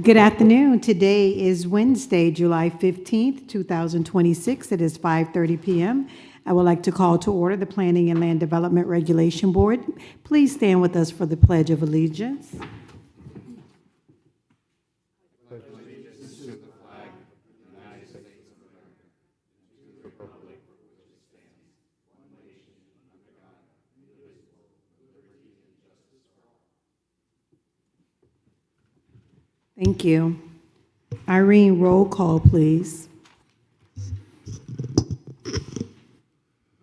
Good afternoon. Today is Wednesday, July 15th, 2026. It is 5:30 p.m. I would like to call to order the Planning and Land Development Regulation Board. Please stand with us for the Pledge of Allegiance. Thank you. Irene, roll call, please.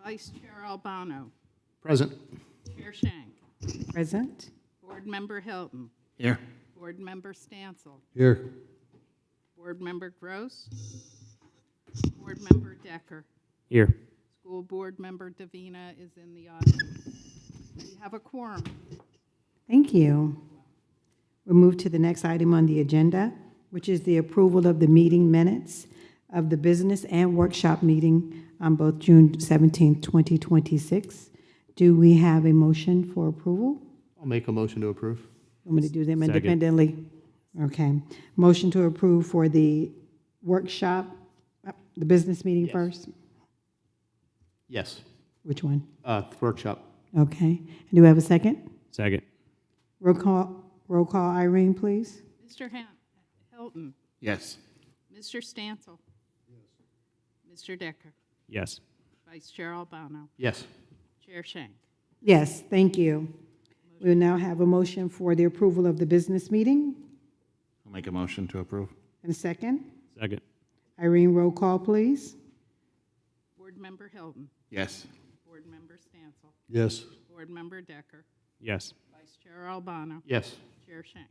Vice Chair Albano. Present. Chair Shank. Present. Board Member Hilton. Here. Board Member Stansel. Here. Board Member Gross. Board Member Decker. Here. School Board Member Davina is in the audience. We have a quorum. Thank you. We'll move to the next item on the agenda, which is the approval of the meeting minutes of the business and workshop meeting on both June 17th, 2026. Do we have a motion for approval? I'll make a motion to approve. Want me to do them Second. independently? Okay. Motion to approve for the workshop, the business meeting Yes. first? Yes. Which one? Workshop. Okay. Do we have a second? Second. Roll call, Irene, please. Mr. Hilton. Yes. Mr. Stansel. Mr. Decker. Yes. Vice Chair Albano. Yes. Chair Shank. Yes, thank you. We will now have a motion for the approval of the business meeting. I'll make a motion to approve. And a second. Second. Irene, roll call, please. Board Member Hilton. Yes. Board Member Stansel. Yes. Board Member Decker. Yes. Vice Chair Albano. Yes. Chair Shank.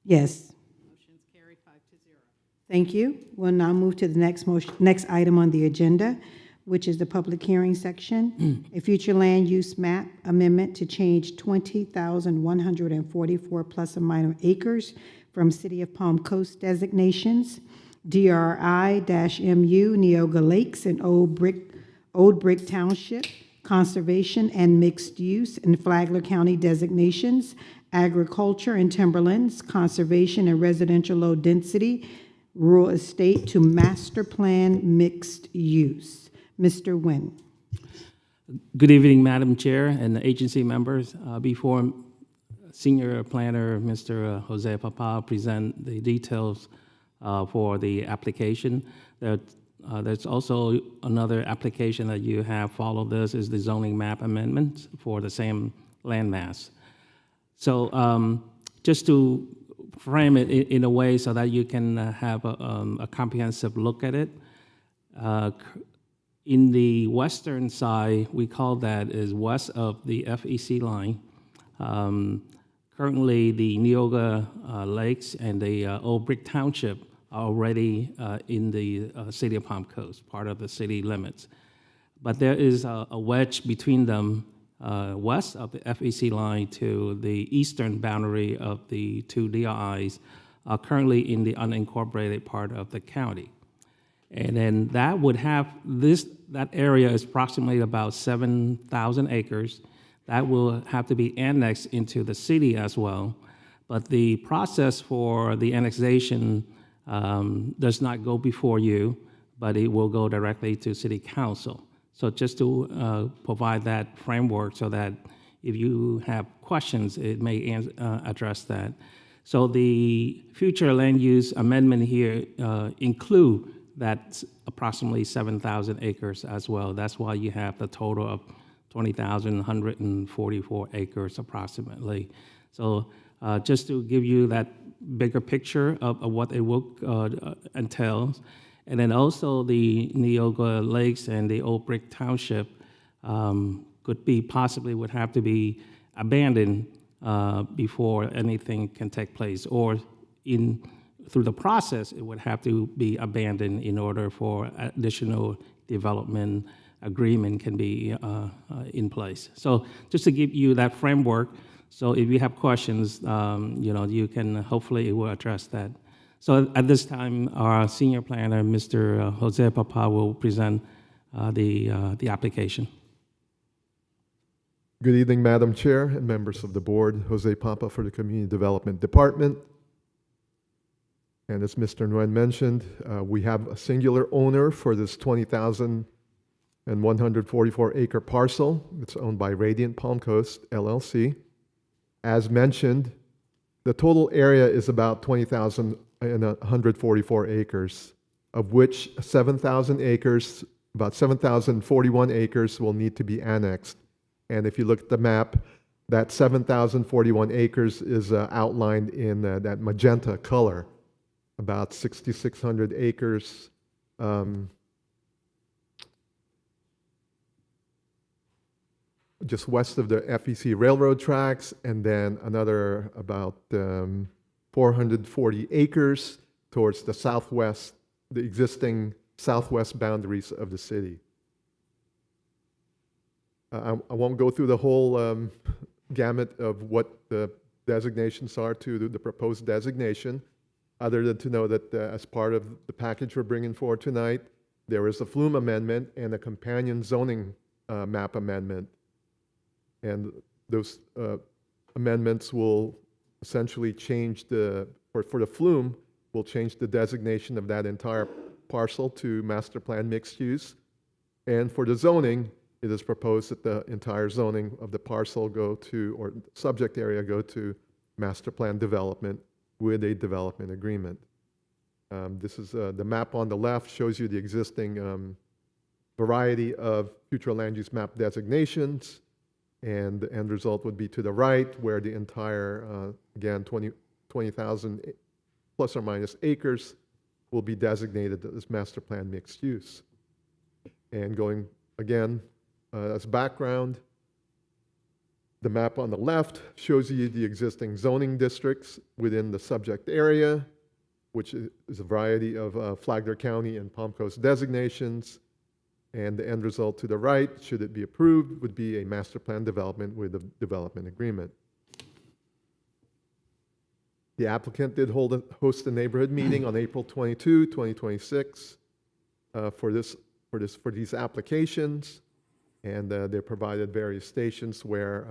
Yes, Motion's carried 5-0. thank you. We'll now move to the next item on the agenda, which is the public hearing section. A future land use map amendment to change 20,144 plus or minus acres from City of Palm Coast designations, DRI-MU, Neoga Lakes, and Old Brick Township, conservation and mixed use in Flagler County designations, agriculture and timberlands, conservation and residential low density, rural estate to master plan mixed use. Mr. Nguyen. Good evening, Madam Chair and the agency members. Before Senior Planner Mr. Jose Papa present the details for the application, there's also another application that you have followed. This is the zoning map amendment for the same landmass. So just to frame it in a way so that you can have a comprehensive look at it, in the western side, we call that is west of the FEC line. Currently, the Neoga Lakes and the Old Brick Township are already in the City of Palm Coast, part of the city limits. But there is a wedge between them west of the FEC line to the eastern boundary of the two DRIs, currently in the unincorporated part of the county. And then that would have that area is approximately about 7,000 acres. That will have to be annexed into the city as well. But the process for the annexation does not go before you, but it will go directly to City Council. So just to provide that framework so that if you have questions, it may address that. So the future land use amendment here include that approximately 7,000 acres as well. That's why you have the total of 20,144 acres approximately. So just to give you that bigger picture of what it will entails. And then also the Neoga Lakes and the Old Brick Township would have to be abandoned before anything can take place, or through the process, it would have to be abandoned in order for additional development agreement can be in place. So just to give you that framework, so if you have questions, you can, hopefully it will address that. So at this time, our senior planner, Mr. Jose Papa, will present the application. Good evening, Madam Chair and members of the board. Jose Papa for the Community Development Department. And as Mr. Nguyen mentioned, we have a singular owner for this 20,144 acre parcel. It's owned by Radiant Palm Coast LLC. As mentioned, the total area is about 20,144 acres, of which 7,000 acres, about 7,041 acres will need to be annexed. And if you look at the map, that 7,041 acres is outlined in that magenta color, about 6,600 acres. Just west of the FEC railroad tracks, and then another about 440 acres towards the southwest, the existing southwest boundaries of the city. I won't go through the whole gamut of what the designations are to the proposed designation, other than to know that as part of the package we're bringing forward tonight, there is a Flume amendment and a companion zoning map amendment. And those amendments will essentially change for the Flume, will change the designation of that entire parcel to master plan mixed use. And for the zoning, it is proposed that the entire zoning of the parcel go to, or subject area go to master plan development with a development agreement. This is the map on the left shows you the existing variety of future land use map designations. And the end result would be to the right, where the entire, again, 20,000 plus or minus acres will be designated as master plan mixed use. And going, again, as background, the map on the left shows you the existing zoning districts within the subject area, which is a variety of Flagler County and Palm Coast designations. And the end result to the right, should it be approved, would be a master plan development with a development agreement. The applicant did host a neighborhood meeting on April 22, 2026 for these applications. And they provided various stations where,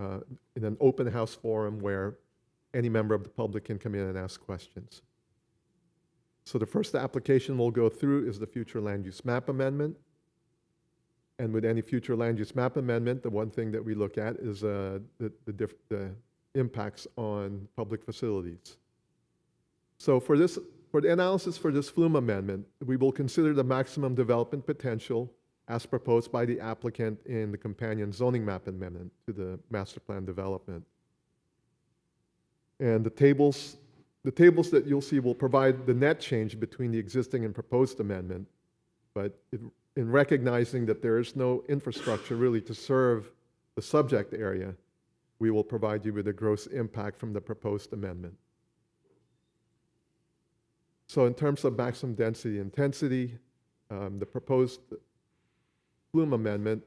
in an open house forum where any member of the public can come in and ask questions. So the first application we'll go through is the future land use map amendment. And with any future land use map amendment, the one thing that we look at is the impacts on public facilities. So for the analysis for this Flume amendment, we will consider the maximum development potential as proposed by the applicant in the companion zoning map amendment to the master plan development. And the tables that you'll see will provide the net change between the existing and proposed amendment, but in recognizing that there is no infrastructure really to serve the subject area, we will provide you with a gross impact from the proposed amendment. So in terms of maximum density intensity, the proposed Flume amendment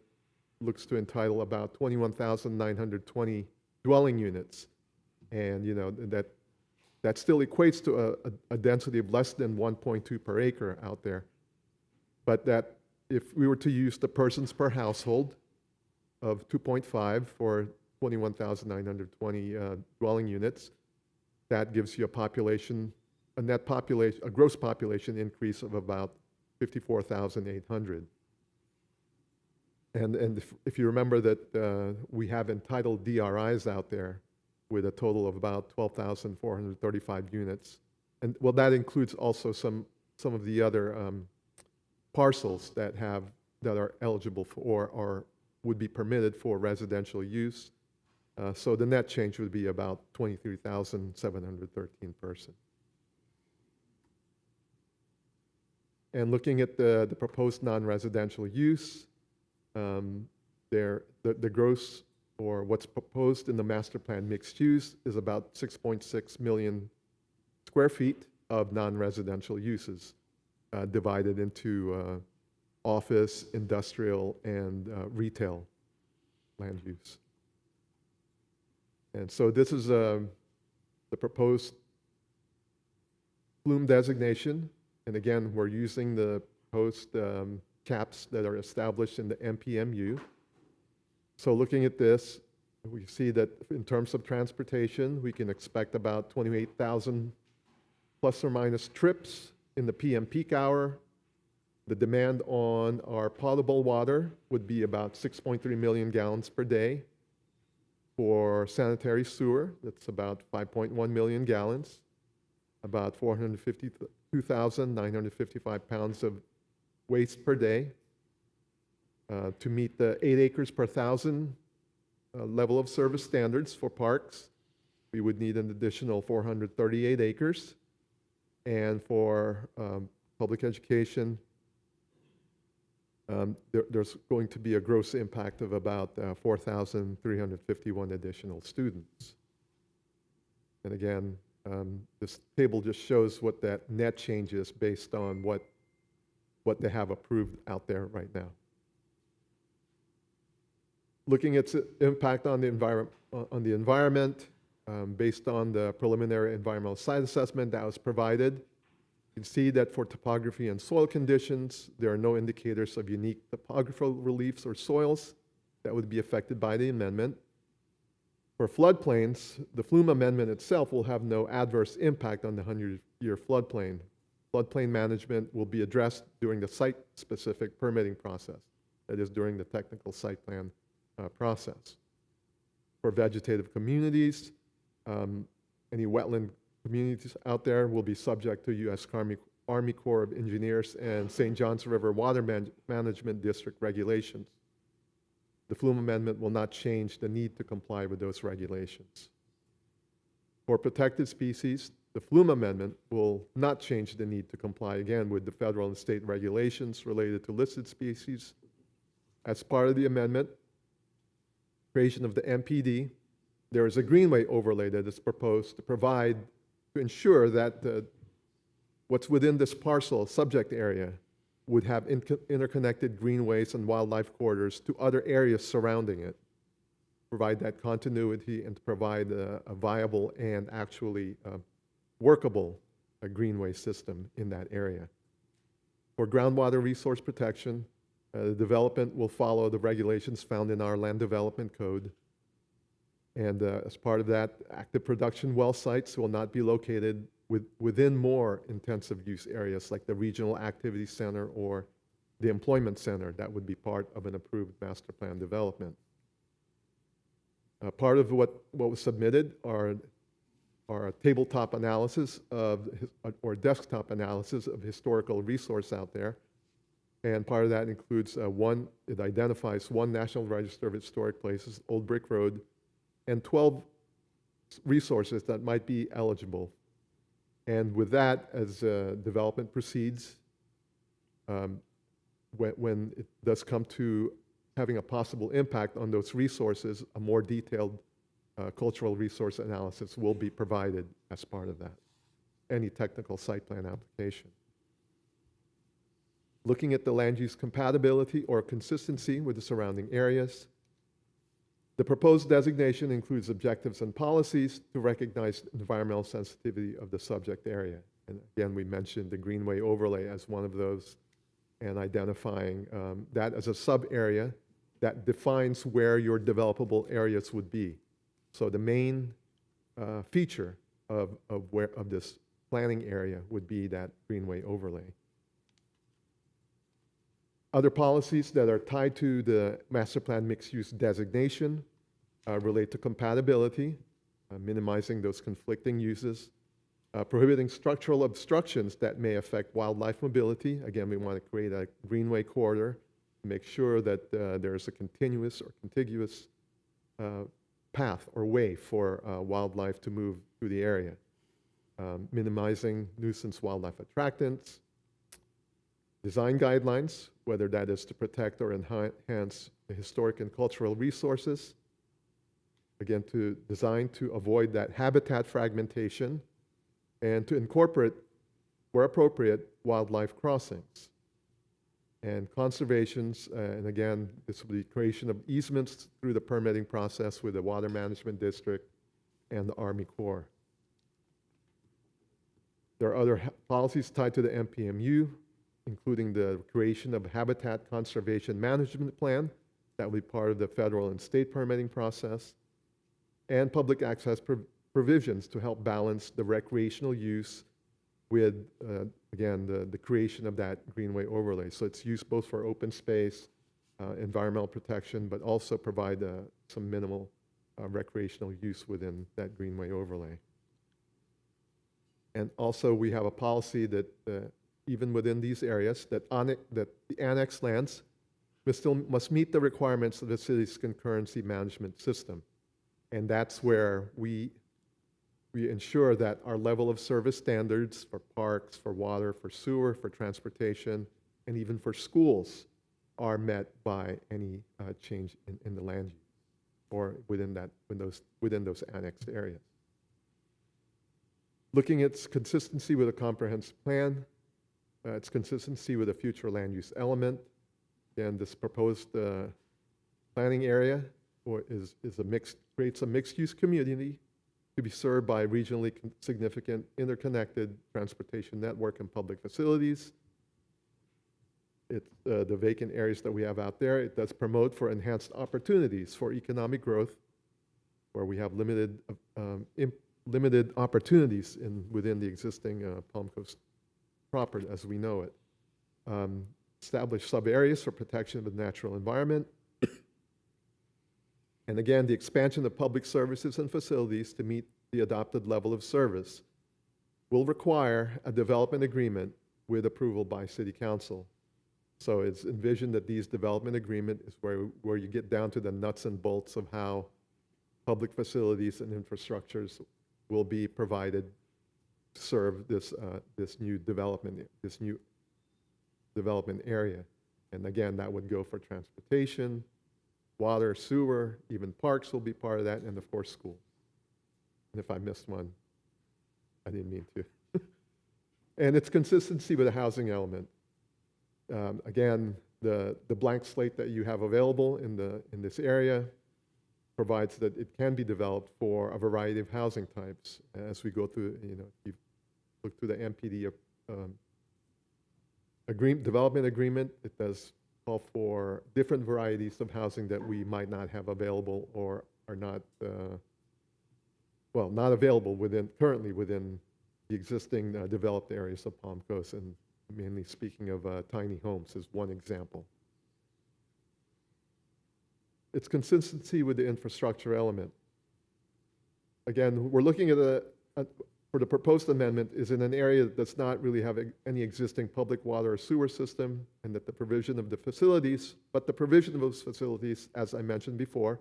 looks to entitle about 21,920 dwelling units. And you know that still equates to a density of less than 1.2 per acre out there. But that if we were to use the persons per household of 2.5 for 21,920 dwelling units, that gives you a gross population increase of about 54,800. And if you remember that we have entitled DRIs out there with a total of about 12,435 units. And well, that includes also some of the other parcels that are eligible for or would be permitted for residential use. So the net change would be about 23,713 persons. And looking at the proposed non-residential use, the gross, or what's proposed in the master plan mixed use, is about 6.6 million square feet of non-residential uses, divided into office, industrial, and retail land use. And so this is the proposed Flume designation. And again, we're using the proposed caps that are established in the MPMU. So looking at this, we see that in terms of transportation, we can expect about 28,000 plus or minus trips in the PM peak hour. The demand on our potable water would be about 6.3 million gallons per day. For sanitary sewer, that's about 5.1 million gallons, about 452,955 pounds of waste per day. To meet the 8 acres per thousand level of service standards for parks, we would need an additional 438 acres. And for public education, there's going to be a gross impact of about 4,351 additional students. And again, this table just shows what that net change is based on what they have approved out there right now. Looking at its impact on the environment, based on the preliminary environmental site assessment that was provided, you can see that for topography and soil conditions, there are no indicators of unique topographical reliefs or soils that would be affected by the amendment. For floodplains, the Flume Amendment itself will have no adverse impact on the 100-year floodplain. Floodplain management will be addressed during the site-specific permitting process, that is, during the technical site plan process. For vegetative communities, any wetland communities out there will be subject to U.S. Army Corps of Engineers and St. Johns River Water Management District regulations. The Flume Amendment will not change the need to comply with those regulations. For protected species, the Flume Amendment will not change the need to comply again with the federal and state regulations related to listed species. As part of the amendment, creation of the MPD, there is a greenway overlay that is proposed to ensure that what's within this parcel subject area would have interconnected greenways and wildlife corridors to other areas surrounding it, provide that continuity and to provide a viable and actually workable greenway system in that area. For groundwater resource protection, the development will follow the regulations found in our Land Development Code. And as part of that, active production well sites will not be located within more intensive use areas like the Regional Activity Center or the Employment Center. That would be part of an approved master plan development. Part of what was submitted are a tabletop analysis or desktop analysis of historical resource out there. And part of that includes it identifies one National Register of Historic Places, Old Brick Road, and 12 resources that might be eligible. And with that, as development proceeds, when it does come to having a possible impact on those resources, a more detailed cultural resource analysis will be provided as part of that, any technical site plan application. Looking at the land use compatibility or consistency with the surrounding areas, the proposed designation includes objectives and policies to recognize environmental sensitivity of the subject area. And again, we mentioned the greenway overlay as one of those, and identifying that as a sub-area that defines where your developable areas would be. So the main feature of this planning area would be that greenway overlay. Other policies that are tied to the master plan mixed-use designation relate to compatibility, minimizing those conflicting uses, prohibiting structural obstructions that may affect wildlife mobility. Again, we want to create a greenway corridor to make sure that there is a continuous or contiguous path or way for wildlife to move through the area, minimizing nuisance wildlife attractants, design guidelines, whether that is to protect or enhance the historic and cultural resources, again, to design to avoid that habitat fragmentation, and to incorporate, where appropriate, wildlife crossings. And conservations, and again, this will be creation of easements through the permitting process with the Water Management District and the Army Corps. There are other policies tied to the MPMU, including the creation of a habitat conservation management plan that will be part of the federal and state permitting process, and public access provisions to help balance the recreational use with, again, the creation of that greenway overlay. So it's used both for open space, environmental protection, but also provide some minimal recreational use within that greenway overlay. And also, we have a policy that even within these areas, that the annexed lands must meet the requirements of the city's concurrency management system. And that's where we ensure that our level of service standards for parks, for water, for sewer, for transportation, and even for schools are met by any change in the land use or within those annexed areas. Looking at its consistency with a comprehensive plan, its consistency with a future land use element, and this proposed planning area creates a mixed-use community to be served by regionally significant interconnected transportation network and public facilities. It's the vacant areas that we have out there. It does promote for enhanced opportunities for economic growth, where we have limited opportunities within the existing Palm Coast proper as we know it. Establish sub-areas for protection of the natural environment. And again, the expansion of public services and facilities to meet the adopted level of service will require a development agreement with approval by City Council. So it's envisioned that these development agreement is where you get down to the nuts and bolts of how public facilities and infrastructures will be provided to serve this new development area. And again, that would go for transportation, water, sewer, even parks will be part of that, and of course, schools. And if I missed one, I didn't mean to. And its consistency with the housing element. Again, the blank slate that you have available in this area provides that it can be developed for a variety of housing types. As we go through, if you look through the MPD development agreement, it does call for different varieties of housing that we might not have available or are not, not available currently within the existing developed areas of Palm Coast, and mainly speaking of tiny homes is one example. Its consistency with the infrastructure element. Again, we're looking at for the proposed amendment is in an area that does not really have any existing public water or sewer system, and that the provision of the facilities, but the provision of those facilities, as I mentioned before,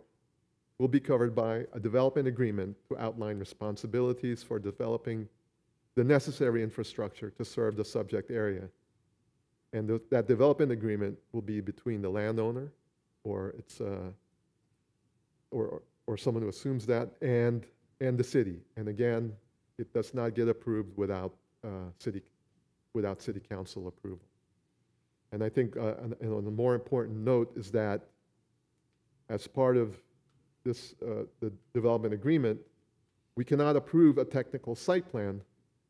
will be covered by a development agreement to outline responsibilities for developing the necessary infrastructure to serve the subject area. And that development agreement will be between the landowner or its or someone who assumes that and the city. And again, it does not get approved without city council approval. And I think on a more important note is that as part of this the development agreement, we cannot approve a technical site plan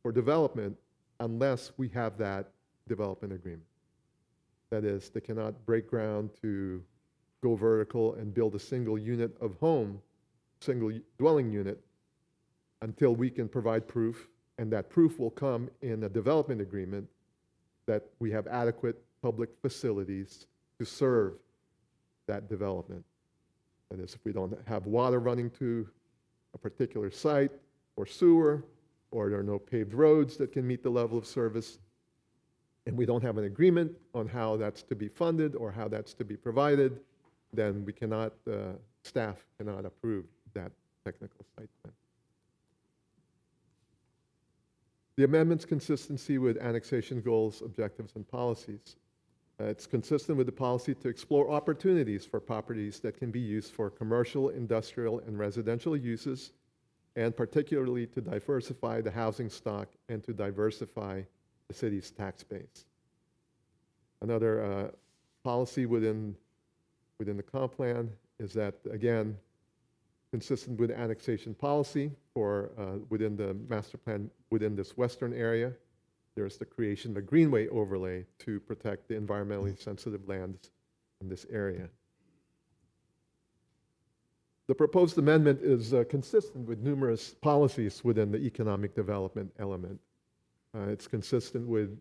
for development unless we have that development agreement. That is, they cannot break ground to go vertical and build a single unit of home, single dwelling unit, until we can provide proof, and that proof will come in a development agreement that we have adequate public facilities to serve that development. That is, if we don't have water running to a particular site, or sewer, or there are no paved roads that can meet the level of service, and we don't have an agreement on how that's to be funded or how that's to be provided, then we cannot, staff cannot approve that technical site plan. The amendment's consistency with annexation goals, objectives, and policies. It's consistent with the policy to explore opportunities for properties that can be used for commercial, industrial, and residential uses, and particularly to diversify the housing stock and to diversify the city's tax base. Another policy within the comp plan is that, again, consistent with annexation policy for within the master plan within this western area, there's the creation of a greenway overlay to protect the environmentally sensitive lands in this area. The proposed amendment is consistent with numerous policies within the economic development element. It's consistent with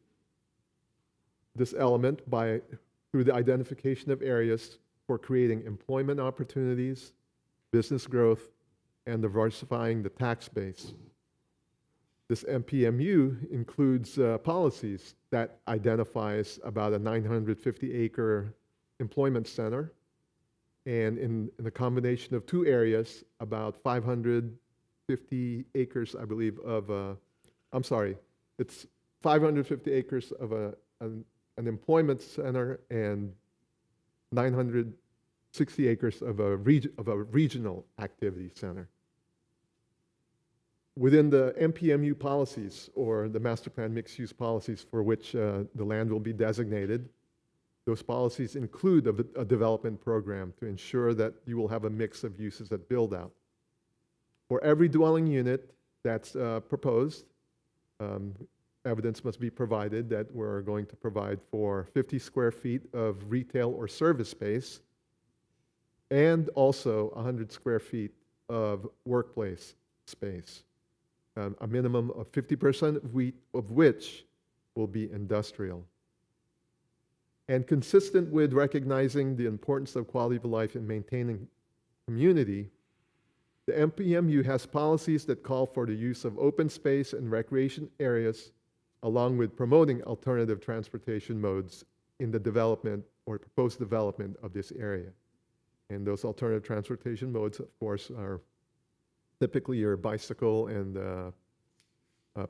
this element through the identification of areas for creating employment opportunities, business growth, and diversifying the tax base. This MPMU includes policies that identifies about a 950-acre employment center, and in a combination of two areas, about 550 acres, I believe, it's 550 acres of an employment center and 960 acres of a regional activity center. Within the MPMU policies, or the master plan mixed-use policies for which the land will be designated, those policies include a development program to ensure that you will have a mix of uses at build-out. For every dwelling unit that's proposed, evidence must be provided that we're going to provide for 50 square feet of retail or service space, and also 100 square feet of workplace space. A minimum of 50% of which will be industrial. And consistent with recognizing the importance of quality of life in maintaining community, the MPMU has policies that call for the use of open space and recreation areas, along with promoting alternative transportation modes in the development or proposed development of this area. And those alternative transportation modes, of course, are typically your bicycle and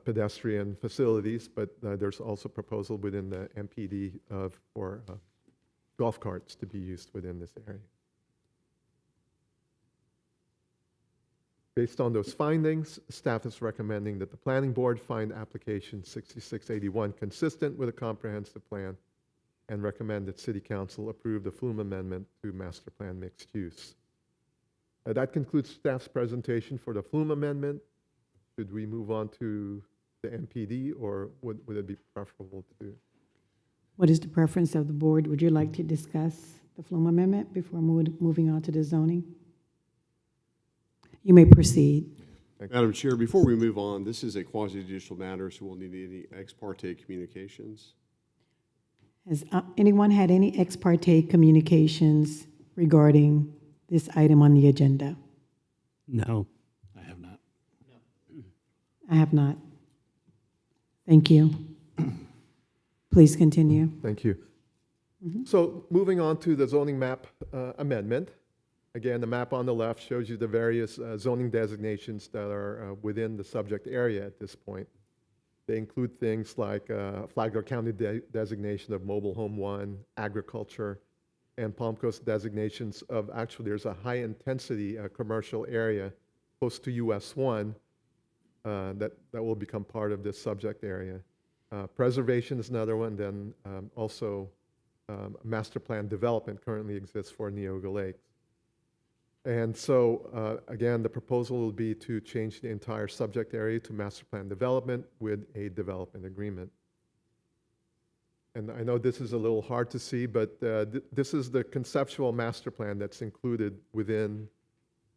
pedestrian facilities, but there's also proposal within the MPD for golf carts to be used within this area. Based on those findings, staff is recommending that the planning board find application 6681 consistent with a comprehensive plan and recommend that city council approve the Flume amendment to master plan mixed use. That concludes staff's presentation for the Flume amendment. Should we move on to the MPD, or would it be preferable to? What is the preference of the board? Would you like to discuss the Flume amendment before moving on to the zoning? You may proceed. Madam Chair, before we move on, this is a quasi-judicial matter, so we'll need any ex parte communications. Has anyone had any ex parte communications regarding this item on the agenda? No. I have not. I have not. Thank you. Please continue. Thank you. So moving on to the zoning map amendment. Again, the map on the left shows you the various zoning designations that are within the subject area at this point. They include things like Flagler County designation of Mobile Home 1, agriculture, and Palm Coast designations of, actually, there's a high-intensity commercial area close to US 1 that will become part of this subject area. Preservation is another one, then also master plan development currently exists for Neoga Lakes. And so, again, the proposal will be to change the entire subject area to master plan development with a development agreement. And I know this is a little hard to see, but this is the conceptual master plan that's included within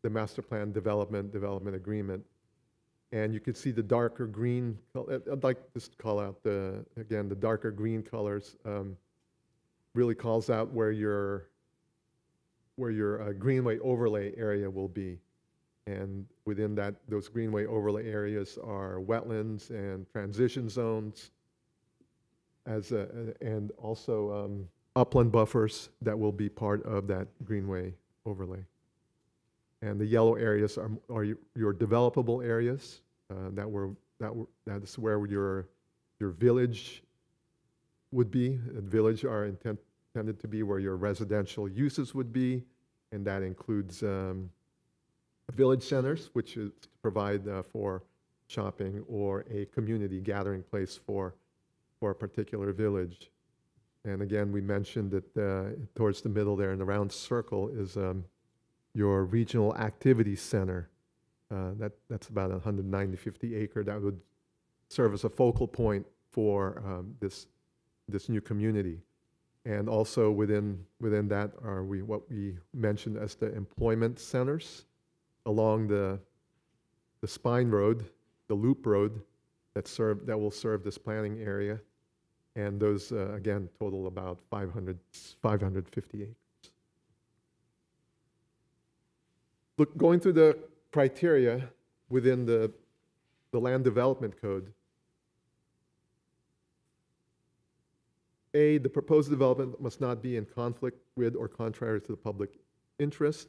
the master plan development agreement. And you can see the darker green, I'd like just to call out the darker green colors really calls out where your greenway overlay area will be. And within those greenway overlay areas are wetlands and transition zones, and also upland buffers that will be part of that greenway overlay. And the yellow areas are your developable areas. That's where your village would be. And village are intended to be where your residential uses would be, and that includes village centers, which is to provide for shopping or a community gathering place for a particular village. And again, we mentioned that towards the middle there in the round circle is your regional activity center. That's about 150 acre. That would serve as a focal point for this new community. And also within that are what we mentioned as the employment centers along the spine road, the loop road, that will serve this planning area. And those, again, total about 550 acres. Look, going through the criteria within the Land Development Code, A, the proposed development must not be in conflict with or contrary to the public interest.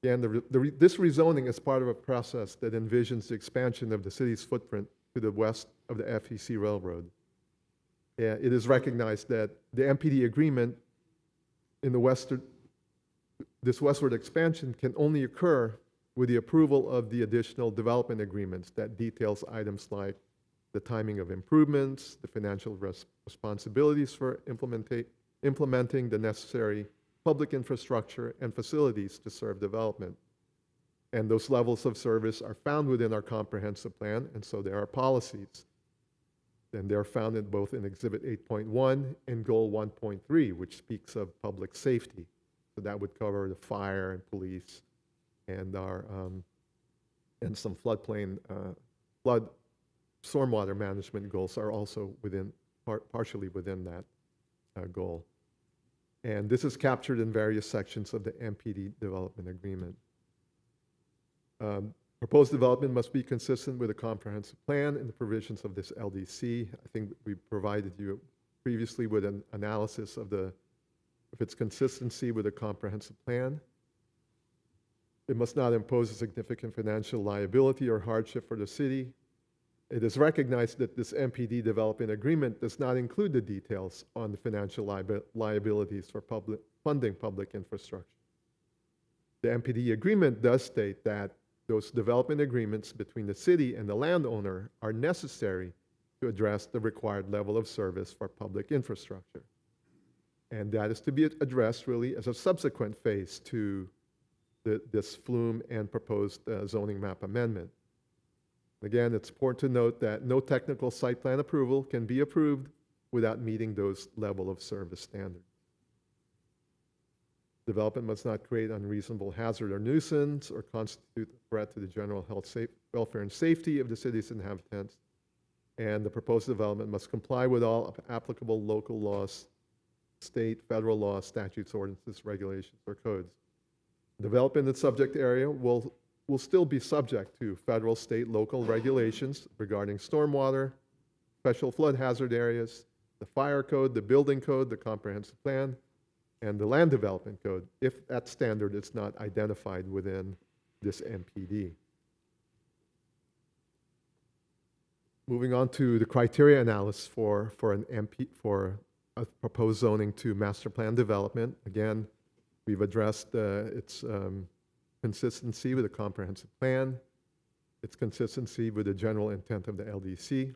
Again, this rezoning is part of a process that envisions the expansion of the city's footprint to the west of the FEC Railroad. It is recognized that the MPD agreement in this westward expansion can only occur with the approval of the additional development agreements that details items like the timing of improvements, the financial responsibilities for implementing the necessary public infrastructure and facilities to serve development. And those levels of service are found within our comprehensive plan, and so there are policies. And they're found in both in Exhibit 8.1 and Goal 1.3, which speaks of public safety. So that would cover the fire and police and and some floodplain, stormwater management goals are also partially within that goal. And this is captured in various sections of the MPD development agreement. Proposed development must be consistent with a comprehensive plan and the provisions of this LDC. I think we provided you previously with an analysis of its consistency with a comprehensive plan. It must not impose a significant financial liability or hardship for the city. It is recognized that this MPD development agreement does not include the details on the financial liabilities for funding public infrastructure. The MPD agreement does state that those development agreements between the city and the landowner are necessary to address the required level of service for public infrastructure. And that is to be addressed really as a subsequent phase to this flume and proposed zoning map amendment. Again, it's important to note that no technical site plan approval can be approved without meeting those level of service standards. Development must not create unreasonable hazard or nuisance or constitute a threat to the general health, welfare, and safety of the city's inhabitants. And the proposed development must comply with all applicable local laws, state, federal laws, statutes, ordinances, regulations, or codes. Development in the subject area will still be subject to federal, state, local regulations regarding stormwater, special flood hazard areas, the fire code, the building code, the comprehensive plan, and the land development code, if that standard is not identified within this MPD. Moving on to the criteria analysis for a proposed zoning to master plan development. Again, we've addressed its consistency with a comprehensive plan, its consistency with the general intent of the LDC.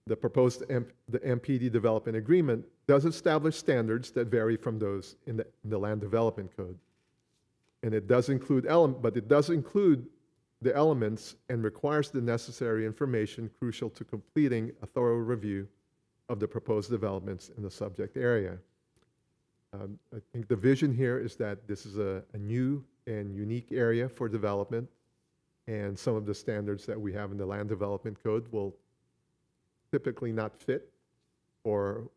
The proposed the MPD development agreement does establish standards that vary from those in the land development code. And it does include the elements and requires the necessary information crucial to completing a thorough review of the proposed developments in the subject area. I think the vision here is that this is a new and unique area for development, and some of the standards that we have in the land development code will typically not fit or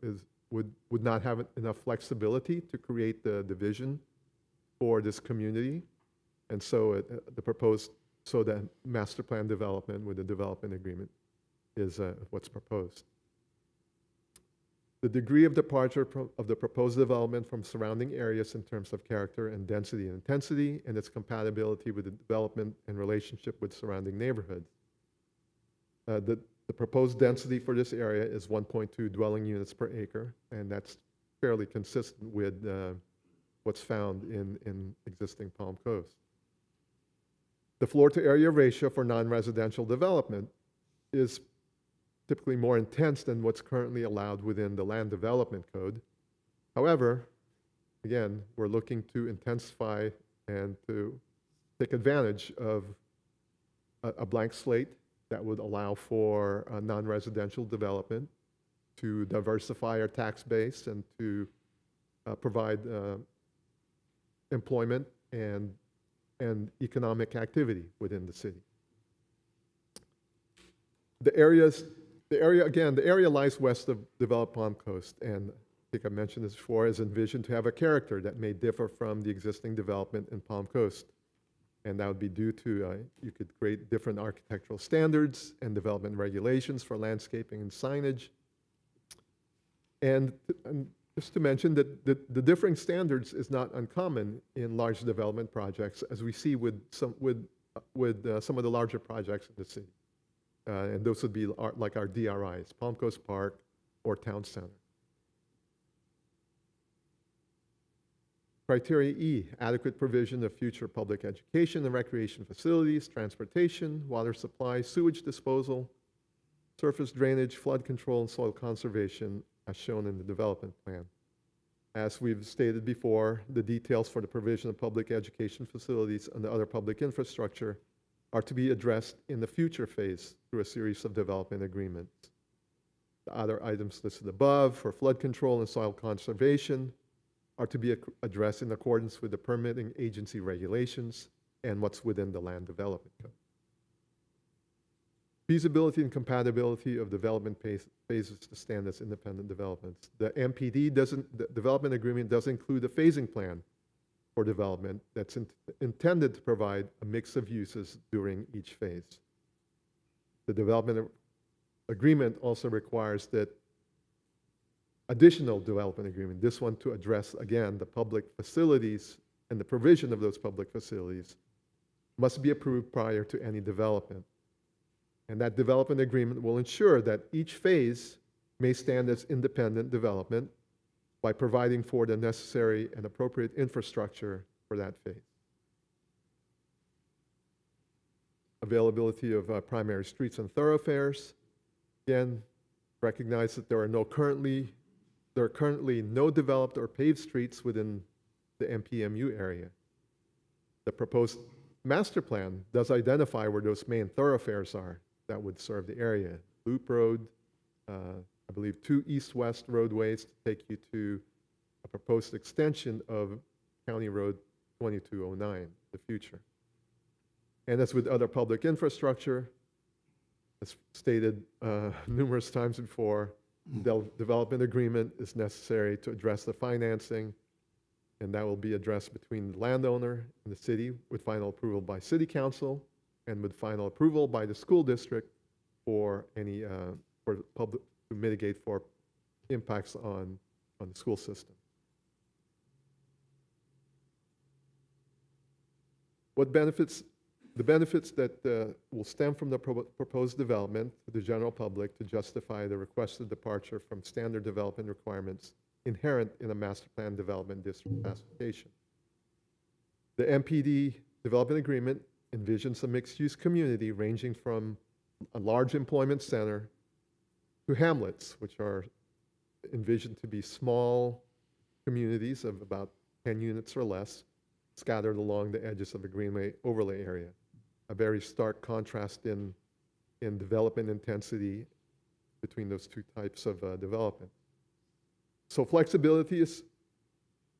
would not have enough flexibility to create the vision for this community. And so the master plan development with the development agreement is what's proposed. The degree of departure of the proposed development from surrounding areas in terms of character and density and intensity, and its compatibility with the development and relationship with surrounding neighborhoods. The proposed density for this area is 1.2 dwelling units per acre, and that's fairly consistent with what's found in existing Palm Coast. The floor to area ratio for non-residential development is typically more intense than what's currently allowed within the land development code. However, again, we're looking to intensify and to take advantage of a blank slate that would allow for non-residential development, to diversify our tax base and to provide employment and economic activity within the city. The area lies west of developed Palm Coast, and I think I mentioned this before, is envisioned to have a character that may differ from the existing development in Palm Coast. And that would be due to, you could create different architectural standards and development regulations for landscaping and signage. And just to mention that the differing standards is not uncommon in large development projects, as we see with some of the larger projects in the city. And those would be like our DRIs, Palm Coast Park or Town Center. Criteria E, adequate provision of future public education and recreation facilities, transportation, water supply, sewage disposal, surface drainage, flood control, and soil conservation as shown in the development plan. As we've stated before, the details for the provision of public education facilities and the other public infrastructure are to be addressed in the future phase through a series of development agreements. The other items listed above for flood control and soil conservation are to be addressed in accordance with the permitting agency regulations and what's within the land development code. Feasibility and compatibility of development phases to stand as independent developments. The MPD the development agreement does include a phasing plan for development that's intended to provide a mix of uses during each phase. The development agreement also requires that additional development agreement, this one to address, again, the public facilities and the provision of those public facilities, must be approved prior to any development. And that development agreement will ensure that each phase may stand as independent development by providing for the necessary and appropriate infrastructure for that phase. Availability of primary streets and thoroughfares. Again, recognize that there are currently no developed or paved streets within the MPMU area. The proposed master plan does identify where those main thoroughfares are that would serve the area. Loop Road, I believe 2 east-west roadways to take you to a proposed extension of County Road 2209, the future. And as with other public infrastructure, as stated numerous times before, the development agreement is necessary to address the financing, and that will be addressed between the landowner and the city with final approval by city council and with final approval by the school district for any for public to mitigate for impacts on the school system. What benefits? The benefits that will stem from the proposed development to the general public to justify the requested departure from standard development requirements inherent in a master plan development district classification. The MPD development agreement envisions a mixed-use community ranging from a large employment center to hamlets, which are envisioned to be small communities of about 10 units or less, scattered along the edges of the Greenway overlay area. A very stark contrast in development intensity between those two types of development. So flexibility is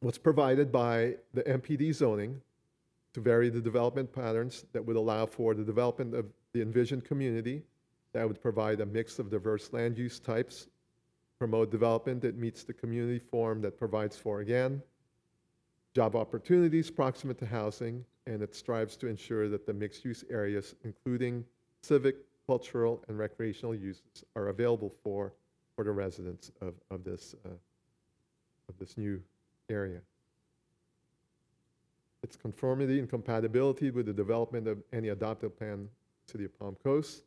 what's provided by the MPD zoning to vary the development patterns that would allow for the development of the envisioned community that would provide a mix of diverse land use types, promote development that meets the community form that provides for, again, job opportunities proximate to housing, and it strives to ensure that the mixed-use areas, including civic, cultural, and recreational uses, are available for the residents of this new area. Its conformity and compatibility with the development of any adopted plan, City of Palm Coast.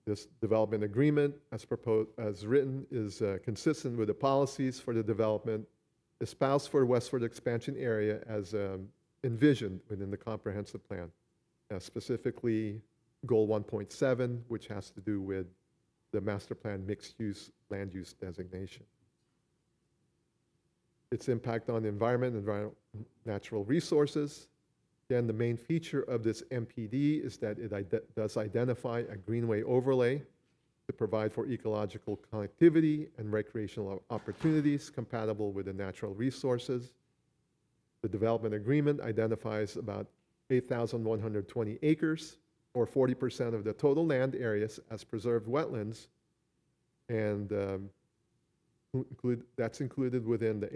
This development agreement, as proposed, as written, is consistent with the policies for the development espoused for the westward expansion area as envisioned within the comprehensive plan, specifically Goal 1.7, which has to do with the master plan mixed-use land use designation. Its impact on the environment and natural resources. Again, the main feature of this MPD is that it does identify a greenway overlay to provide for ecological connectivity and recreational opportunities compatible with the natural resources. The development agreement identifies about 8,120 acres or 40% of the total land areas as preserved wetlands, and that's included within the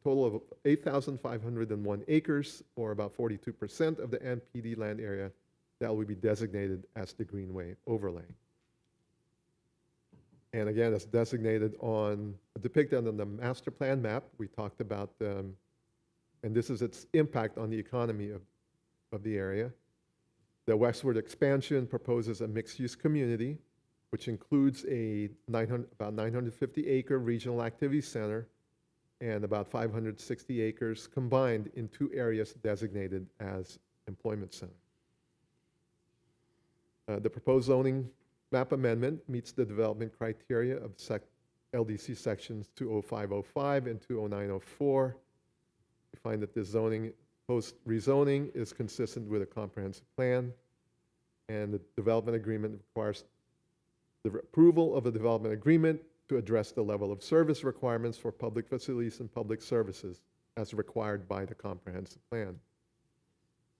total of 8,501 acres, or about 42% of the NPD land area that will be designated as the Greenway overlay. And again, it's designated depicted on the master plan map. We talked about, and this is its impact on the economy of the area. The westward expansion proposes a mixed-use community, which includes about 950-acre regional activity center and about 560 acres combined in 2 areas designated as employment center. The proposed zoning map amendment meets the development criteria of LDC sections 20505 and 20904. We find that this post rezoning is consistent with a comprehensive plan, and the development agreement requires the approval of a development agreement to address the level of service requirements for public facilities and public services as required by the comprehensive plan.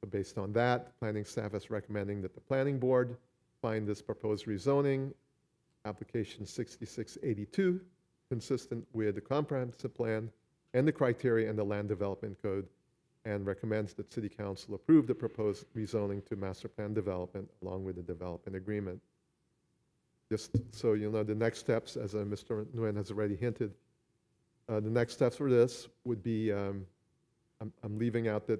So based on that, planning staff is recommending that the planning board find this proposed rezoning, application 6682, consistent with the comprehensive plan and the criteria in the land development code, and recommends that City Council approve the proposed rezoning to master plan development along with the development agreement. Just so you know, the next steps, as Mr. Nguyen has already hinted, the next steps for this would be, I'm leaving out that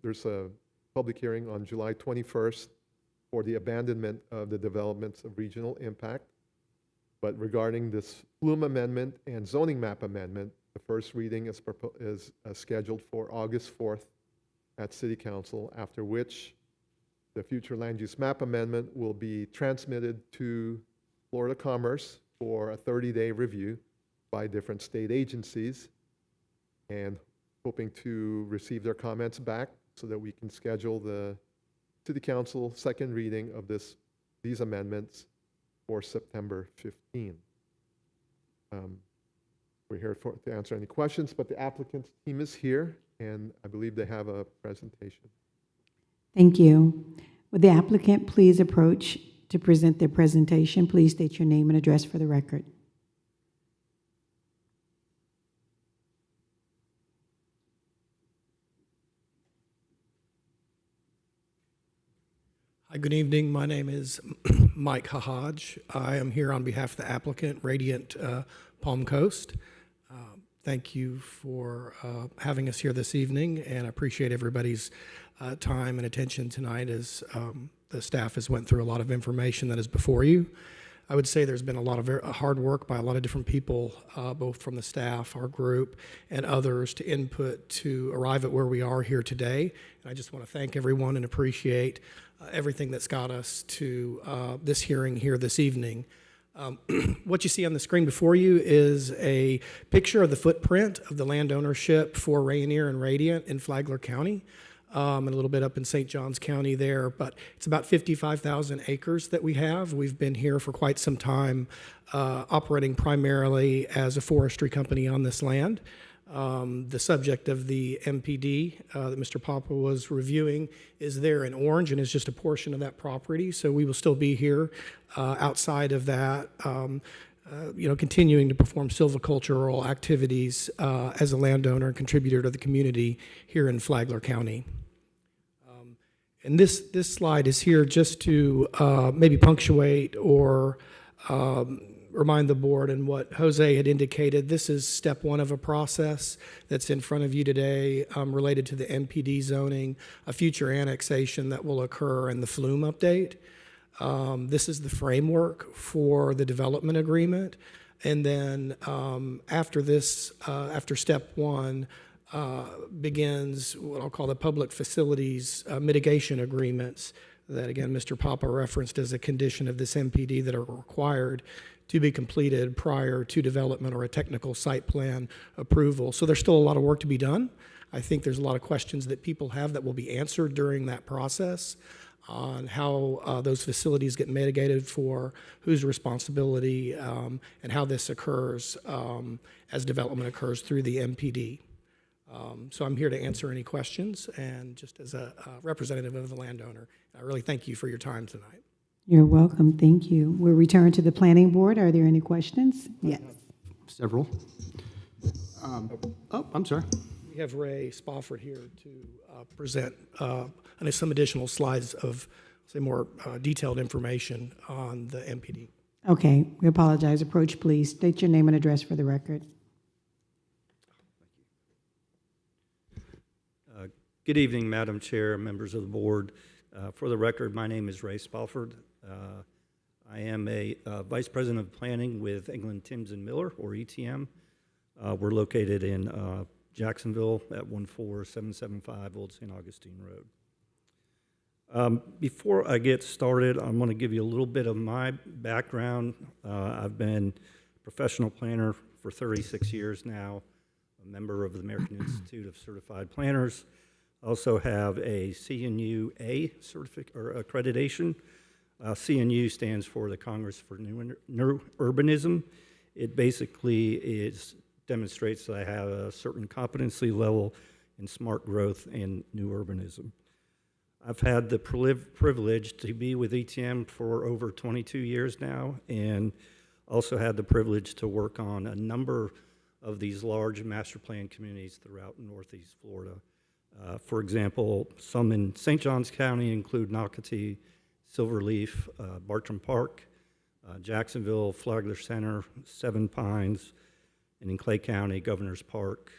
there's a public hearing on July 21st for the abandonment of the developments of regional impact. But regarding this Flume amendment and zoning map amendment, the first reading is scheduled for August 4th at City Council, after which the future land use map amendment will be transmitted to Florida Commerce for a 30-day review by different state agencies, and hoping to receive their comments back so that we can schedule the City Council second reading of these amendments for September 15. We're here to answer any questions, but the applicant's team is here, and I believe they have a presentation. Thank you. Would the applicant please approach to present their presentation? Please state your name and address for the record. Hi, good evening. My name is Mike Hahaj. I am here on behalf of the applicant, Radiant Palm Coast. Thank you for having us here this evening, and I appreciate everybody's time and attention tonight as the staff has went through a lot of information that is before you. I would say there's been a lot of hard work by a lot of different people, both from the staff, our group, and others to input to arrive at where we are here today. And I just want to thank everyone and appreciate everything that's got us to this hearing here this evening. What you see on the screen before you is a picture of the footprint of the land ownership for Rainier and Radiant in Flagler County, and a little bit up in St. Johns County there, but it's about 55,000 acres that we have. We've been here for quite some time, operating primarily as a forestry company on this land. The subject of the MPD that Mr. Papa was reviewing is there in orange and is just a portion of that property. So we will still be here outside of that, continuing to perform silvicultural activities as a landowner and contributor to the community here in Flagler County. And this slide is here just to maybe punctuate or remind the board and what Jose had indicated. This is step one of a process that's in front of you today related to the NPD zoning, a future annexation that will occur, and the Flume update. This is the framework for the development agreement. And then after this, after step one, begins what I'll call the public facilities mitigation agreements that, again, Mr. Papa referenced as a condition of this MPD that are required to be completed prior to development or a technical site plan approval. So there's still a lot of work to be done. I think there's a lot of questions that people have that will be answered during that process on how those facilities get mitigated for, whose responsibility, and how this occurs as development occurs through the MPD. So I'm here to answer any questions, and just as a representative of the landowner, I really thank you for your time tonight. You're welcome. Thank you. We'll return to the planning board. Are there any questions? Yes. Several. Oh, I'm sorry. We have Ray Spofford here to present some additional slides of, say, more detailed information on the MPD. Okay, we apologize. Approach, please. State your name and address for the record. Good evening, Madam Chair, members of the board. For the record, my name is Ray Spofford. I am a Vice President of Planning with England, Timms and Miller, or ETM. We're located in Jacksonville at 14775 Old St. Augustine Road. Before I get started, I'm going to give you a little bit of my background. I've been a professional planner for 36 years now, a member of the American Institute of Certified Planners. I also have a CNU A accreditation. CNU stands for the Congress for New Urbanism. It basically demonstrates that I have a certain competency level in smart growth and new urbanism. I've had the privilege to be with ETM for over 22 years now, and also had the privilege to work on a number of these large master plan communities throughout Northeast Florida. For example, some in St. Johns County include Nocatee, Silverleaf, Bartram Park, Jacksonville, Flagler Center, Seven Pines, and in Clay County, Governor's Park,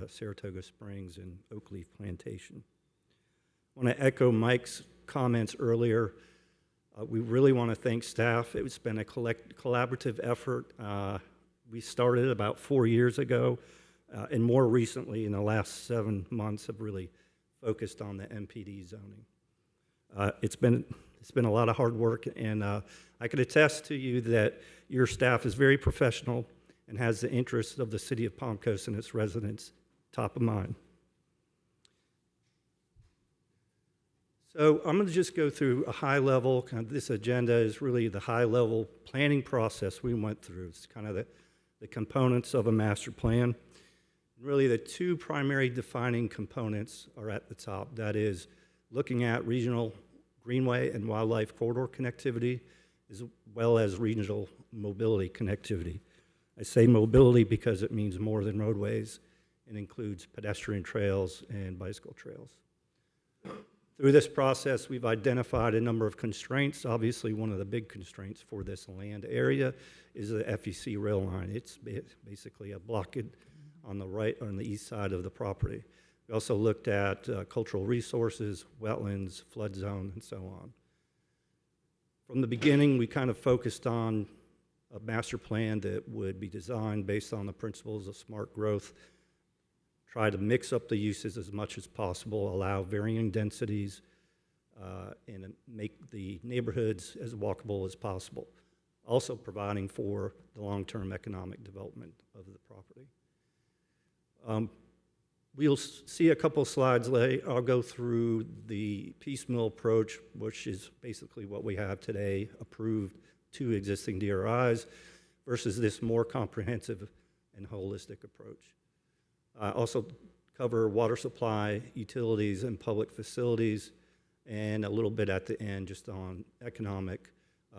Saratoga Springs, and Oakleaf Plantation. I want to echo Mike's comments earlier. We really want to thank staff. It's been a collaborative effort. We started about 4 years ago, and more recently, in the last 7 months, have really focused on the MPD zoning. It's been a lot of hard work, and I can attest to you that your staff is very professional and has the interests of the city of Palm Coast and its residents top of mind. So I'm going to just go through a high level, this agenda is really the high level planning process we went through. It's kind of the components of a master plan. Really the two primary defining components are at the top. That is looking at regional greenway and wildlife corridor connectivity, as well as regional mobility connectivity. I say mobility because it means more than roadways. It includes pedestrian trails and bicycle trails. Through this process, we've identified a number of constraints. Obviously, one of the big constraints for this land area is the FEC rail line. It's basically a blockade on the east side of the property. We also looked at cultural resources, wetlands, flood zone, and so on. From the beginning, we kind of focused on a master plan that would be designed based on the principles of smart growth, try to mix up the uses as much as possible, allow varying densities, and make the neighborhoods as walkable as possible, also providing for the long-term economic development of the property. We'll see a couple slides later. I'll go through the piecemeal approach, which is basically what we have today, approved 2 existing DRIs, versus this more comprehensive and holistic approach. Also cover water supply, utilities, and public facilities, and a little bit at the end just on economic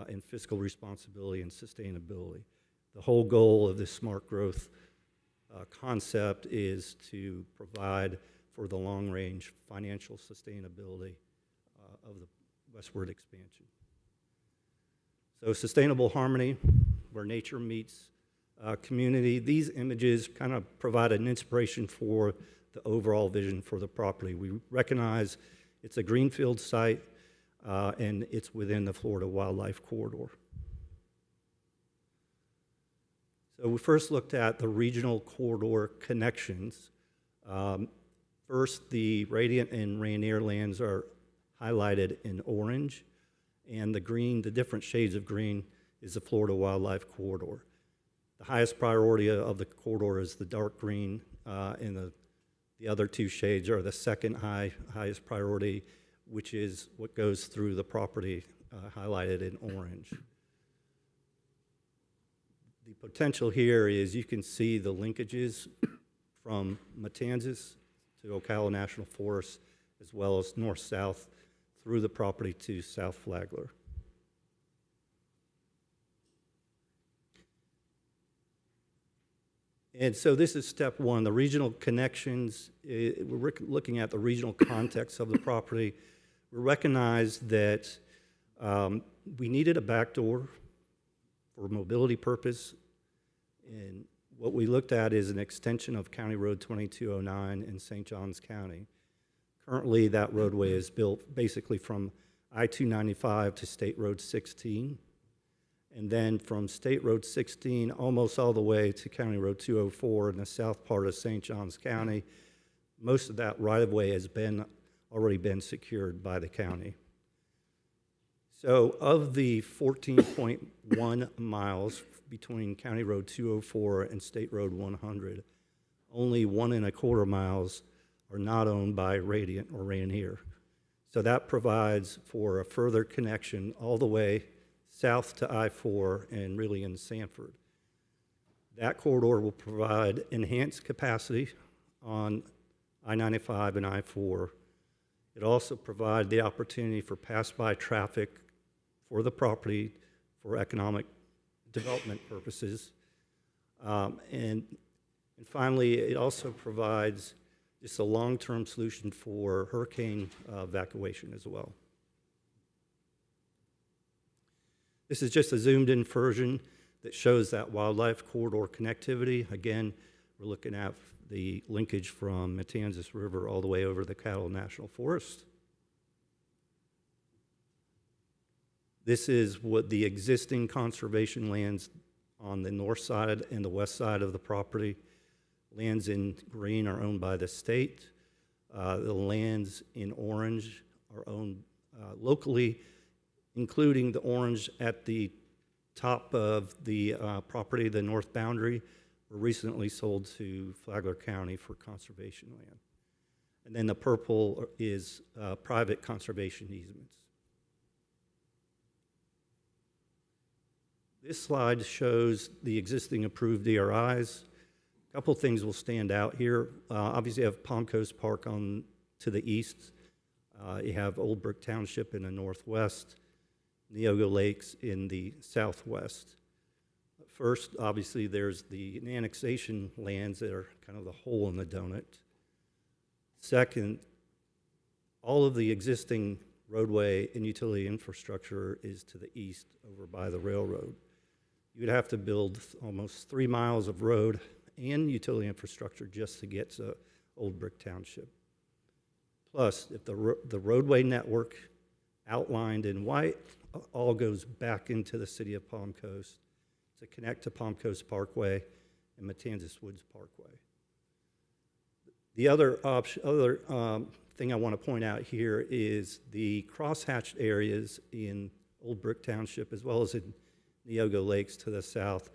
and fiscal responsibility and sustainability. The whole goal of this smart growth concept is to provide for the long-range financial sustainability of the westward expansion. So sustainable harmony, where nature meets community. These images kind of provide an inspiration for the overall vision for the property. We recognize it's a greenfield site and it's within the Florida Wildlife Corridor. So we first looked at the regional corridor connections. First, the Radiant and Rainier lands are highlighted in orange, and the green, the different shades of green, is the Florida Wildlife Corridor. The highest priority of the corridor is the dark green, and the other 2 shades are the second highest priority, which is what goes through the property highlighted in orange. The potential here is you can see the linkages from Matanzas to Ocala National Forest, as well as north-south through the property to South Flagler. And so this is step one, the regional connections. We're looking at the regional context of the property. We recognize that we needed a backdoor for mobility purpose. And what we looked at is an extension of County Road 2209 in St. Johns County. Currently, that roadway is built basically from I-295 to State Road 16. And then from State Road 16 almost all the way to County Road 204 in the south part of St. Johns County. Most of that right-of-way has already been secured by the county. So of the 14.1 miles between County Road 204 and State Road 100, only 1.25 miles are not owned by Radiant or Rayonier. So that provides for a further connection all the way south to I-4 and really in Sanford. That corridor will provide enhanced capacity on I-95 and I-4. It also provides the opportunity for pass-by traffic for the property for economic development purposes. And finally, it also provides just a long-term solution for hurricane evacuation as well. This is just a zoomed-in version that shows that wildlife corridor connectivity. Again, we're looking at the linkage from Matanzas River all the way over the Cattle National Forest. This is what the existing conservation lands on the north side and the west side of the property. Lands in green are owned by the state. The lands in orange are owned locally, including the orange at the top of the property, the north boundary, were recently sold to Flagler County for conservation land. And then the purple is private conservation easements. This slide shows the existing approved DRIs. A couple things will stand out here. Obviously, you have Palm Coast Park on to the east. You have Old Brick Township in the northwest. Neogo Lakes in the southwest. First, obviously, there's the annexation lands that are kind of the hole in the donut. Second, all of the existing roadway and utility infrastructure is to the east over by the railroad. You would have to build almost 3 miles of road and utility infrastructure just to get to Old Brick Township. Plus, if the roadway network outlined in white all goes back into the city of Palm Coast to connect to Palm Coast Parkway and Matanzas Woods Parkway. The other thing I want to point out here is the crosshatched areas in Old Brick Township as well as in Neogo Lakes to the south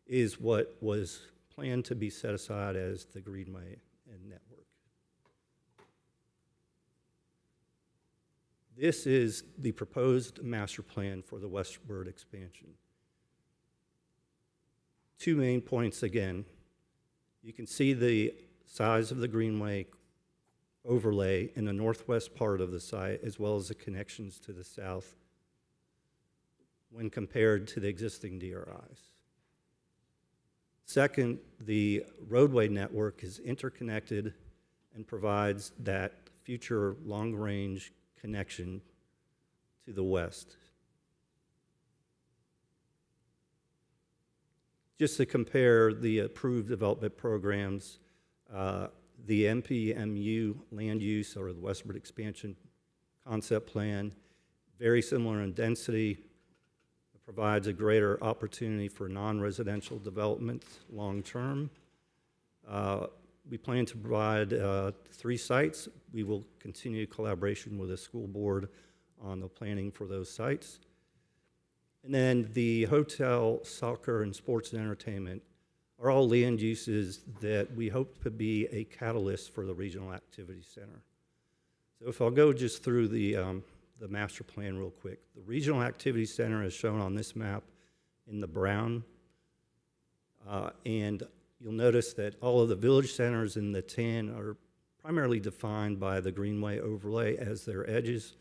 is what was planned to be set aside as the Greenway and network. This is the proposed master plan for the westward expansion. 2 main points again. You can see the size of the Greenway overlay in the northwest part of the site, as well as the connections to the south when compared to the existing DRIs. Second, the roadway network is interconnected and provides that future long-range connection to the west. Just to compare the approved development programs, the NPMU land use or the westward expansion concept plan, very similar in density. It provides a greater opportunity for non-residential development long-term. We plan to provide 3 sites. We will continue collaboration with the school board on the planning for those sites. And then the hotel, soccer, and sports and entertainment are all land uses that we hope to be a catalyst for the Regional Activity Center. So if I'll go just through the master plan real quick. The Regional Activity Center is shown on this map in the brown, and you'll notice that all of the village centers in the tan are primarily defined by the greenway overlay as their edges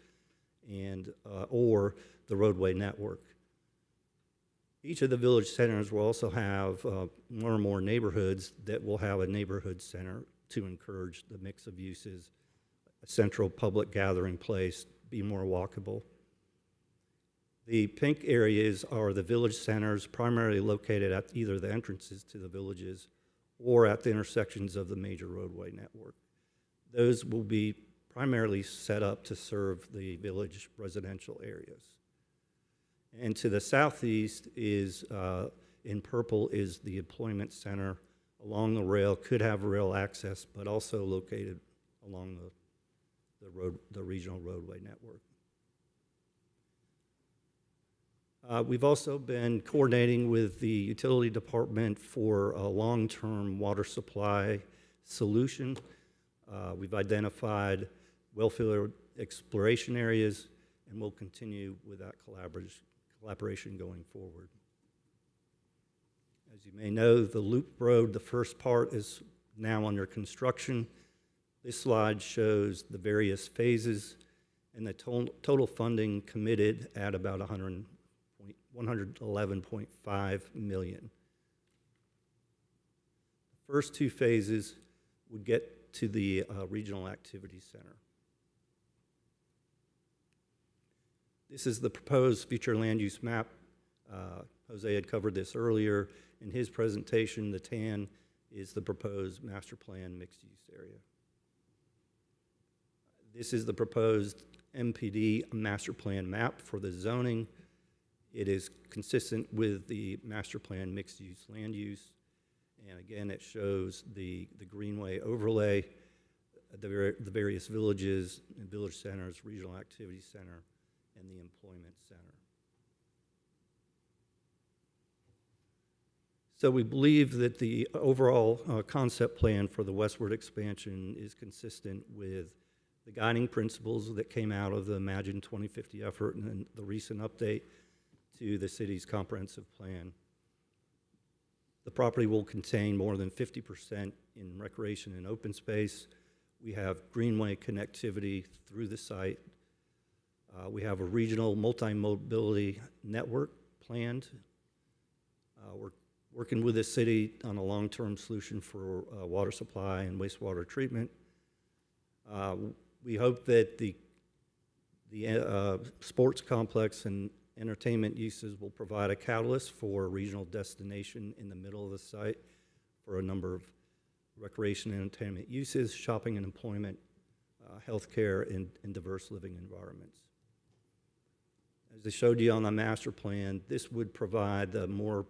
and or the roadway network. Each of the village centers will also have one or more neighborhoods that will have a neighborhood center to encourage the mix of uses, a central public gathering place, be more walkable. The pink areas are the village centers primarily located at either the entrances to the villages or at the intersections of the major roadway network. Those will be primarily set up to serve the village residential areas. And to the southeast is, in purple, is the employment center along the rail, could have rail access, but also located along the regional roadway network. We've also been coordinating with the utility department for a long-term water supply solution. We've identified well-field exploration areas, and we'll continue with that collaboration going forward. As you may know, the Loop Road, the first part, is now under construction. This slide shows the various phases and the total funding committed at about $111.5 million. The first two phases would get to the Regional Activity Center. This is the proposed future land use map. Jose had covered this earlier in his presentation. The tan is the proposed master plan mixed use area. This is the proposed MPD master plan map for the zoning. It is consistent with the master plan mixed use land use. And again, it shows the greenway overlay, the various villages and village centers, regional activity center, and the employment center. So we believe that the overall concept plan for the westward expansion is consistent with the guiding principles that came out of the Imagine 2050 effort and the recent update to the city's comprehensive plan. The property will contain more than 50% in recreation and open space. We have greenway connectivity through the site. We have a regional multi-mobility network planned. We're working with the city on a long-term solution for water supply and wastewater treatment. We hope that the sports complex and entertainment uses will provide a catalyst for a regional destination in the middle of the site for a number of recreation and entertainment uses, shopping and employment, healthcare, and diverse living environments. As I showed you on the master plan, this would provide a more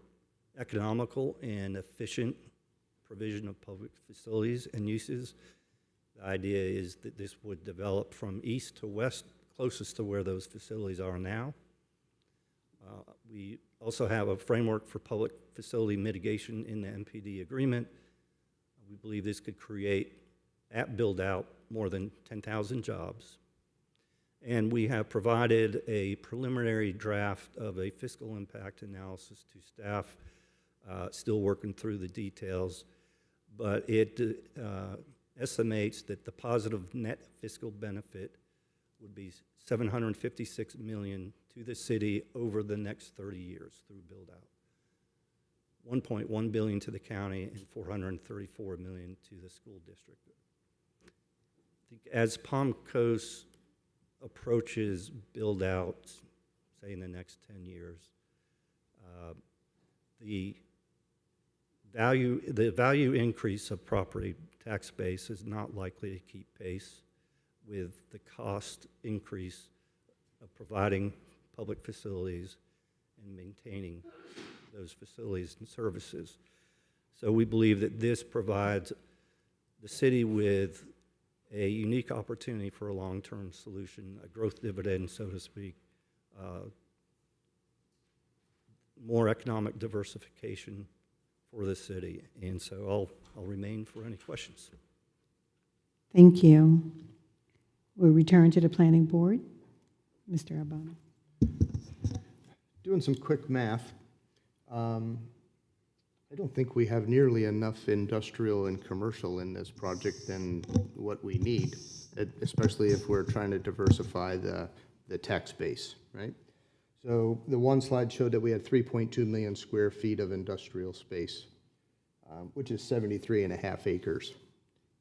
economical and efficient provision of public facilities and uses. The idea is that this would develop from east to west, closest to where those facilities are now. We also have a framework for public facility mitigation in the MPD agreement. We believe this could create, build out, more than 10,000 jobs. And we have provided a preliminary draft of a fiscal impact analysis to staff, still working through the details, but it estimates that the positive net fiscal benefit would be $756 million to the city over the next 30 years through build-out. $1.1 billion to the county and $434 million to the school district. I think as Palm Coast approaches build-out, say in the next 10 years, the value increase of property tax base is not likely to keep pace with the cost increase of providing public facilities and maintaining those facilities and services. So we believe that this provides the city with a unique opportunity for a long-term solution, a growth dividend, so to speak, more economic diversification for the city. And so I'll remain for any questions. Thank you. We'll return to the planning board. Mr. Albano. Doing some quick math. I don't think we have nearly enough industrial and commercial in this project than what we need, especially if we're trying to diversify the tax base, right? So the one slide showed that we had 3.2 million square feet of industrial space, which is 73 and a half acres.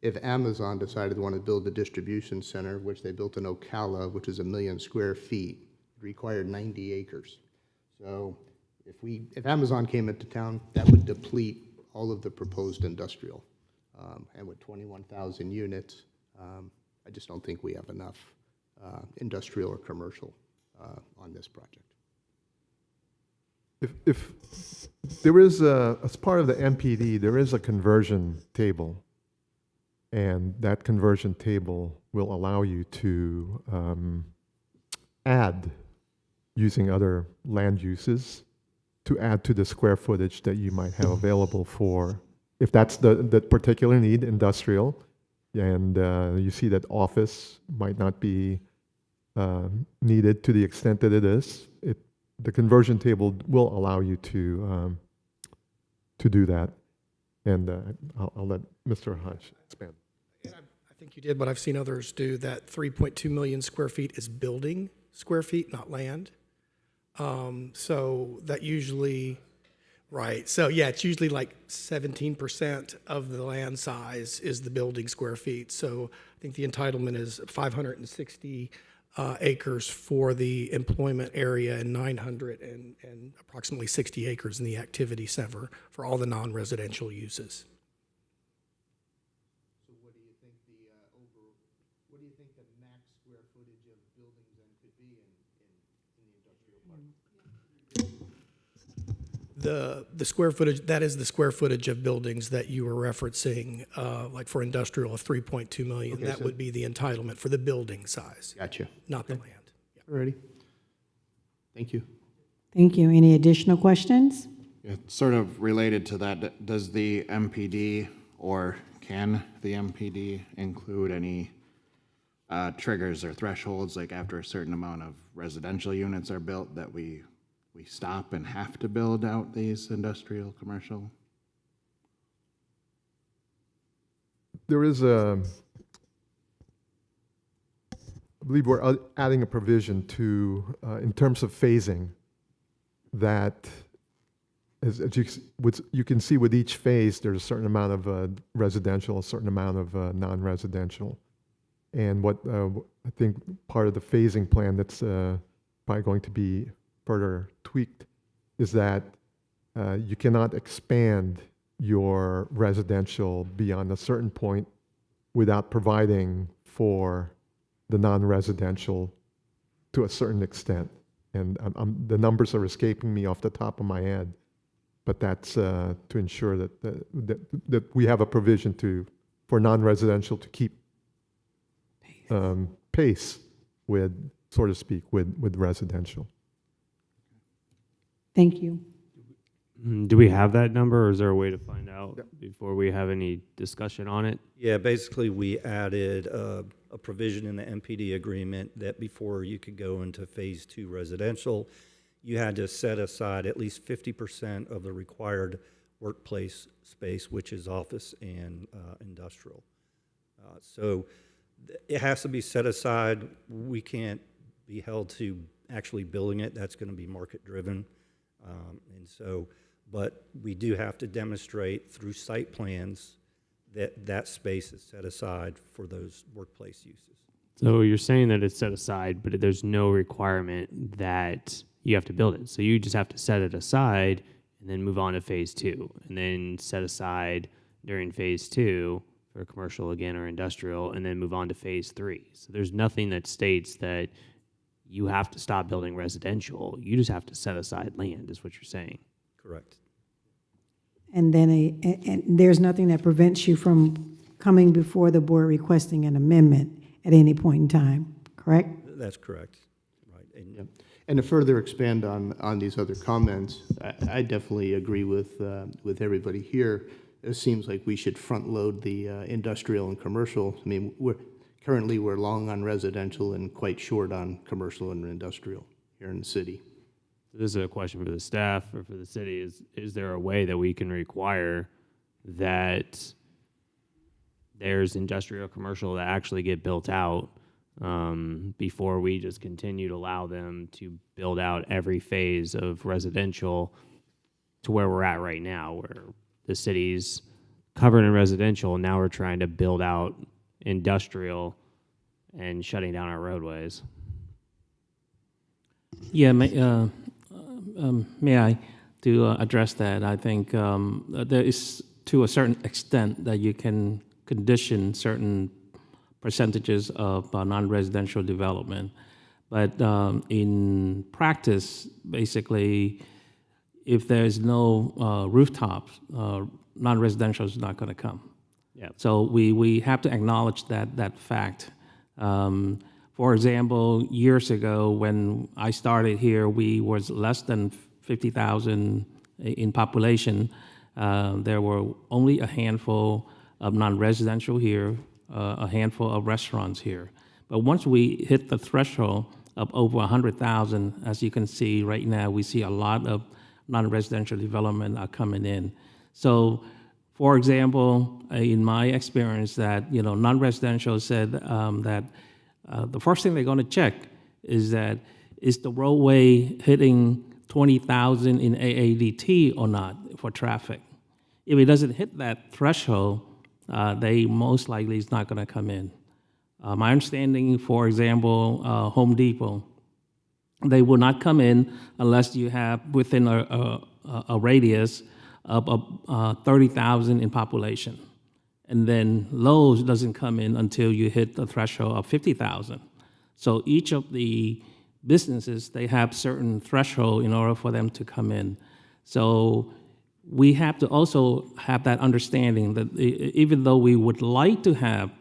If Amazon decided to want to build a distribution center, which they built in Ocala, which is 1 million square feet, it required 90 acres. So if Amazon came into town, that would deplete all of the proposed industrial. And with 21,000 units, I just don't think we have enough industrial or commercial on this project. If there is as part of the MPD, there is a conversion table, and that conversion table will allow you to add, using other land uses, to add to the square footage that you might have available for, if that's the particular need, industrial, and you see that office might not be needed to the extent that it is. The conversion table will allow you to do that, and I'll let Mr. Hodge expand. I think you did what I've seen others do, that 3.2 million square feet is building square feet, not land. So that usually, right, so yeah, it's usually like 17% of the land size is the building square feet. So I think the entitlement is 560 acres for the employment area and 900 and approximately 60 acres in the activity center for all the non-residential uses. So what do you think what do you think the max square footage of buildings then could be in the industrial park? The square footage, that is the square footage of buildings that you were referencing, like for industrial of 3.2 million. Okay, That so- would be the entitlement for the building size, Gotcha. not the land. Yeah. Alrighty. Thank you. Thank you. Any additional questions? It's sort of related to that. Does the MPD or can the MPD include any triggers or thresholds, like after a certain amount of residential units are built, that we stop and have to build out these industrial, commercial? There is I believe we're adding a provision to, in terms of phasing, that as you can see with each phase, there's a certain amount of residential, a certain amount of non-residential. And what I think part of the phasing plan that's probably going to be further tweaked is that you cannot expand your residential beyond a certain point without providing for the non-residential to a certain extent. And the numbers are escaping me off the top of my head, but that's to ensure that we have a provision for non-residential to keep pace with, so to speak, with residential. Thank you. Do we have that number, or is there a way to find out before we have any discussion on it? Yeah, basically, we added a provision in the MPD agreement that before you could go into phase 2 residential, you had to set aside at least 50% of the required workplace space, which is office and industrial. So it has to be set aside. We can't be held to actually building it. That's going to be market driven. But we do have to demonstrate through site plans that that space is set aside for those workplace uses. So you're saying that it's set aside, but there's no requirement that you have to build it. So you just have to set it aside and then move on to phase 2, and then set aside during phase 2 for commercial again or industrial, and then move on to phase 3. So there's nothing that states that you have to stop building residential. You just have to set aside land, is what you're saying. Correct. And then and there's nothing that prevents you from coming before the board requesting an amendment at any point in time, correct? That's correct. Right. And Yep. And to further expand on these other comments, I definitely agree with everybody here. It seems like we should front load the industrial and commercial. I mean, currently we're long on residential and quite short on commercial and industrial here in the city. This is a question for the staff or for the city. Is there a way that we can require that there's industrial commercial that actually get built out before we just continue to allow them to build out every phase of residential to where we're at right now, where the city's covered in residential, and now we're trying to build out industrial and shutting down our roadways? Yeah, may I, to address that, I think there is, to a certain extent, that you can condition certain percentages of non-residential development. But in practice, basically, if there's no rooftops, non-residential is not going to come. Yeah. So we have to acknowledge that fact. For example, years ago when I started here, we was less than 50,000 in population. There were only a handful of non-residential here, a handful of restaurants here. But once we hit the threshold of over 100,000, as you can see right now, we see a lot of non-residential development are coming in. So, for example, in my experience, that non-residential said that the first thing they're going to check is that is the roadway hitting 20,000 in AADT or not for traffic. If it doesn't hit that threshold, they most likely is not going to come in. My understanding, for example, Home Depot, they will not come in unless you have within a radius of 30,000 in population. And then Lowe's doesn't come in until you hit the threshold of 50,000. So each of the businesses, they have certain threshold in order for them to come in. So we have to also have that understanding that even though we would like to have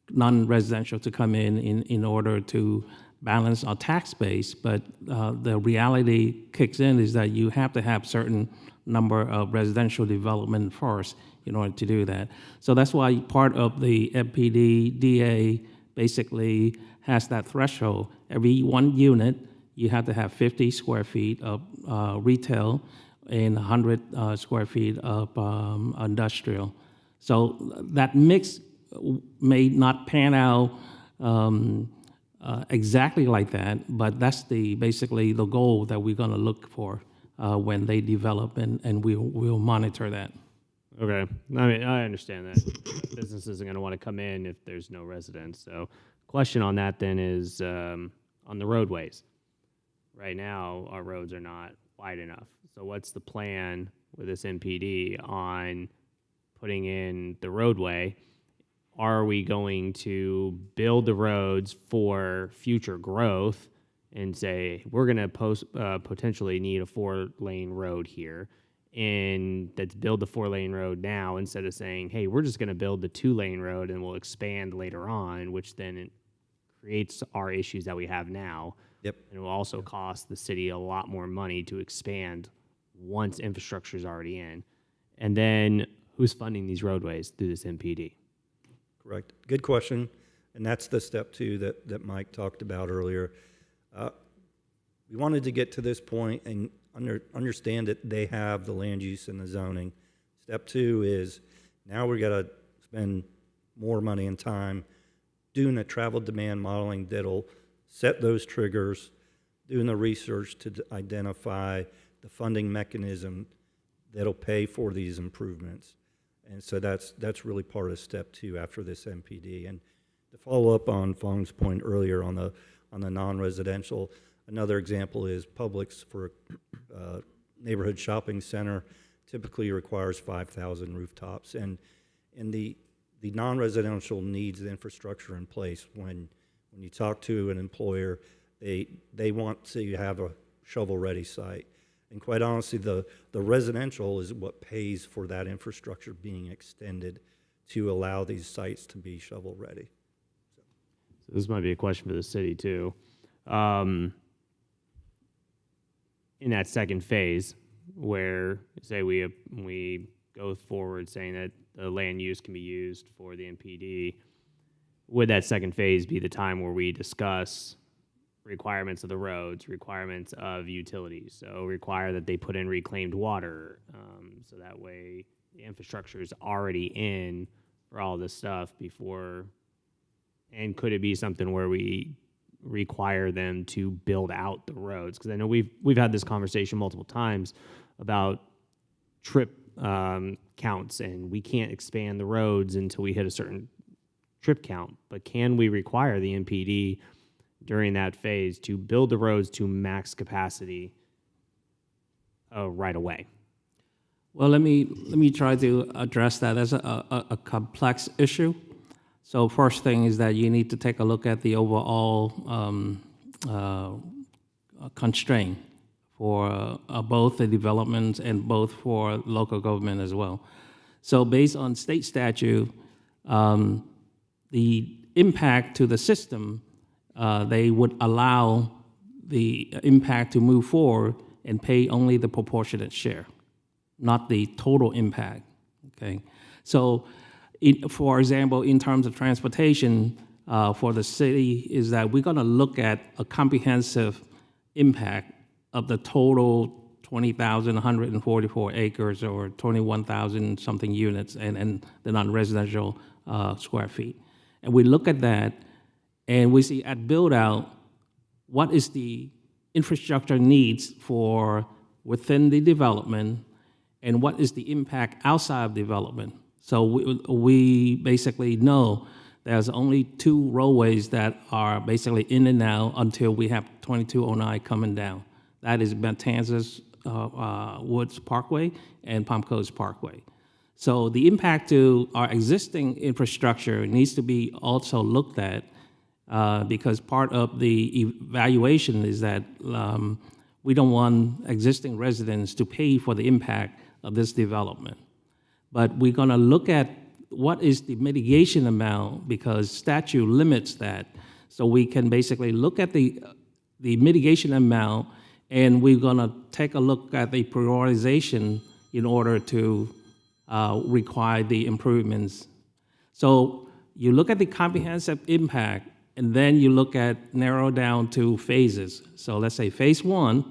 non-residential to come in order to balance our tax base, but the reality kicks in is that you have to have certain number of residential development first in order to do that. So that's why part of the MPD DA basically has that threshold. Every one unit, you have to have 50 square feet of retail and 100 square feet of industrial. So that mix may not pan out exactly like that, but that's basically the goal that we're going to look for when they develop, and we'll monitor that. Okay. I mean, I understand that business isn't going to want to come in if there's no residents. So question on that then is on the roadways. Right now, our roads are not wide enough. So what's the plan with this MPD on putting in the roadway? Are we going to build the roads for future growth and say, we're going to potentially need a 4-lane road here, and let's build the 4-lane road now instead of saying, hey, we're just going to build the 2-lane road and we'll expand later on, which then it creates our issues that we have now. Yep. And it will also cost the city a lot more money to expand once infrastructure is already in. And then who's funding these roadways through this MPD? Correct. Good question. And that's the step 2 that Mike talked about earlier. We wanted to get to this point and understand that they have the land use and the zoning. Step 2 is now we got to spend more money and time doing a travel demand modeling that'll set those triggers, doing the research to identify the funding mechanism that'll pay for these improvements. And so that's really part of step 2 after this MPD. And to follow up on Fong's point earlier on the non-residential, another example is Publix for a neighborhood shopping center typically requires 5,000 rooftops. And the non-residential needs the infrastructure in place. When you talk to an employer, they want to have a shovel-ready site. And quite honestly, the residential is what pays for that infrastructure being extended to allow these sites to be shovel-ready. So this might be a question for the city too. In that second phase, where say we go forward saying that the land use can be used for the MPD, would that second phase be the time where we discuss requirements of the roads, requirements of utilities. So require that they put in reclaimed water, so that way the infrastructure is already in for all this stuff before. And could it be something where we require them to build out the roads? Because I know we've had this conversation multiple times about trip counts, and we can't expand the roads until we hit a certain trip count. But can we require the MPD during that phase to build the roads to max capacity right away? Well, let me try to address that as a complex issue. So first thing is that you need to take a look at the overall constraint for both the developments and both for local government as well. So based on state statute, the impact to the system, they would allow the impact to move forward and pay only the proportionate share, not the total impact, okay? So, for example, in terms of transportation for the city, is that we're gonna look at a comprehensive impact of the total 20,144 acres or 21,000 something units and the non-residential square feet. And we look at that and we see at build out, what is the infrastructure needs for within the development and what is the impact outside of development. So we basically know there's only 2 roadways that are basically in and out until we have 2209 coming down. That is Matanzas Woods Parkway and Palm Coast Parkway. So the impact to our existing infrastructure needs to be also looked at because part of the evaluation is that we don't want existing residents to pay for the impact of this development. But we're gonna look at what is the mitigation amount because statute limits that. So we can basically look at the mitigation amount and we're gonna take a look at the prioritization in order to require the improvements. So you look at the comprehensive impact and then you look at narrow down to phases. So let's say phase 1,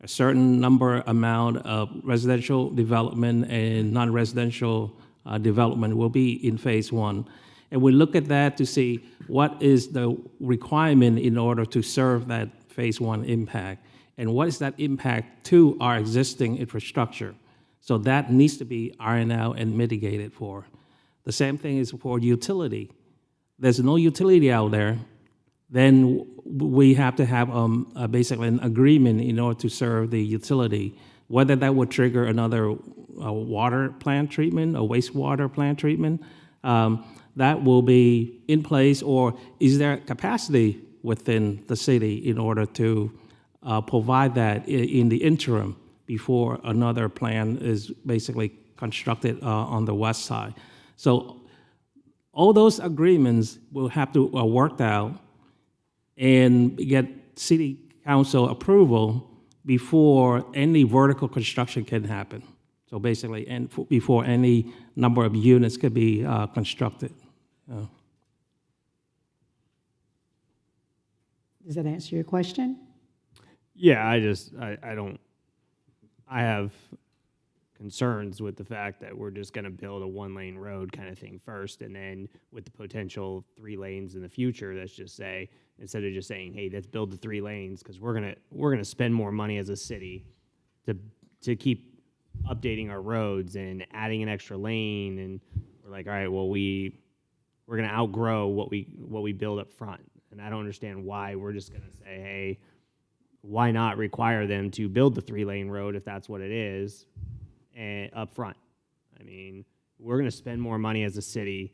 a certain amount of residential development and non-residential development will be in phase 1. And we look at that to see what is the requirement in order to serve that phase 1 impact and what is that impact to our existing infrastructure. So that needs to be ironed out and mitigated for. The same thing is for utility. There's no utility out there, then we have to have basically an agreement in order to serve the utility, whether that would trigger another water plant treatment, a wastewater plant treatment, that will be in place, or is there capacity within the city in order to provide that in the interim before another plan is basically constructed on the west side. So all those agreements will have to worked out and get city council approval before any vertical construction can happen. So basically, and before any number of units could be constructed. Does that answer your question? Yeah, I have concerns with the fact that we're just going to build a 1-lane road kind of thing first, and then with the potential 3 lanes in the future, let's just say, instead of just saying, hey, let's build the 3 lanes, because we're gonna spend more money as a city to keep updating our roads and adding an extra lane, and we're like, all right, well, we're gonna outgrow what we build up front. And I don't understand why we're just gonna say, hey, why not require them to build the 3-lane road if that's what it is, and up front? I mean, we're going to spend more money as a city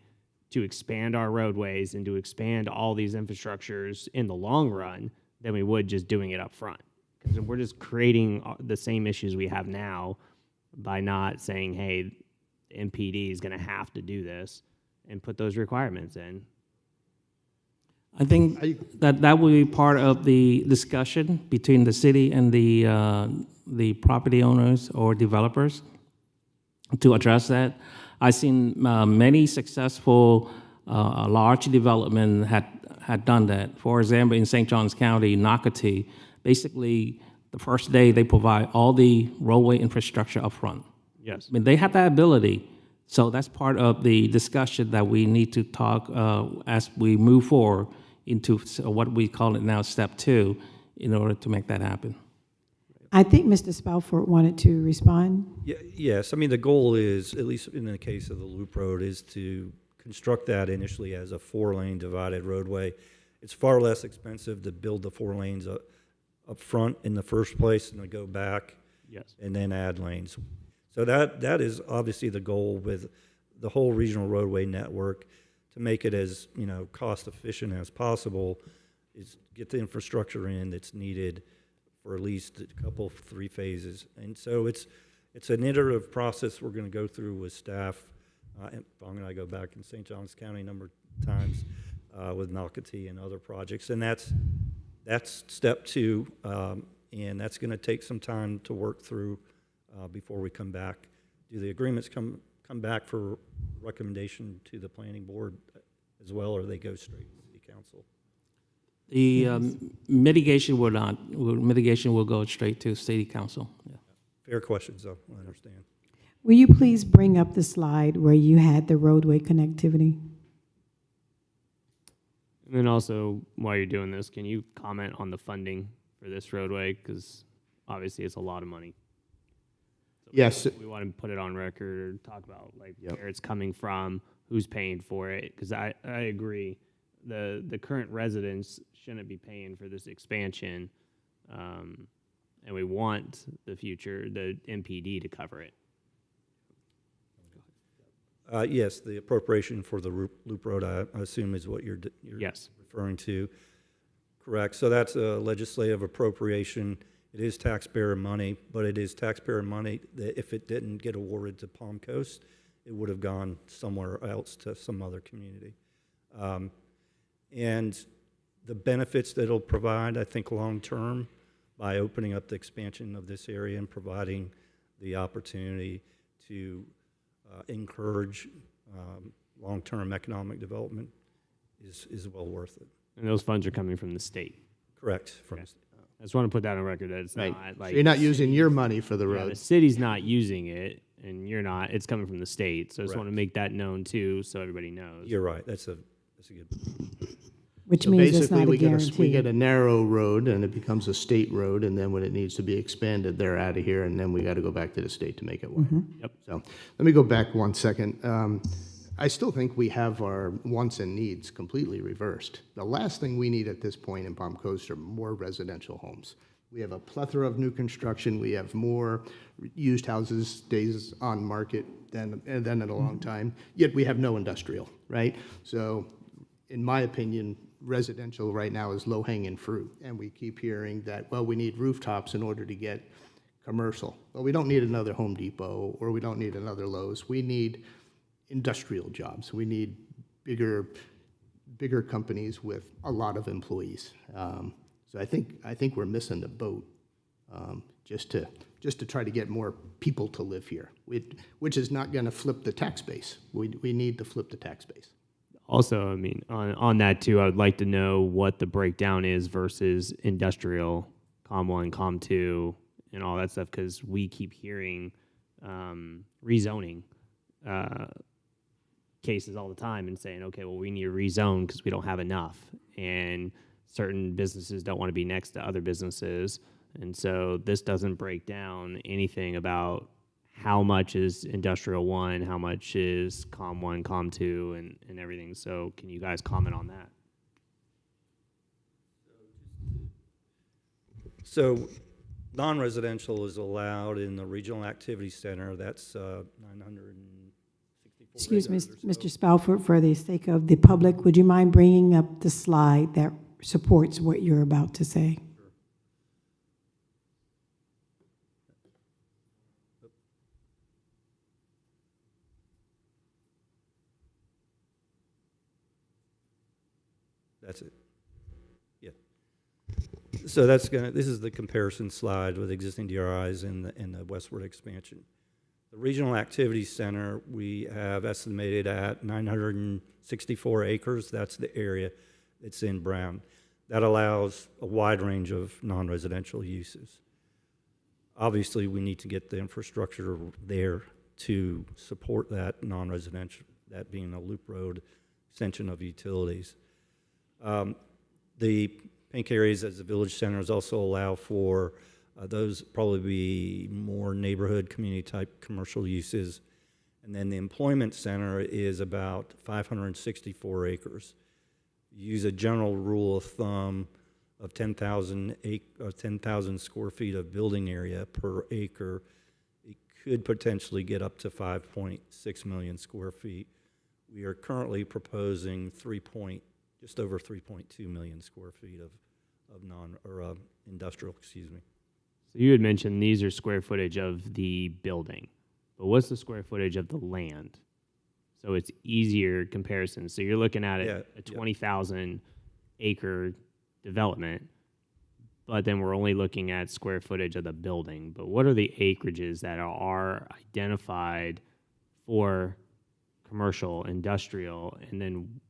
to expand our roadways and to expand all these infrastructures in the long run than we would just doing it up front. Because we're just creating the same issues we have now by not saying, hey, the MPD is going to have to do this and put those requirements in. I think that will be part of the discussion between the city and the property owners or developers to address that. I've seen many successful large development had done that. For example, in St. Johns County, Nocatee, basically, the first day, they provide all the roadway infrastructure up front. Yes. I mean, they have that ability. So that's part of the discussion that we need to talk as we move forward into what we call it now, step 2, in order to make that happen. I think Mr. Spalford wanted to respond. Yes, I mean, the goal is, at least in the case of the loop road, is to construct that initially as a 4-lane divided roadway. It's far less expensive to build the 4 lanes up front in the first place and to go back. Yes. And then add lanes. So that is obviously the goal with the whole regional roadway network, to make it as, cost efficient as possible, is get the infrastructure in that's needed for at least a couple, 3 phases. And so it's an iterative process we're going to go through with staff. And Fong and I go back in St. Johns County a number of times with Nocatee and other projects. And that's step 2, and that's going to take some time to work through before we come back. Do the agreements come back for recommendation to the planning board as well, or they go straight to city council? The mitigation will not. Mitigation will go straight to city council. Yeah. Fair questions, though, I understand. Will you please bring up the slide where you had the roadway connectivity? And then also, while you're doing this, can you comment on the funding for this roadway? Because obviously it's a lot of money. So Yes. We want to put it on record, talk about where it's coming from, who's paying for it. Because I agree, the current residents shouldn't be paying for this expansion. And we want the MPD to cover it. Yes, the appropriation for the loop road, I assume, is what you're Yes. referring to. Correct. So that's a legislative appropriation. It is taxpayer money, but it is taxpayer money that if it didn't get awarded to Palm Coast, it would have gone somewhere else to some other community. And the benefits that it'll provide, I think, long-term, by opening up the expansion of this area and providing the opportunity to encourage long-term economic development is well worth it. And those funds are coming from the state. Correct. From I just want to put that on record that it's Right. not So like you're not using your money for the the road. city's not using it, and you're not. It's coming from the state. So I just want to Correct. make that known too, so everybody knows. You're right. That's a good. Which So means it's basically, not a we get guarantee. a narrow road, and it becomes a state road, and then when it needs to be expanded, they're out of here, and then we got to go back to the state to make it work. Yep. So let me go back 1 second. I still think we have our wants and needs completely reversed. The last thing we need at this point in Palm Coast are more residential homes. We have a plethora of new construction. We have more used houses days on market than in a long time, yet we have no industrial, right? So in my opinion, residential right now is low-hanging fruit, and we keep hearing that, well, we need rooftops in order to get commercial. Well, we don't need another Home Depot, or we don't need another Lowe's. We need industrial jobs. We need bigger companies with a lot of employees. So I think we're missing the boat just to try to get more people to live here, which is not going to flip the tax base. We need to flip the tax base. Also, I mean, on that too, I would like to know what the breakdown is versus industrial, COM 1, COM 2, and all that stuff, because we keep hearing rezoning cases all the time and saying, okay, well, we need to rezone because we don't have enough. And certain businesses don't want to be next to other businesses. And so this doesn't break down anything about how much is industrial 1, how much is COM 1, COM 2, and everything. So can you guys comment on that? So non-residential is allowed in the Regional Activity Center. That's 964 Excuse me, acres or so. Mr. Spalford, for the sake of the public, would you mind bringing up the slide that supports what you're about to say? That's it. Yeah. So this is the comparison slide with existing DRIs and the westward expansion. The Regional Activity Center, we have estimated at 964 acres. That's the area. it's in brown. That allows a wide range of non-residential uses. Obviously, we need to get the infrastructure there to support that non-residential, that being a loop road extension of utilities. The pink areas as the village centers also allow for those probably be more neighborhood, community type commercial uses. And then the employment center is about 564 acres. Use a general rule of thumb of 10,000 square feet of building area per acre. It could potentially get up to 5.6 million square feet. We are currently proposing just over 3.2 million square feet of industrial, excuse me. So you had mentioned these are square footage of the building, but what's the square footage of the land? So it's easier comparison. So you're looking at a 20,000 acre development, but then we're only looking at square footage of the building. But what are the acreages that are identified for commercial, industrial, and then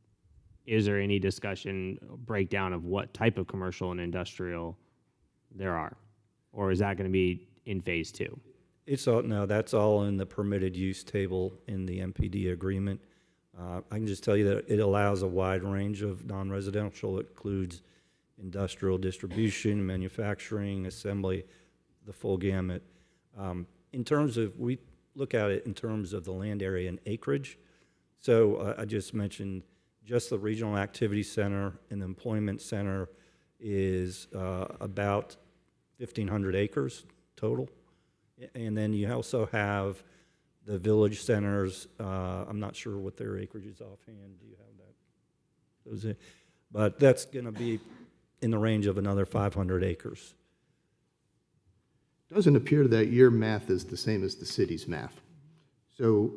is there any discussion, breakdown of what type of commercial and industrial there are? Or is that going to be in phase 2? No, that's all in the permitted use table in the MPD agreement. I can just tell you that it allows a wide range of non-residential. It includes industrial distribution, manufacturing, assembly, the full gamut. In terms of, we look at it in terms of the land area and acreage. So I just mentioned just the regional activity center and the employment center is about 1,500 acres total. And then you also have the village centers. I'm not sure what their acreage is offhand. Do you have that? But that's going to be in the range of another 500 acres. Doesn't appear that your math is the same as the city's math. So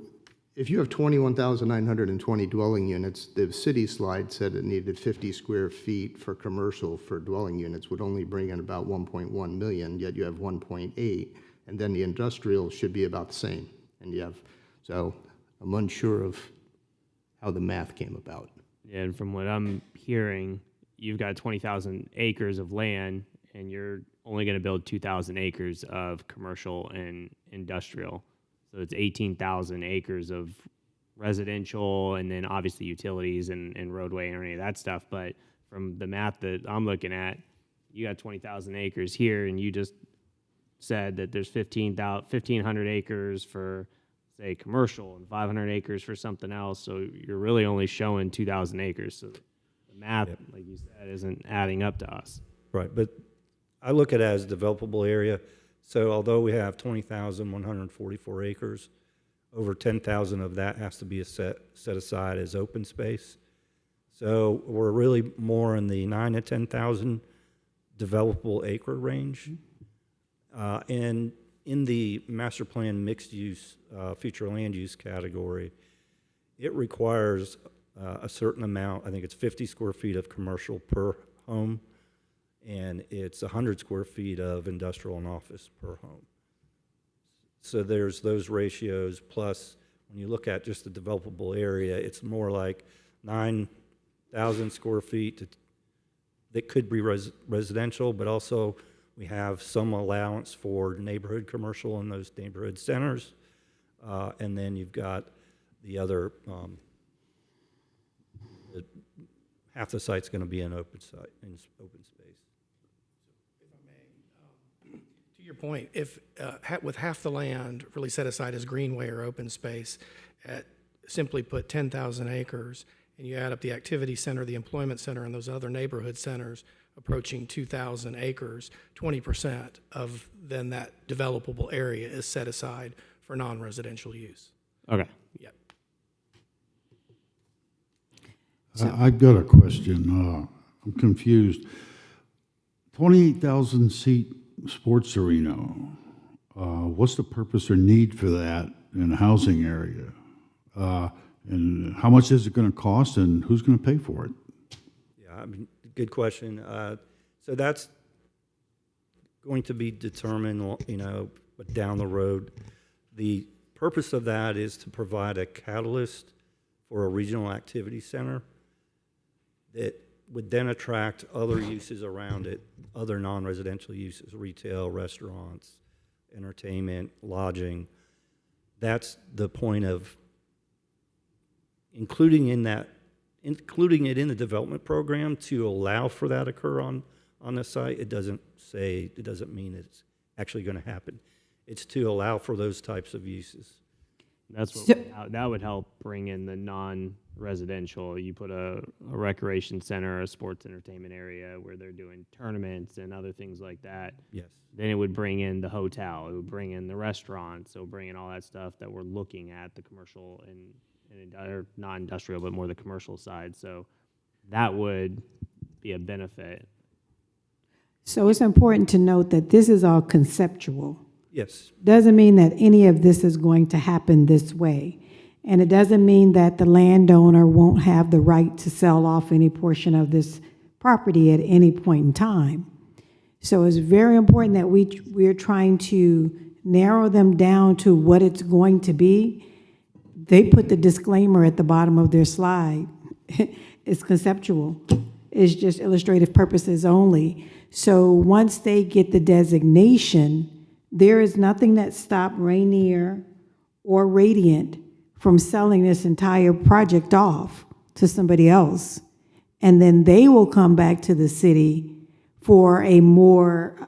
if you have 21,920 dwelling units, the city slide said it needed 50 square feet for commercial for dwelling units, would only bring in about 1.1 million, yet you have 1.8, and then the industrial should be about the same. And you have, so I'm unsure of how the math came about. Yeah, and from what I'm hearing, you've got 20,000 acres of land, and you're only going to build 2,000 acres of commercial and industrial. So it's 18,000 acres of residential, and then obviously utilities and roadway and any of that stuff. But from the math that I'm looking at, you got 20,000 acres here, and you just said that there's 1,500 acres for, say, commercial and 500 acres for something else. So you're really only showing 2,000 acres. So the math, like you said, isn't adding up to us. Right, but I look at it as developable area. So although we have 20,144 acres, over 10,000 of that has to be set aside as open space. So we're really more in the 9 to 10,000 developable acre range. And in the master plan mixed use, future land use category, it requires a certain amount, I think it's 50 square feet of commercial per home, and it's 100 square feet of industrial and office per home. So there's those ratios, plus when you look at just the developable area, it's more like 9,000 square feet that could be residential, but also we have some allowance for neighborhood commercial in those neighborhood centers. And then you've got the other, half the site's going to be an open site, in open space. To your point, if with half the land really set aside as greenway or open space, simply put 10,000 acres, and you add up the activity center, the employment center, and those other neighborhood centers approaching 2,000 acres, 20% of then that developable area is set aside for non-residential use. Okay. Yep. I've got a question. I'm confused. 28,000 seat sports arena. What's the purpose or need for that in a housing area? And how much is it going to cost, and who's going to pay for it? Yeah, I mean, good question. So that's going to be determined, down the road. The purpose of that is to provide a catalyst for a regional activity center that would then attract other uses around it, other non-residential uses, retail, restaurants, entertainment, lodging. That's the point of including it in the development program to allow for that occur on the site. It doesn't mean it's actually going to happen. It's to allow for those types of uses. That's what that would help bring in the non-residential. You put a recreation center, a sports entertainment area where they're doing tournaments and other things like that. Yes. Then it would bring in the hotel. It would bring in the restaurants. So bring in all that stuff that we're looking at, the commercial and or non-industrial, but more the commercial side. So that would be a benefit. So it's important to note that this is all conceptual. Yes. Doesn't mean that any of this is going to happen this way. And it doesn't mean that the landowner won't have the right to sell off any portion of this property at any point in time. So it's very important that we're trying to narrow them down to what it's going to be. They put the disclaimer at the bottom of their slide. It's conceptual. It's just illustrative purposes only. So once they get the designation, there is nothing that stopped Rainier or Radiant from selling this entire project off to somebody else. And then they will come back to the city for a more,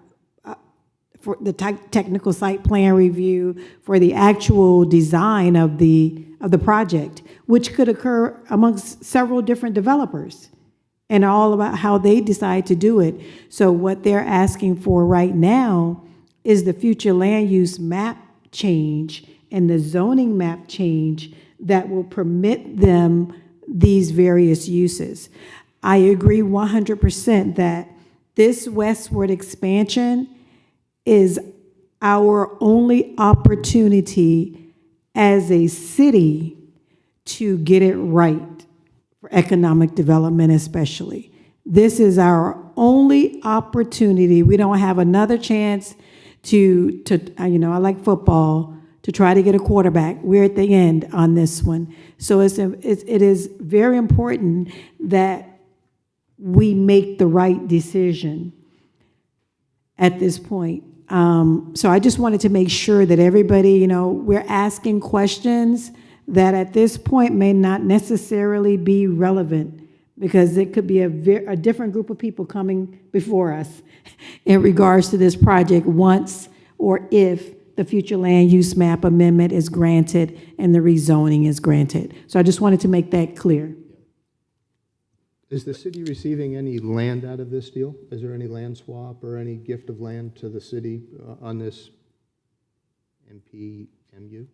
for the technical site plan review, for the actual design of the project, which could occur amongst several different developers, and all about how they decide to do it. So what they're asking for right now is the future land use map change and the zoning map change that will permit them these various uses. I agree 100% that this westward expansion is our only opportunity as a city to get it right, for economic development especially. This is our only opportunity. We don't have another chance to I like football, to try to get a quarterback. We're at the end on this one. So it is very important that we make the right decision at this point. So I just wanted to make sure that everybody, we're asking questions that at this point may not necessarily be relevant, because it could be a different group of people coming before us in regards to this project once or if the future land use map amendment is granted and the rezoning is granted. So I just wanted to make that clear. Is the city receiving any land out of this deal? Is there any land swap or any gift of land to the city on this MPMU?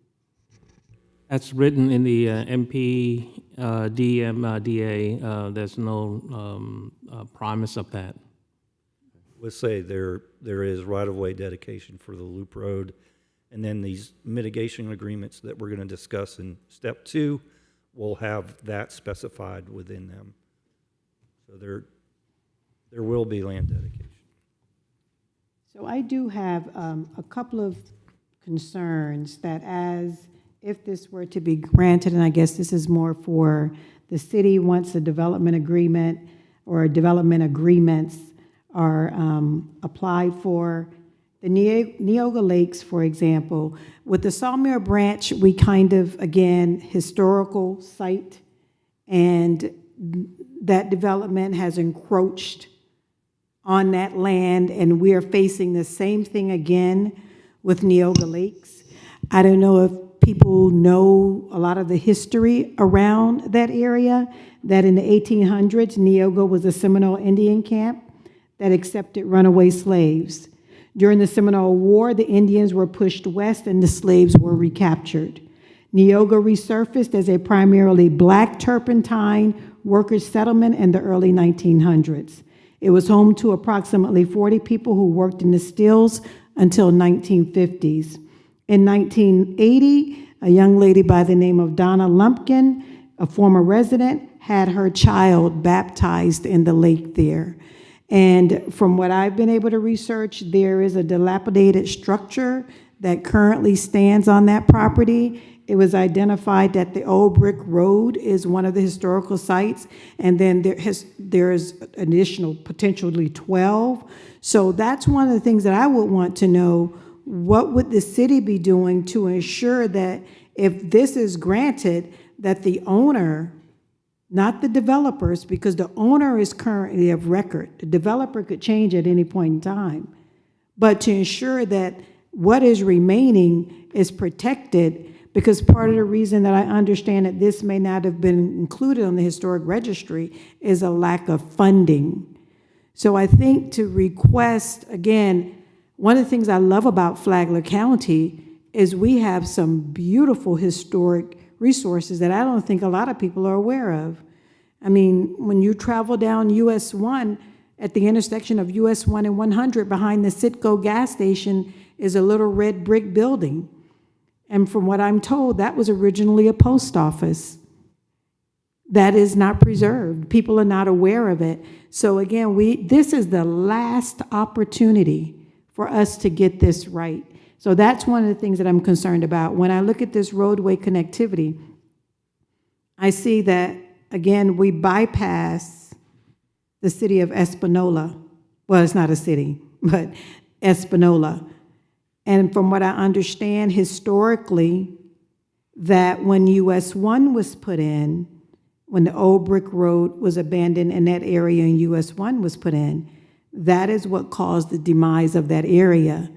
That's written in the MPDMDA. There's no promise of that. Let's say there is right-of-way dedication for the loop road, and then these mitigation agreements that we're going to discuss in step 2 will have that specified within them. So there will be land dedication. So I do have a couple of concerns that if this were to be granted, and I guess this is more for the city once a development agreement or development agreements are applied for. The Neoga Lakes, for example, with the Sawmere Branch, we kind of, again, historical site, and that development has encroached on that land, and we are facing the same thing again with Neoga Lakes. I don't know if people know a lot of the history around that area, that in the 1800s, Neoga was a Seminole Indian camp that accepted runaway slaves. During the Seminole War, the Indians were pushed west and the slaves were recaptured. Neoga resurfaced as a primarily black turpentine workers' settlement in the early 1900s. It was home to approximately 40 people who worked in the stills until 1950s. In 1980, a young lady by the name of Donna Lumpkin, a former resident, had her child baptized in the lake there. And from what I've been able to research, there is a dilapidated structure that currently stands on that property, it was identified that the Old Brick Road is one of the historical sites, and then there's additional potentially 12. So that's one of the things that I would want to know, what would the city be doing to ensure that if this is granted, that the owner, not the developers, because the owner is currently of record. The developer could change at any point in time. But to ensure that what is remaining is protected, because part of the reason that I understand that this may not have been included on the historic registry is a lack of funding. So I think to request, again, one of the things I love about Flagler County is we have some beautiful historic resources that I don't think a lot of people are aware of. I mean, when you travel down US 1, at the intersection of US 1 and 100, behind the Citgo gas station is a little red brick building. And from what I'm told, that was originally a post office. That is not preserved. People are not aware of it. So again, this is the last opportunity for us to get this right. So that's one of the things that I'm concerned about. When I look at this roadway connectivity, I see that, again, we bypass the city of Espanola. Well, it's not a city, but Espanola. And from what I understand historically, that when US 1 was put in, when the Old Brick Road was abandoned and that area in US 1 was put in, that is what caused the demise of that area.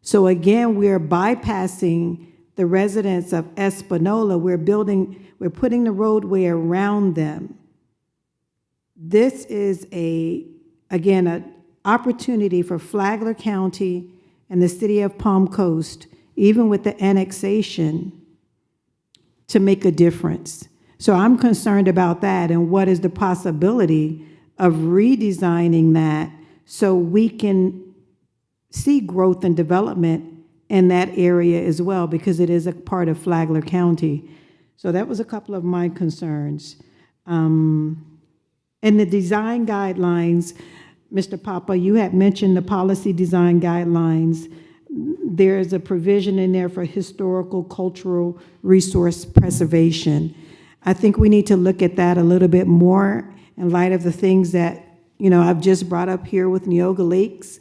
So again, we're bypassing the residents of Espanola. We're putting the roadway around them. This is again, an opportunity for Flagler County and the city of Palm Coast, even with the annexation, to make a difference. So I'm concerned about that, and what is the possibility of redesigning that so we can see growth and development in that area as well, because it is a part of Flagler County. So that was a couple of my concerns. And the design guidelines, Mr. Papa, you had mentioned the policy design guidelines. There's a provision in there for historical, cultural resource preservation. I think we need to look at that a little bit more in light of the things that, I've just brought up here with Neoga Lakes,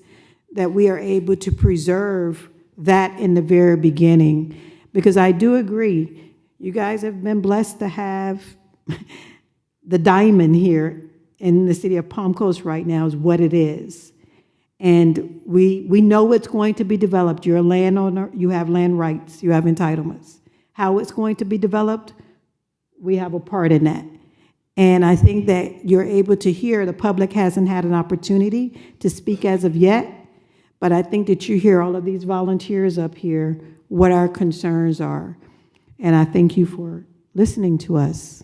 that we are able to preserve that in the very beginning. Because I do agree, you guys have been blessed to have the diamond here in the city of Palm Coast right now is what it is. And we know it's going to be developed. You're a landowner, you have land rights, you have entitlements. How it's going to be developed, we have a part in that. And I think that you're able to hear, the public hasn't had an opportunity to speak as of yet, but I think that you hear all of these volunteers up here, what our concerns are. And I thank you for listening to us.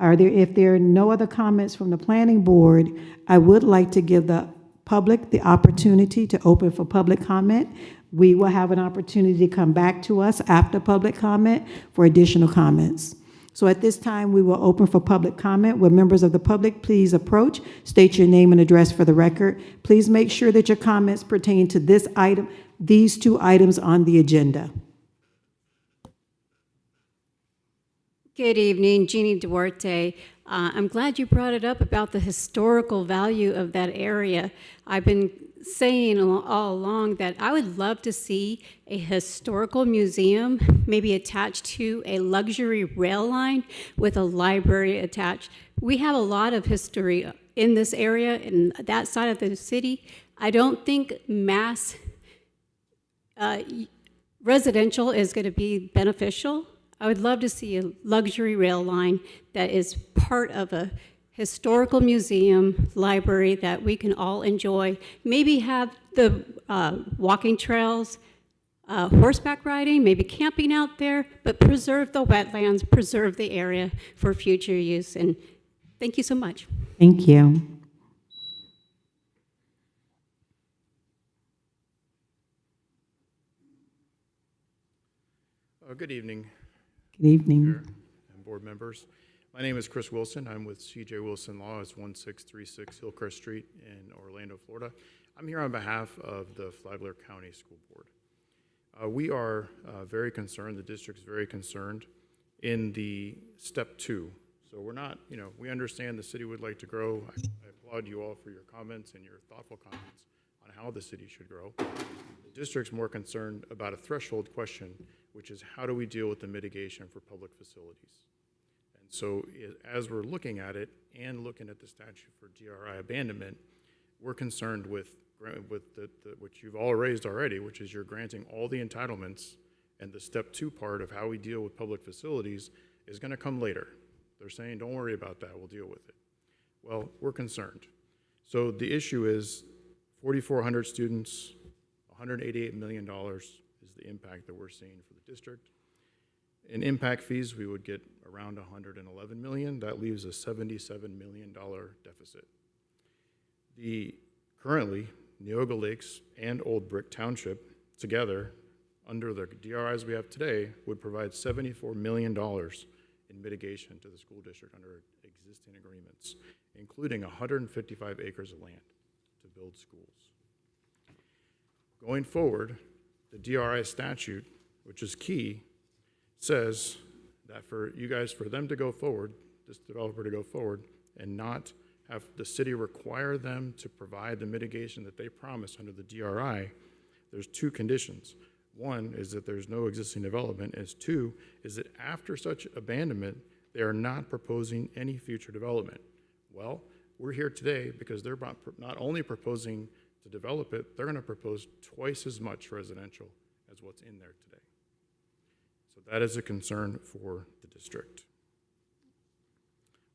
If there are no other comments from the planning board, I would like to give the public the opportunity to open for public comment. We will have an opportunity to come back to us after public comment for additional comments. So at this time, we will open for public comment. Will members of the public please approach, state your name and address for the record. Please make sure that your comments pertain to this item, these two items on the agenda. Good evening, Jeannie Duarte. I'm glad you brought it up about the historical value of that area. I've been saying all along that I would love to see a historical museum, maybe attached to a luxury rail line with a library attached. We have a lot of history in this area, in that side of the city. I don't think mass residential is going to be beneficial. I would love to see a luxury rail line that is part of a historical museum, library that we can all enjoy. Maybe have the walking trails, horseback riding, maybe camping out there, but preserve the wetlands, preserve the area for future use. And thank you so much. Thank you. Good evening. Good evening. Chair and board members. My name is Chris Wilson. I'm with CJ Wilson Law. It's 1636 Hillcrest Street in Orlando, Florida. I'm here on behalf of the Flagler County School Board. We are very concerned, the district's very concerned in the step 2. So we're not, we understand the city would like to grow. I applaud you all for your comments and your thoughtful comments on how the city should grow. The district's more concerned about a threshold question, which is how do we deal with the mitigation for public facilities? And so as we're looking at it and looking at the statute for DRI abandonment, we're concerned with which you've all raised already, which is you're granting all the entitlements, and the step 2 part of how we deal with public facilities is going to come later. They're saying, don't worry about that, we'll deal with it. Well, we're concerned. So the issue is 4,400 students, $188 million is the impact that we're seeing for the district. In impact fees, we would get around $111 million. That leaves a $77 million deficit. Currently, Neoga Lakes and Old Brick Township together, under the DRIs we have today, would provide $74 million in mitigation to the school district under existing agreements, including 155 acres of land to build schools. Going forward, the DRI statute, which is key, says that for you guys, for them to go forward, this developer to go forward and not have the city require them to provide the mitigation that they promised under the DRI, there's 2 conditions. One is that there's no existing development, and 2 is that after such abandonment, they are not proposing any future development. Well, we're here today because they're not only proposing to develop it, they're going to propose twice as much residential as what's in there today. So that is a concern for the district.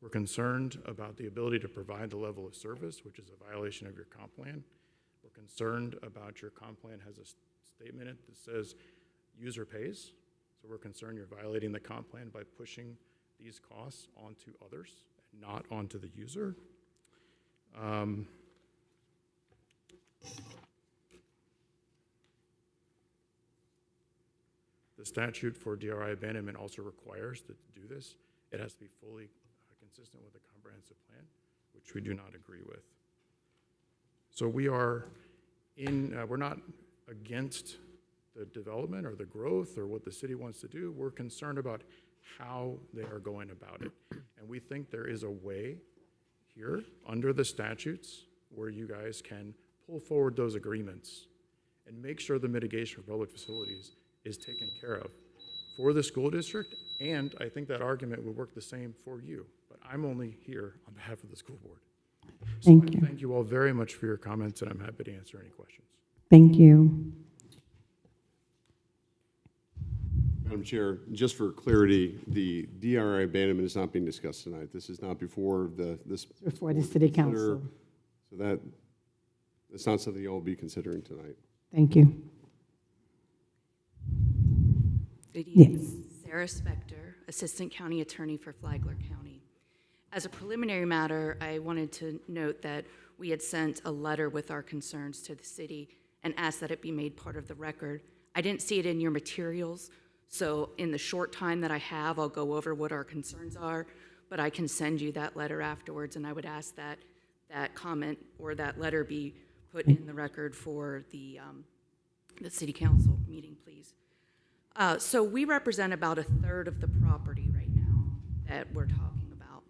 We're concerned about the ability to provide the level of service, which is a violation of your comp plan. We're concerned about your comp plan has a statement in it that says user pays. So we're concerned you're violating the comp plan by pushing these costs onto others and not onto the user. The statute for DRI abandonment also requires that to do this, it has to be fully consistent with the comprehensive plan, which we do not agree with. So we are we're not against the development or the growth or what the city wants to do. We're concerned about how they are going about it. And we think there is a way here under the statutes where you guys can pull forward those agreements and make sure the mitigation for public facilities is taken care of for the school district. And I think that argument would work the same for you, but I'm only here on behalf of the school board. So Thank you. Thank you all very much for your comments, and I'm happy to answer any questions. Thank you. Madam Chair, just for clarity, the DRI abandonment is not being discussed tonight. This is not before this. Before the city council. So that's not something you'll be considering tonight. Thank you. Good Yes. evening. Sarah Spector, Assistant County Attorney for Flagler County. As a preliminary matter, I wanted to note that we had sent a letter with our concerns to the city and asked that it be made part of the record. I didn't see it in your materials, so in the short time that I have, I'll go over what our concerns are, but I can send you that letter afterwards, and I would ask that that comment or that letter be put in the record for the city council meeting, please. So we represent about 1/3 of the property right now that we're talking about.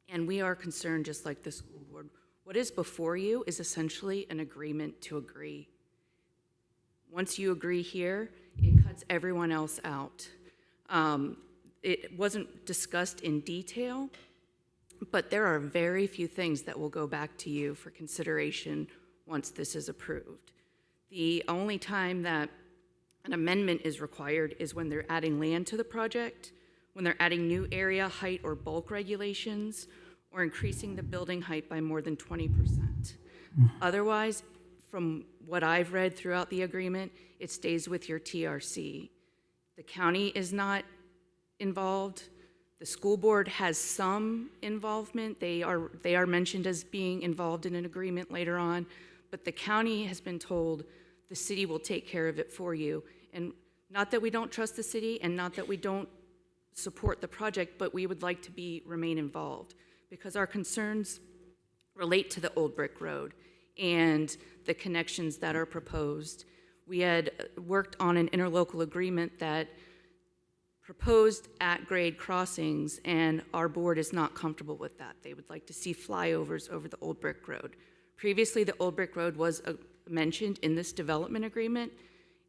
And we are concerned, just like the school board. What is before you is essentially an agreement to agree. Once you agree here, it cuts everyone else out. It wasn't discussed in detail, but there are very few things that will go back to you for consideration once this is approved. The only time that an amendment is required is when they're adding land to the project, when they're adding new area height or bulk regulations, or increasing the building height by more than 20%. Otherwise, from what I've read throughout the agreement, it stays with your TRC. The county is not involved. The school board has some involvement. They are mentioned as being involved in an agreement later on, but the county has been told the city will take care of it for you. And not that we don't trust the city and not that we don't support the project, but we would like to remain involved because our concerns relate to the Old Brick Road and the connections that are proposed. We had worked on an interlocal agreement that proposed at-grade crossings, and our board is not comfortable with that. They would like to see flyovers over the Old Brick Road. Previously, the Old Brick Road was mentioned in this development agreement.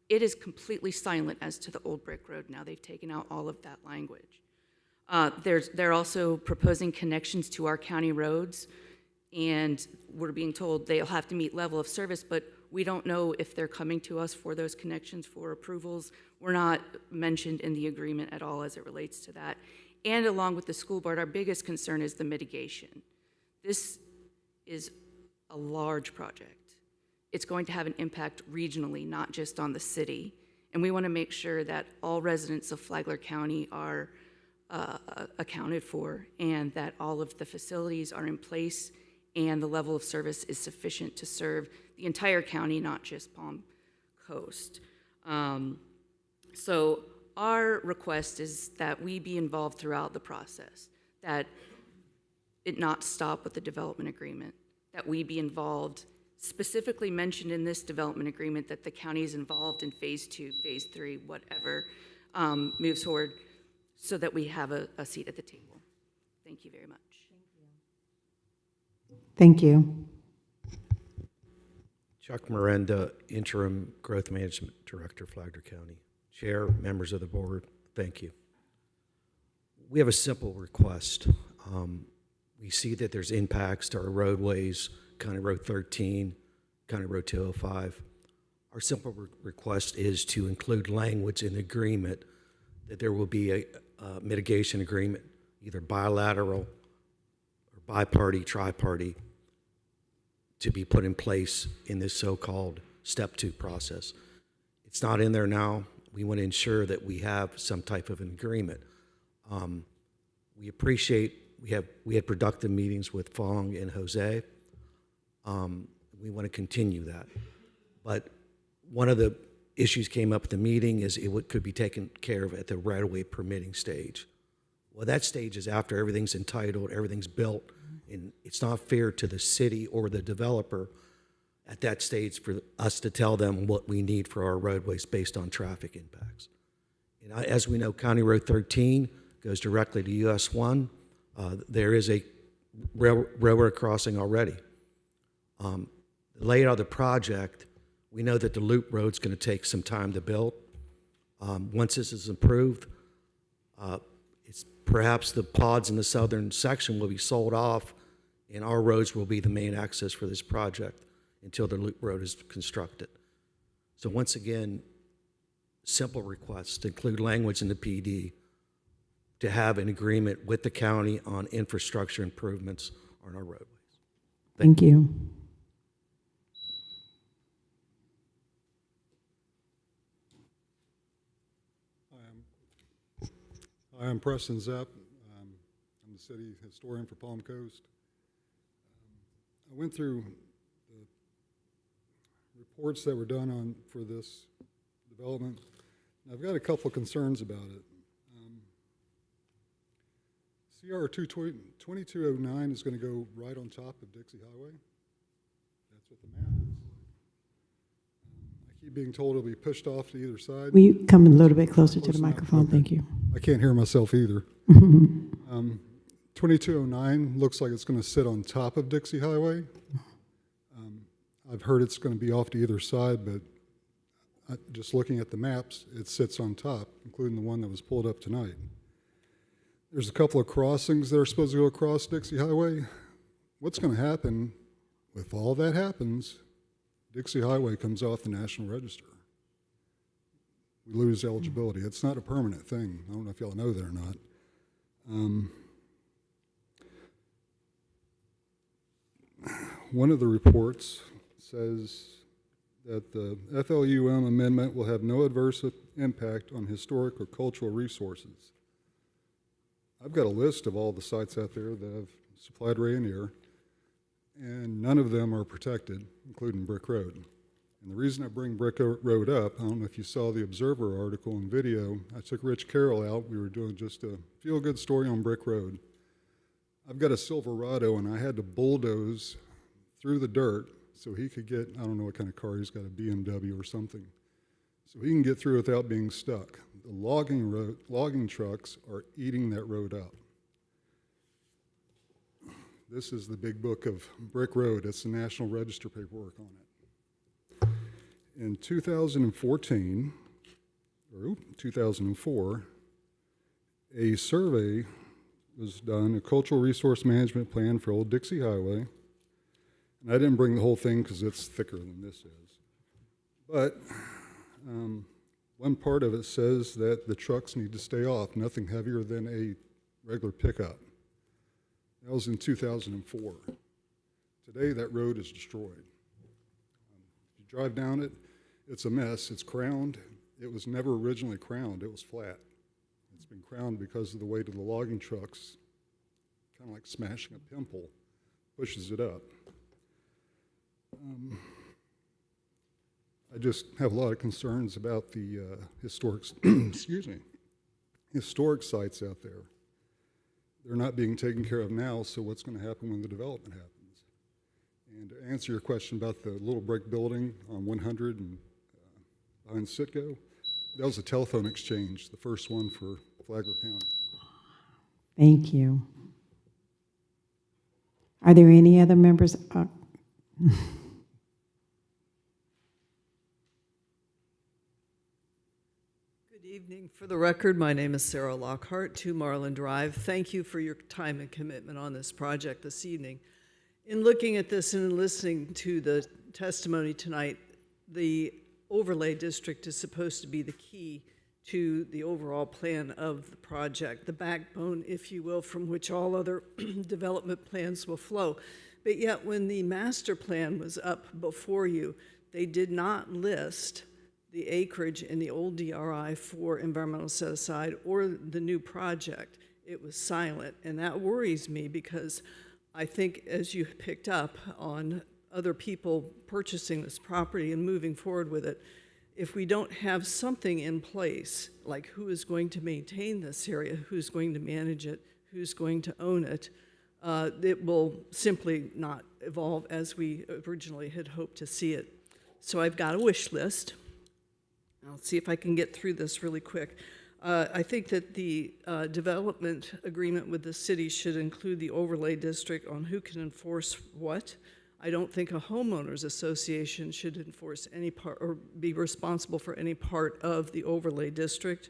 It is completely silent as to the Old Brick Road now. They've taken out all of that language. They're also proposing connections to our county roads, and we're being told they'll have to meet level of service, but we don't know if they're coming to us for those connections, for approvals. We're not mentioned in the agreement at all as it relates to that. And along with the school board, our biggest concern is the mitigation. This is a large project. It's going to have an impact regionally, not just on the city. And we want to make sure that all residents of Flagler County are accounted for, and that all of the facilities are in place and the level of service is sufficient to serve the entire county, not just Palm Coast. So our request is that we be involved throughout the process, that it not stop with the development agreement, that we be involved, specifically mentioned in this development agreement that the county is involved in phase 2, phase 3, whatever moves forward, so that we have a seat at the table. Thank you very much. Thank you. Chuck Miranda, Interim Growth Management Director, Flagler County. Chair, members of the board, thank you. We have a simple request. We see that there's impacts to our roadways, County Road 13, County Road 205. Our simple request is to include language in the agreement that there will be a mitigation agreement, either bilateral or bi-party, tri-party, to be put in place in this so-called step 2 process. It's not in there now. We want to ensure that we have some type of an agreement. We appreciate, we had productive meetings with Fong and Jose. We want to continue that. But one of the issues came up at the meeting is could be taken care of at the right-of-way permitting stage. Well, that stage is after everything's entitled, everything's built, and it's not fair to the city or the developer at that stage for us to tell them what we need for our roadways based on traffic impacts. And as we know, County Road 13 goes directly to US 1. There is a railroad crossing already. The layout of the project, we know that the loop road's going to take some time to build. Once this is approved, it's perhaps the pods in the southern section will be sold off, and our roads will be the main access for this project until the loop road is constructed. So once again, simple request to include language in the PD to have an agreement with the county on infrastructure improvements on our roadways. Thank you. I'm Preston Zepp. I'm the city historian for Palm Coast. I went through the reports that were done for this development. And I've got a couple of concerns about it. CR 2209 is going to go right on top of Dixie Highway. That's what the map is. I keep being told it'll be pushed off to either side. Will you come a little bit closer to Close the enough? microphone? Okay. Thank you. I can't hear myself either. 2209 looks like it's going to sit on top of Dixie Highway. I've heard it's going to be off to either side, but just looking at the maps, it sits on top, including the one that was pulled up tonight. There's a couple of crossings that are supposed to go across Dixie Highway. What's going to happen if all that happens? Dixie Highway comes off the National Register. We lose eligibility. It's not a permanent thing. I don't know if y'all know that or not. One of the reports says that the FLUM amendment will have no adverse impact on historic or cultural resources. I've got a list of all the sites out there that have supplied Rayonier, and none of them are protected, including Brick Road. And the reason I bring Brick Road up, I don't know if you saw the Observer article and video. I took Rich Carroll out. We were doing just a feel-good story on Brick Road. I've got a Silverado, and I had to bulldoze through the dirt so he could get, I don't know what kind of car he's got, a BMW or something. so he can get through without being stuck. The logging trucks are eating that road up. This is the big book of Brick Road. It's the National Register paperwork on it. In 2014, or 2004, a survey was done, a cultural resource management plan for Old Dixie Highway. And I didn't bring the whole thing because it's thicker than this is. But one part of it says that the trucks need to stay off, nothing heavier than a regular pickup. That was in 2004. Today, that road is destroyed. If you drive down it, it's a mess. It's crowned. It was never originally crowned. It was flat. It's been crowned because of the weight of the logging trucks, kind of like smashing a pimple, pushes it up. I just have a lot of concerns about the historic, excuse me, historic sites out there. They're not being taken care of now, so what's going to happen when the development happens? And to answer your question about the little brick building on 100 and behind Sitco, that was a telephone exchange, the first one for Flagler County. Thank you. Are there any other members? Good evening. For the record, my name is Sarah Lockhart, 2 Marlin Drive. Thank you for your time and commitment on this project this evening. In looking at this and listening to the testimony tonight, the overlay district is supposed to be the key to the overall plan of the project, the backbone, if you will, from which all other development plans will flow. But yet, when the master plan was up before you, they did not list the acreage in the old DRI for environmental set-aside or the new project. It was silent, and that worries me because I think, as you picked up on other people purchasing this property and moving forward with it, if we don't have something in place, like who is going to maintain this area, who's going to manage it, who's going to own it, it will simply not evolve as we originally had hoped to see it. So I've got a wish list. I'll see if I can get through this really quick. I think that the development agreement with the city should include the overlay district on who can enforce what. I don't think a homeowners association should enforce any part or be responsible for any part of the overlay district.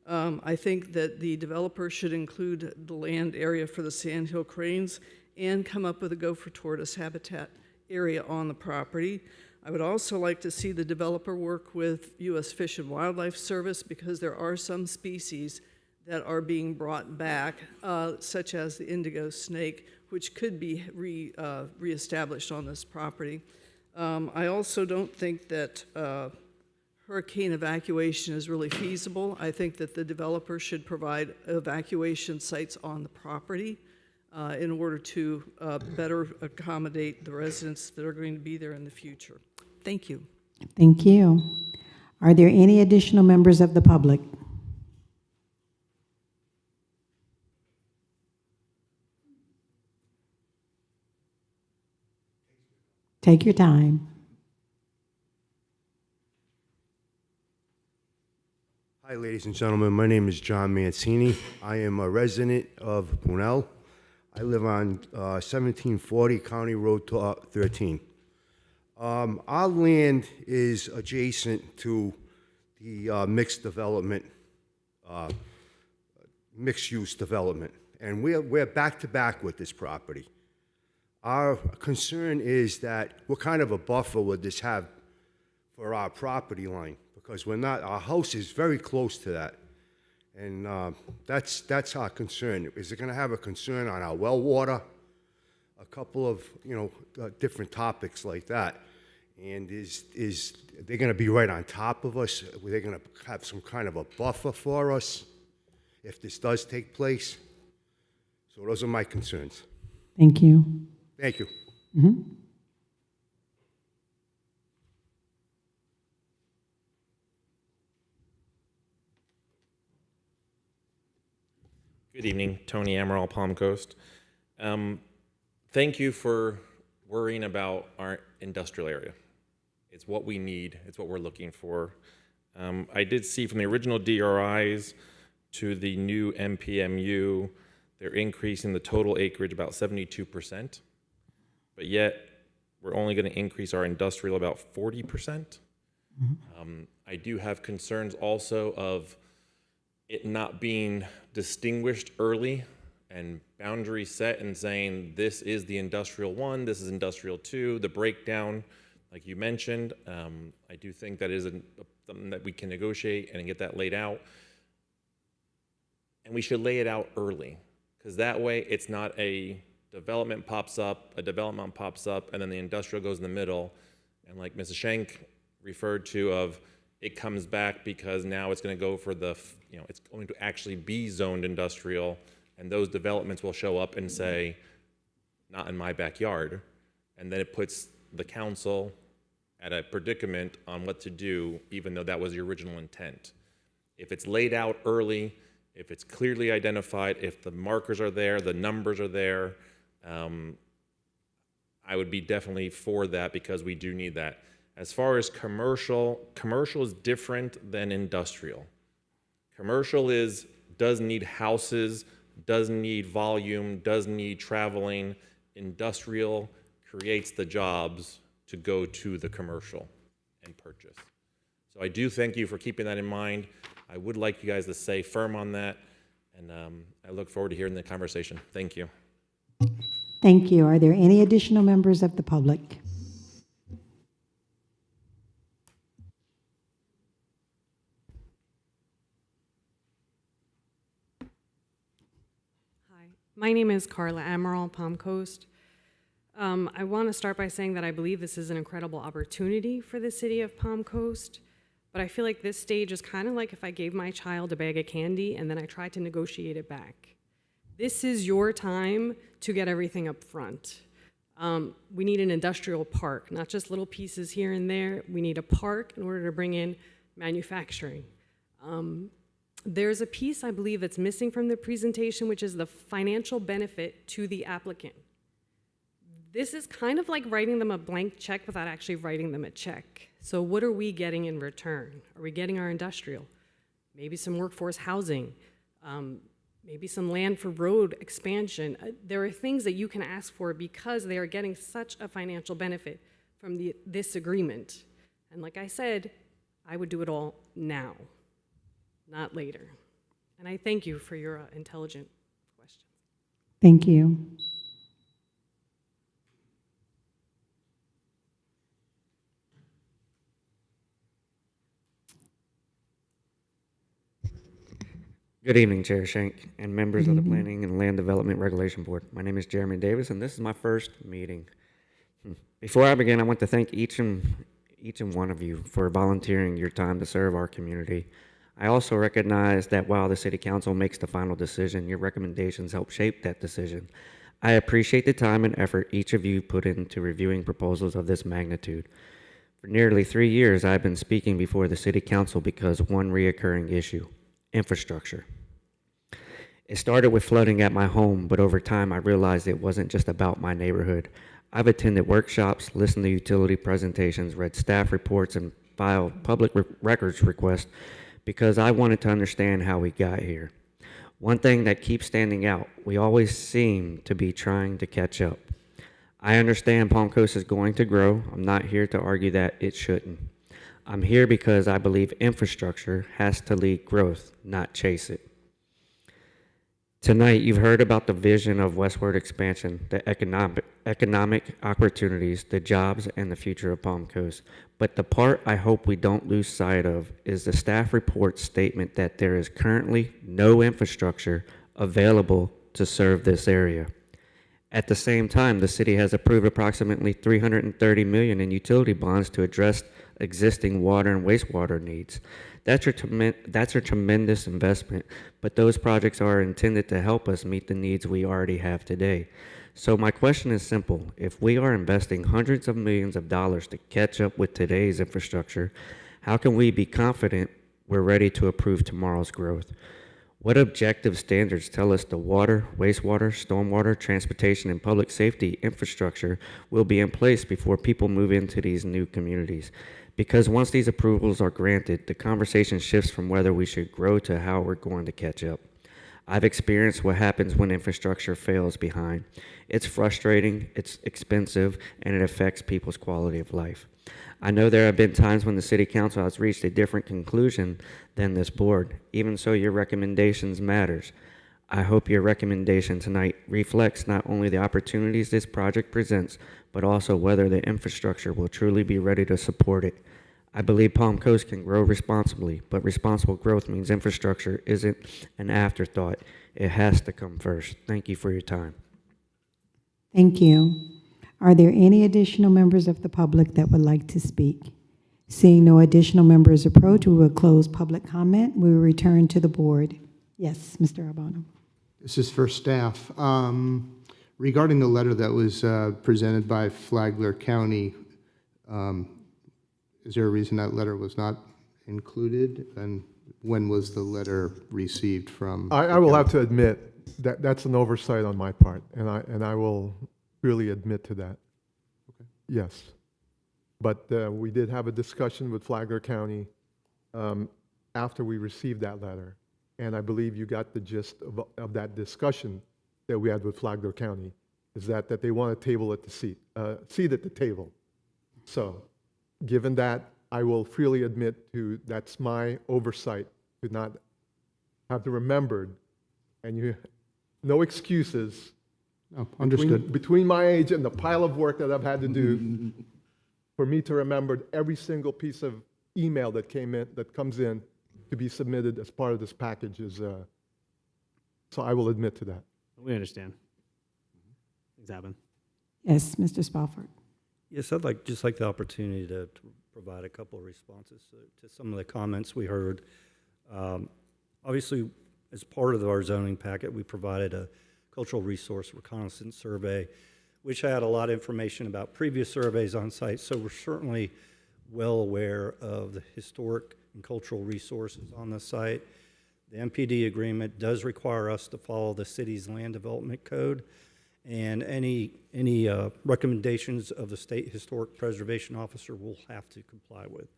I think that the developer should include the land area for the sandhill cranes and come up with a gopher tortoise habitat area on the property. I would also like to see the developer work with U.S. Fish and Wildlife Service because there are some species that are being brought back, such as the indigo snake, which could be reestablished on this property. I also don't think that hurricane evacuation is really feasible. I think that the developer should provide evacuation sites on the property in order to better accommodate the residents that are going to be there in the future. Thank you. Thank you. Are there any additional members of the public? Take your time. Hi, ladies and gentlemen. My name is John Mancini. I am a resident of Brunel. I live on 1740 County Road 13. Our land is adjacent to the mixed use development, and we're back to back with this property. Our concern is that what kind of a buffer would this have for our property line? Because our house is very close to that, and that's our concern. Is it going to have a concern on our well water? A couple of different topics like that. And is they going to be right on top of us? Are they going to have some kind of a buffer for us if this does take place? So those are my concerns. Thank you. Thank you. Mm-hmm. Good evening, Tony Amaral, Palm Coast. Thank you for worrying about our industrial area. It's what we need. It's what we're looking for. I did see from the original DRIs to the new MPMU, they're increasing the total acreage about 72%, but yet we're only going to increase our industrial about 40%. I do have concerns also of it not being distinguished early and boundaries set and saying this is the industrial 1, this is industrial 2, the breakdown, like you mentioned. I do think that is something that we can negotiate and get that laid out. And we should lay it out early, because that way it's not a development pops up, and then the industrial goes in the middle. And like Mrs. Schenk referred to, of it comes back because now it's going to go for the, it's going to actually be zoned industrial, and those developments will show up and say, not in my backyard. And then it puts the council at a predicament on what to do, even though that was the original intent. If it's laid out early, if it's clearly identified, if the markers are there, the numbers are there, I would be definitely for that, because we do need that. As far as commercial is different than industrial. Commercial does need houses, does need volume, does need traveling. Industrial creates the jobs to go to the commercial and purchase. So I do thank you for keeping that in mind. I would like you guys to stay firm on that, and I look forward to hearing the conversation. Thank you. Thank you. Are there any additional members of the public? My name is Carla Amaral, Palm Coast. I want to start by saying that I believe this is an incredible opportunity for the city of Palm Coast, but I feel like this stage is kind of like if I gave my child a bag of candy and then I tried to negotiate it back. This is your time to get everything up front. We need an industrial park, not just little pieces here and there. We need a park in order to bring in manufacturing. There's a piece, I believe, that's missing from the presentation, which is the financial benefit to the applicant. This is kind of like writing them a blank check without actually writing them a check. So what are we getting in return? Are we getting our industrial? Maybe some workforce housing, maybe some land for road expansion. There are things that you can ask for because they are getting such a financial benefit from this agreement. And like I said, I would do it all now, not later. And I thank you for your intelligent questions. Thank you. Good evening, Chair Schenk and members of the Planning and Land Development Regulation Board. My name is Jeremy Davis, and this is my first meeting. Before I begin, I want to thank each and one of you for volunteering your time to serve our community. I also recognize that while the City Council makes the final decision, your recommendations help shape that decision. I appreciate the time and effort each of you put into reviewing proposals of this magnitude. For nearly 3 years, I've been speaking before the City Council because of one reoccurring issue: infrastructure. It started with flooding at my home, but over time I realized it wasn't just about my neighborhood. I've attended workshops, listened to utility presentations, read staff reports, and filed public records requests because I wanted to understand how we got here. One thing that keeps standing out: we always seem to be trying to catch up. I understand Palm Coast is going to grow. I'm not here to argue that it shouldn't. I'm here because I believe infrastructure has to lead growth, not chase it. Tonight, you've heard about the vision of westward expansion, the economic opportunities, the jobs, and the future of Palm Coast. But the part I hope we don't lose sight of is the staff report's statement that there is currently no infrastructure available to serve this area. At the same time, the city has approved approximately $330 million in utility bonds to address existing water and wastewater needs. That's a tremendous investment, but those projects are intended to help us meet the needs we already have today. So my question is simple: if we are investing hundreds of millions of dollars to catch up with today's infrastructure, how can we be confident we're ready to approve tomorrow's growth? What objective standards tell us the water, wastewater, stormwater, transportation, and public safety infrastructure will be in place before people move into these new communities? Because once these approvals are granted, the conversation shifts from whether we should grow to how we're going to catch up. I've experienced what happens when infrastructure fails behind. It's frustrating, it's expensive, and it affects people's quality of life. I know there have been times when the City Council has reached a different conclusion than this board. Even so, your recommendations matters. I hope your recommendation tonight reflects not only the opportunities this project presents, but also whether the infrastructure will truly be ready to support it. I believe Palm Coast can grow responsibly, but responsible growth means infrastructure isn't an afterthought. It has to come first. Thank you for your time. Thank you. Are there any additional members of the public that would like to speak? Seeing no additional members approach, we will close public comment. We will return to the board. Yes, Mr. Albano. This is for staff. Regarding the letter that was presented by Flagler County, is there a reason that letter was not included? And when was the letter received from? I will have to admit that that's an oversight on my part, and I will really admit to that. Okay. Yes. But we did have a discussion with Flagler County after we received that letter. And I believe you got the gist of that discussion that we had with Flagler County, is that they want to table at the seat at the table. So, given that, I will freely admit to that's my oversight to not have to remembered, and no excuses. Oh, understood. Between my age and the pile of work that I've had to do, for me to remember every single piece of email that comes in to be submitted as part of this package is, so I will admit to that. We understand. Things happen. Yes, Mr. Spofford. Yes, I'd just like the opportunity to provide a couple of responses to some of the comments we heard. Obviously, as part of our zoning packet, we provided a cultural resource reconnaissance survey, which had a lot of information about previous surveys on site. So we're certainly well aware of the historic and cultural resources on the site. The MPD agreement does require us to follow the city's land development code, and any recommendations of the state historic preservation officer will have to comply with.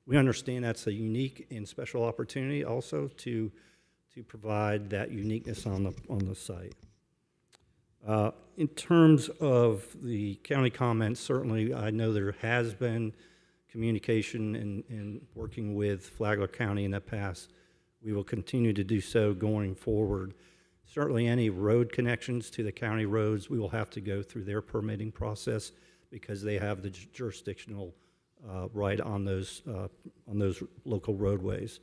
We understand that's a unique and special opportunity also to provide that uniqueness on the site. In terms of the county comments, certainly I know there has been communication and working with Flagler County in the past. We will continue to do so going forward. Certainly any road connections to the county roads, we will have to go through their permitting process because they have the jurisdictional right on those local roadways.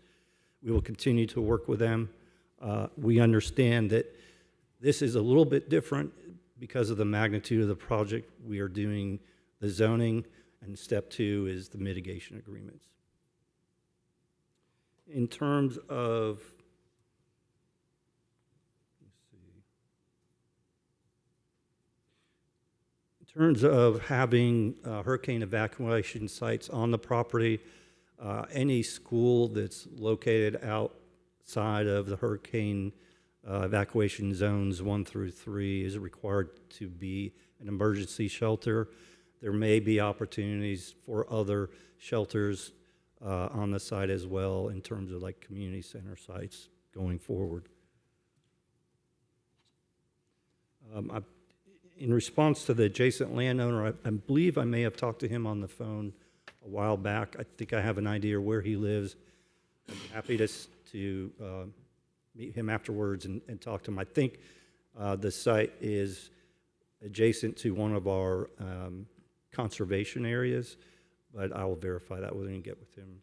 We will continue to work with them. We understand that this is a little bit different because of the magnitude of the project. We are doing the zoning, and step 2 is the mitigation agreements. In terms of, having hurricane evacuation sites on the property, any school that's located outside of the hurricane evacuation zones 1 through 3 is required to be an emergency shelter. There may be opportunities for other shelters on the site as well in terms of like community center sites going forward. In response to the adjacent landowner, I believe I may have talked to him on the phone a while back. I think I have an idea where he lives. I'm happy to meet him afterwards and talk to him. I think the site is adjacent to one of our conservation areas, but I will verify that when I get with him.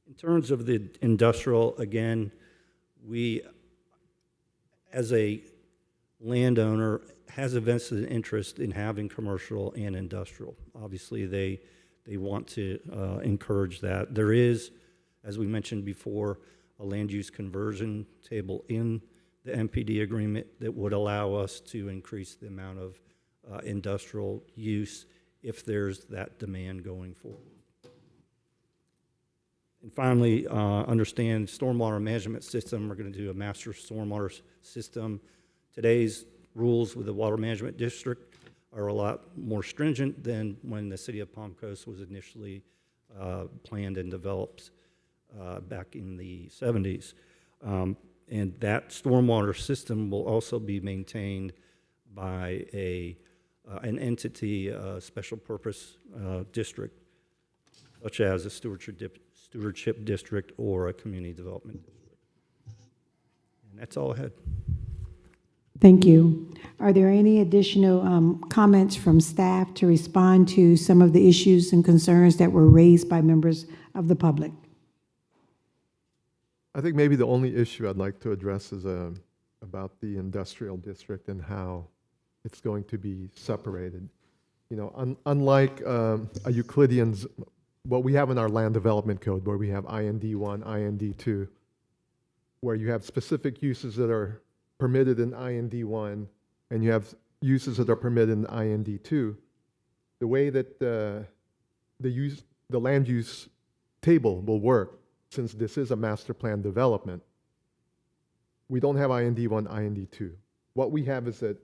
In terms of the industrial, again, we, as a landowner, has a vested interest in having commercial and industrial. Obviously, they want to encourage that. There is, as we mentioned before, a land use conversion table in the MPD agreement that would allow us to increase the amount of industrial use if there's that demand going forward. And finally, understand stormwater management system. We're going to do a master stormwater system. Today's rules with the water management district are a lot more stringent than when the city of Palm Coast was initially planned and developed back in the 70s. And that stormwater system will also be maintained by an entity, special purpose district, such as a stewardship district or a community development district. And that's all I had. Thank you. Are there any additional comments from staff to respond to some of the issues and concerns that were raised by members of the public? I think maybe the only issue I'd like to address is about the industrial district and how it's going to be separated. You know, unlike a Euclidean's, what we have in our land development code, where we have IND1, IND2, where you have specific uses that are permitted in IND1, and you have uses that are permitted in IND2, the way that the land use table will work, since this is a master plan development, we don't have IND1, IND2. What we have is that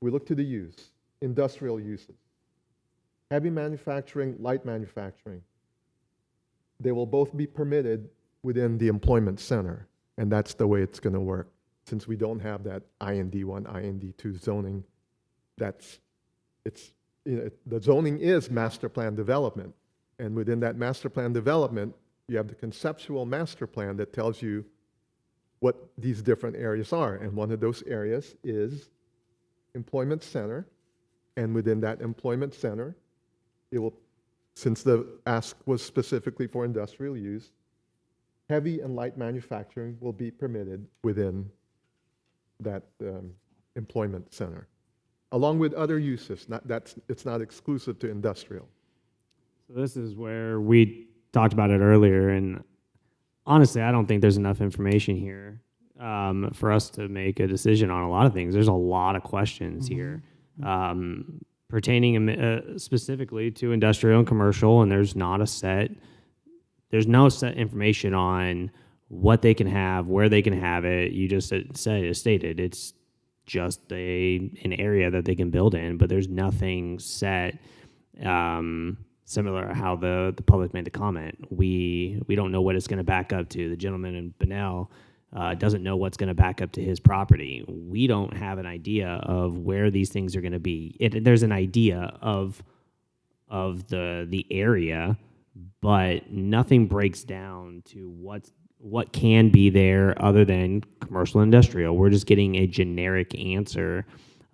we look to the use, industrial uses, heavy manufacturing, light manufacturing. They will both be permitted within the employment center, and that's the way it's going to work. Since we don't have that IND1, IND2 zoning, the zoning is master plan development. And within that master plan development, you have the conceptual master plan that tells you what these different areas are. And one of those areas is employment center. And within that employment center, it will, since the ask was specifically for industrial use, heavy and light manufacturing will be permitted within that employment center, along with other uses. It's not exclusive to industrial. So this is where we talked about it earlier, and honestly, I don't think there's enough information here for us to make a decision on a lot of things. There's a lot of questions here pertaining specifically to industrial and commercial, and there's no set information on what they can have, where they can have it. You just stated it's just an area that they can build in, but there's nothing set. Similar to how the public made the comment, we don't know what it's going to back up to. The gentleman in Bunnell doesn't know what's going to back up to his property. We don't have an idea of where these things are going to be. There's an idea of the area, but nothing breaks down to what can be there other than commercial industrial. We're just getting a generic answer.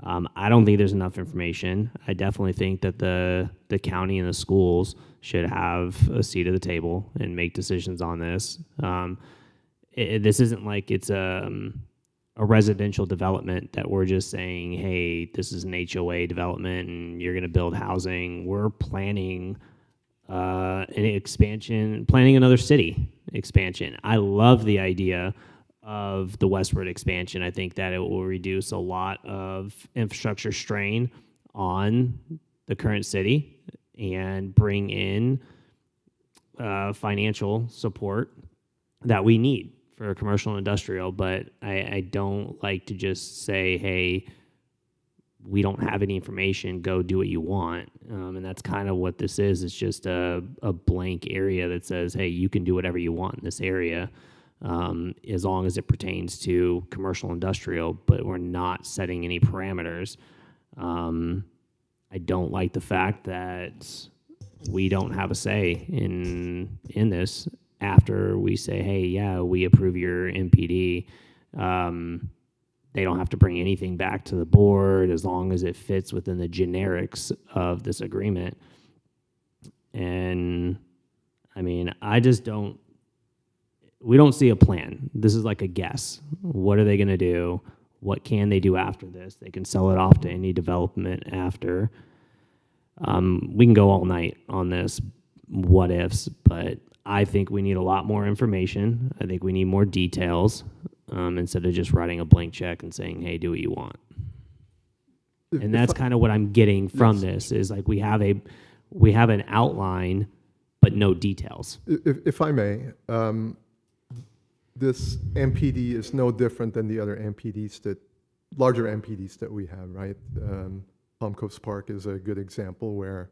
I don't think there's enough information. I definitely think that the county and the schools should have a seat at the table and make decisions on this. This isn't like it's a residential development that we're just saying, hey, this is an HOA development and you're going to build housing. We're planning an expansion, planning another city expansion. I love the idea of the westward expansion. I think that it will reduce a lot of infrastructure strain on the current city and bring in financial support that we need for commercial and industrial. But I don't like to just say, hey, we don't have any information, go do what you want. And that's kind of what this is. It's just a blank area that says, hey, you can do whatever you want in this area, as long as it pertains to commercial industrial, but we're not setting any parameters. I don't like the fact that we don't have a say in this after we say, hey, yeah, we approve your MPD. They don't have to bring anything back to the board as long as it fits within the generics of this agreement. And I mean, we don't see a plan. This is like a guess. What are they going to do? What can they do after this? They can sell it off to any development after. We can go all night on this what ifs, but I think we need a lot more information. I think we need more details instead of just writing a blank check and saying, hey, do what you want. And that's kind of what I'm getting from this is like we have an outline, but no details. If I may, this MPD is no different than the other MPDs larger MPDs that we have, right? Palm Coast Park is a good example where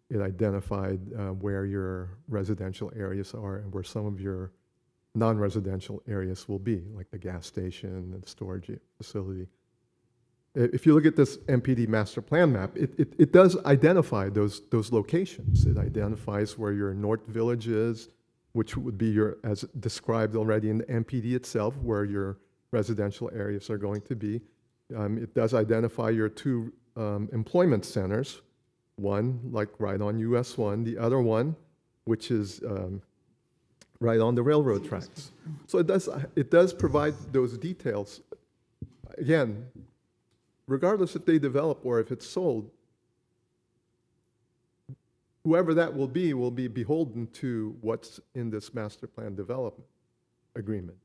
it identified where your residential areas are and where some of your non-residential areas will be, like the gas station and storage facility. If you look at this MPD master plan map, it does identify those locations. It identifies where your North Village is, which would be your, as described already in the MPD itself, where your residential areas are going to be. It does identify your two employment centers, one like right on US 1, the other one, which is right on the railroad tracks. So it does provide those details. Again, regardless if they develop or if it's sold, whoever that will be beholden to what's in this master plan development agreement.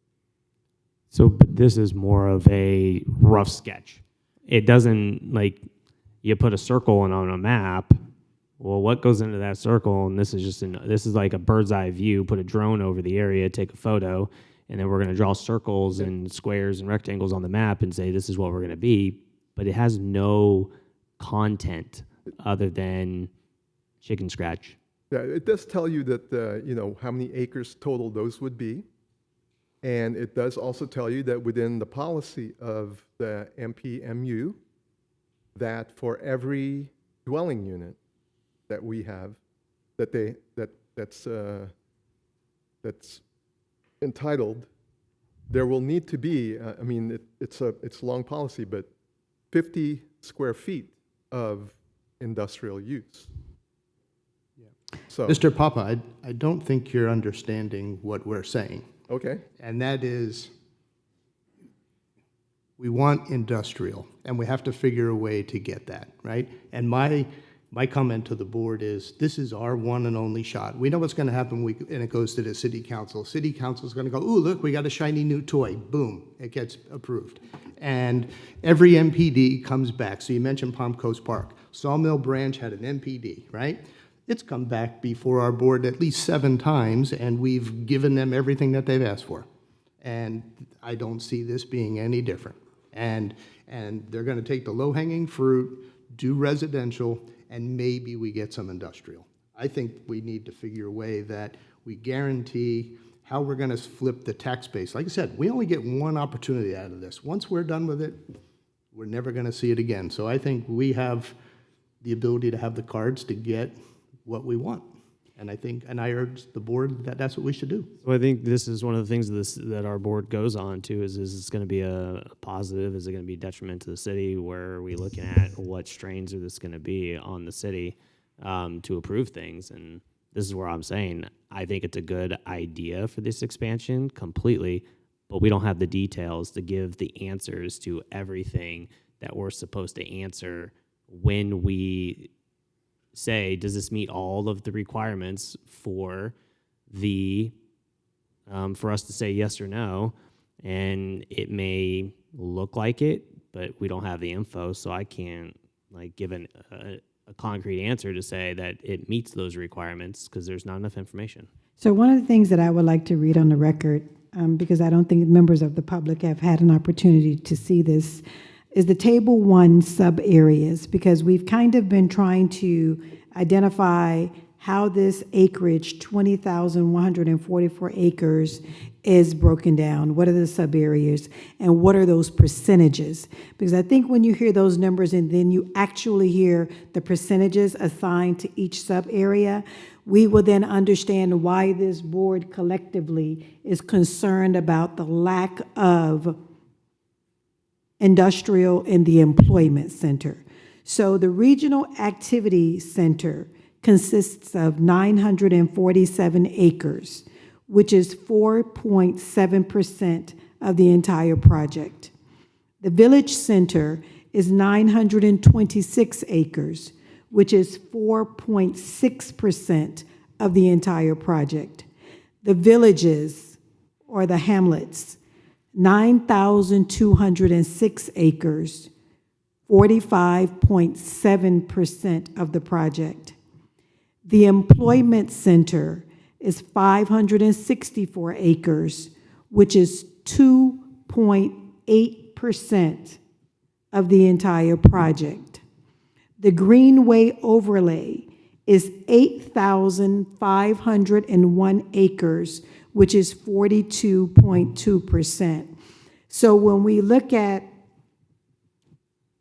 So but this is more of a rough sketch. It doesn't, like, you put a circle on a map. Well, what goes into that circle? And this is just this is like a bird's eye view. Put a drone over the area, take a photo, and then we're going to draw circles and squares and rectangles on the map and say this is what we're going to be. But it has no content other than chicken scratch. Yeah, it does tell you that you know how many acres total those would be, and it does also tell you that within the policy of the MPMU, that for every dwelling unit that we have, that's entitled, there will need to be. I mean, it's long policy, but 50 square feet of industrial use. So, Mr. Papa, I don't think you're understanding what we're saying. okay, And that is, we want industrial, and we have to figure a way to get that, right? And my comment to the board is, this is our one and only shot. We know what's going to happen, and it goes to the city council. City council is going to go, ooh, look, we got a shiny new toy. Boom, it gets approved. And every MPD comes back. So you mentioned Palm Coast Park. Sawmill Branch had an MPD, right? It's come back before our board at least 7 times, and we've given them everything that they've asked for. And I don't see this being any different. And they're going to take the low-hanging fruit, do residential, and maybe we get some industrial. I think we need to figure a way that we guarantee how we're going to flip the tax base. Like I said, we only get one opportunity out of this. Once we're done with it, we're never going to see it again. So I think we have the ability to have the cards to get what we want. And I urge the board that that's what we should do. So I think this is one of the things that our board goes on to is it's going to be a positive? Is it going to be a detriment to the city? Where are we looking at what strains are this going to be on the city to approve things? And this is where I'm saying I think it's a good idea for this expansion completely, but we don't have the details to give the answers to everything that we're supposed to answer when we say, does this meet all of the requirements for for us to say yes or no? And it may look like it, but we don't have the info, so I can't give a concrete answer to say that it meets those requirements because there's not enough information. So one of the things that I would like to read on the record, because I don't think members of the public have had an opportunity to see this, is the Table 1 sub-areas, because we've kind of been trying to identify how this acreage, 20,144 acres, is broken down. What are the sub-areas, and what are those percentages? Because I think when you hear those numbers and then you actually hear the percentages assigned to each sub-area, we will then understand why this board collectively is concerned about the lack of industrial in the employment center. So the Regional Activity Center consists of 947 acres, which is 4.7% of the entire project. The Village Center is 926 acres, which is 4.6% of the entire project. The villages, or the hamlets, 9,206 acres, 45.7% of the project. The Employment Center is 564 acres, which is 2.8% of the entire project. The Greenway overlay is 8,501 acres, which is 42.2%. So when we look at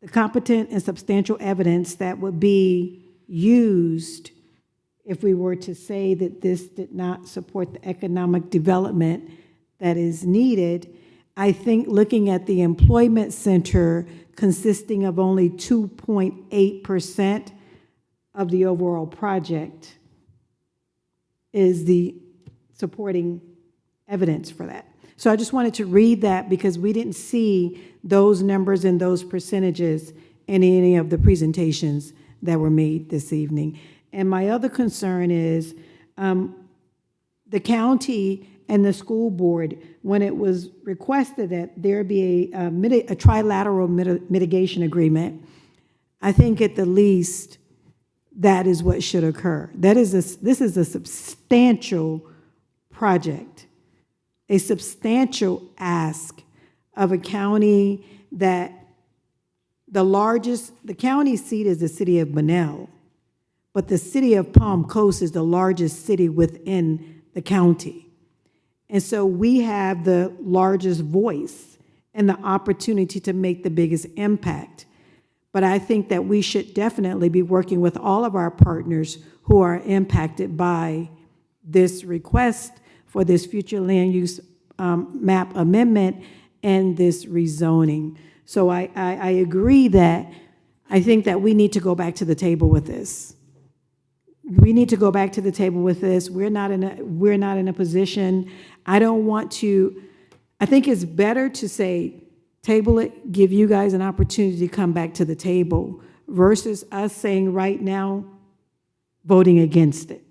the competent and substantial evidence that would be used if we were to say that this did not support the economic development that is needed, I think looking at the employment center consisting of only 2.8% of the overall project is the supporting evidence for that. So I just wanted to read that because we didn't see those numbers and those percentages in any of the presentations that were made this evening. And my other concern is the county and the school board, when it was requested that there be a trilateral mitigation agreement, I think at the least that is what should occur. This is a substantial project, a substantial ask of a county that the county seat is the city of Bunnell, but the city of Palm Coast is the largest city within the county. And so we have the largest voice and the opportunity to make the biggest impact. But I think that we should definitely be working with all of our partners who are impacted by this request for this future land use map amendment and this rezoning. So I agree that I think that we need to go back to the table with this. We need to go back to the table with this. We're not in a position. I don't want to. I think it's better to say table it, give you guys an opportunity to come back to the table versus us saying right now voting against it.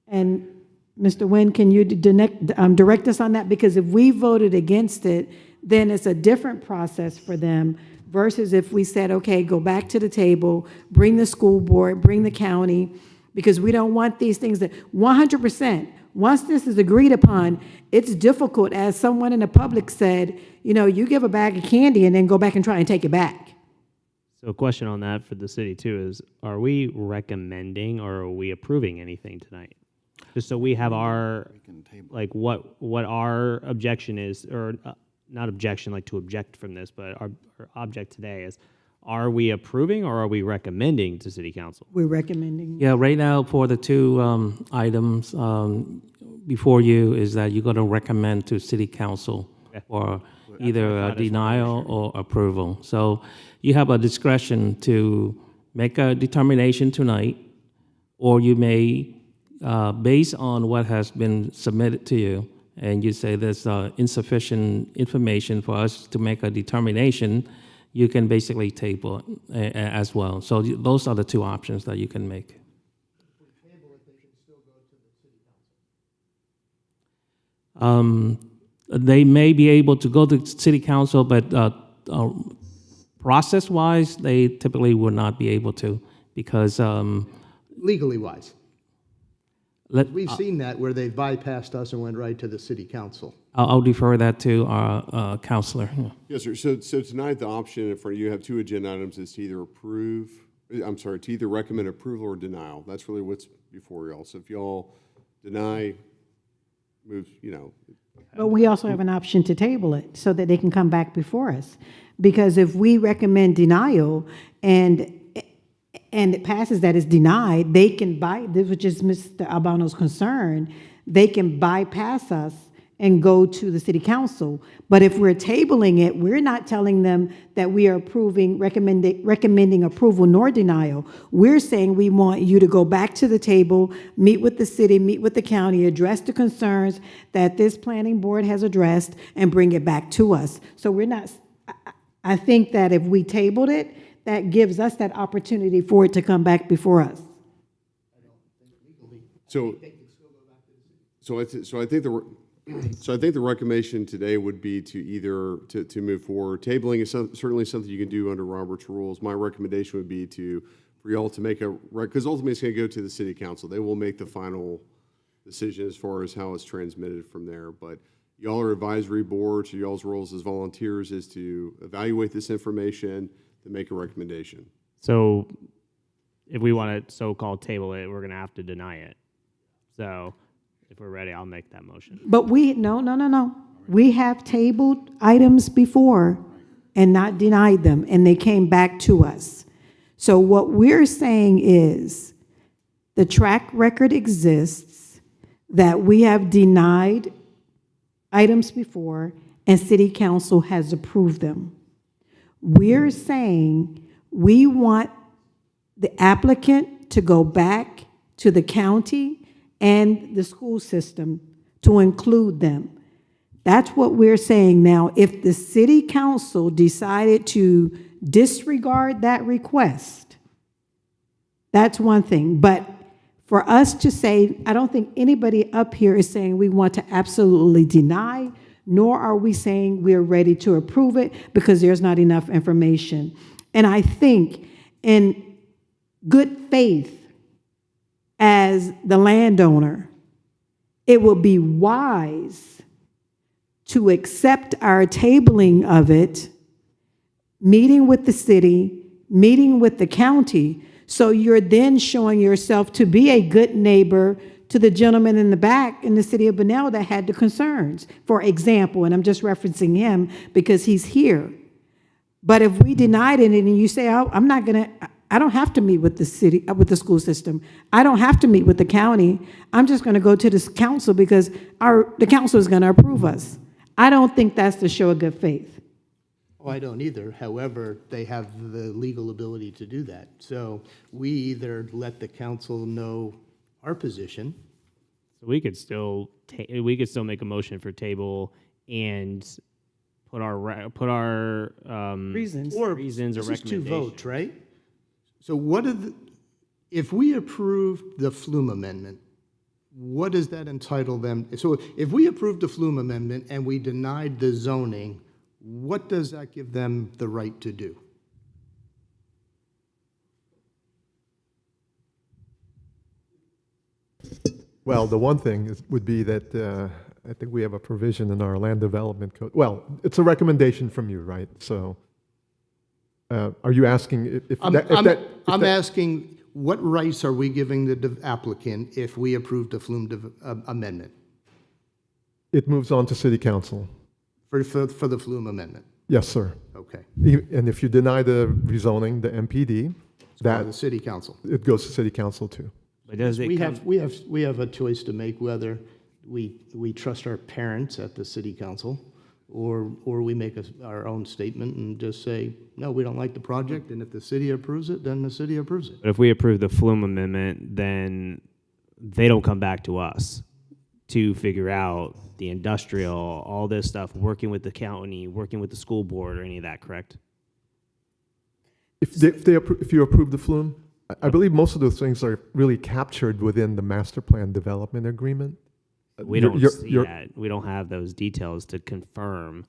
And Mr. Nguyen, can you direct us on that? Because if we voted against it, then it's a different process for them versus if we said, okay, go back to the table, bring the school board, bring the county, because we don't want these things that 100%, once this is agreed upon, it's difficult, as someone in the public said, you give a bag of candy and then go back and try and take it back. So a question on that for the city too is, are we recommending or are we approving anything tonight? Just so we have our, like what our objection is, or not objection, like to object from this, but our object today is, are we approving or are we recommending to City Council? We're recommending. Yeah, right now for the two items before you is that you're going to recommend to City Council for either a denial or approval. So you have a discretion to make a determination tonight, or you may, based on what has been submitted to you, and you say there's insufficient information for us to make a determination, you can basically table it as well. So those are the two options that you can make. They may be able to go to City Council, but process-wise, they typically would not be able to because Legally wise. We've seen that where they've bypassed us and went right to the city council. I'll defer that to our counselor. Yes, sir. So tonight, the option in front of you have two agenda items is to either to either recommend approval or denial. That's really what's before y'all. So if y'all deny, move, But we also have an option to table it so that they can come back before us. Because if we recommend denial and it passes that it's denied, they can this was just Mr. Albano's concern, they can bypass us and go to the city council. But if we're tabling it, we're not telling them that we are recommending approval nor denial. We're saying we want you to go back to the table, meet with the city, meet with the county, address the concerns that this planning board has addressed, and bring it back to us. So we're not, I think that if we tabled it, that gives us that opportunity for it to come back before us. So I think the recommendation today would be to either to move forward. Tabling is certainly something you can do under Robert's rules. My recommendation would be for y'all to make because ultimately it's going to go to the city council. They will make the final decision as far as how it's transmitted from there. But y'all are advisory board, so y'all's roles as volunteers is to evaluate this information. to make a recommendation. So if we want to so-called table it, we're going to have to deny it. So if we're ready, I'll make that motion. But no. We have tabled items before and not denied them, and they came back to us. So what we're saying is the track record exists that we have denied items before and city council has approved them. We're saying we want the applicant to go back to the county and the school system to include them. That's what we're saying now. If the city council decided to disregard that request, that's one thing. But for us to say, I don't think anybody up here is saying we want to absolutely deny, nor are we saying we're ready to approve it because there's not enough information. And I think in good faith as the landowner, it would be wise to accept our tabling of it, meeting with the city, meeting with the county, so you're then showing yourself to be a good neighbor to the gentleman in the back in the city of Bunnell that had the concerns, for example, and I'm just referencing him because he's here. But if we denied it and you say, oh, I don't have to meet with the city, with the school system. I don't have to meet with the county. I'm just going to go to this council because the council is going to approve us. I don't think that's to show a good faith. Oh, I don't either. However, they have the legal ability to do that. So we either let the council know our position. So we could still make a motion for table and put our Reasons. reasons or This is two recommendations. votes, right? So if we approve the Flume amendment, what does that entitle them? So if we approved the Flume amendment and we denied the zoning, what does that give them the right to do? Well, the one thing would be that I think we have a provision in our land development code. Well, it's a recommendation from you, right? So are you asking if I'm asking, what rights are we giving the applicant if we approve the Flume amendment? it moves on to city council? For the Flume amendment? Yes, sir. Okay. And if you deny the rezoning, the MPD, The city council? it goes to city council too. But does it We come, have a choice to make whether we trust our parents at the city council or we make our own statement and just say, no, we don't like the project, and if the city approves it, then the city approves it. but if we approve the Flume amendment, then they don't come back to us to figure out the industrial, all this stuff, working with the county, working with the school board, or any of that, correct? If you approve the Flume, I believe most of those things are really captured within the master plan development agreement. We don't see that. We don't have those details to confirm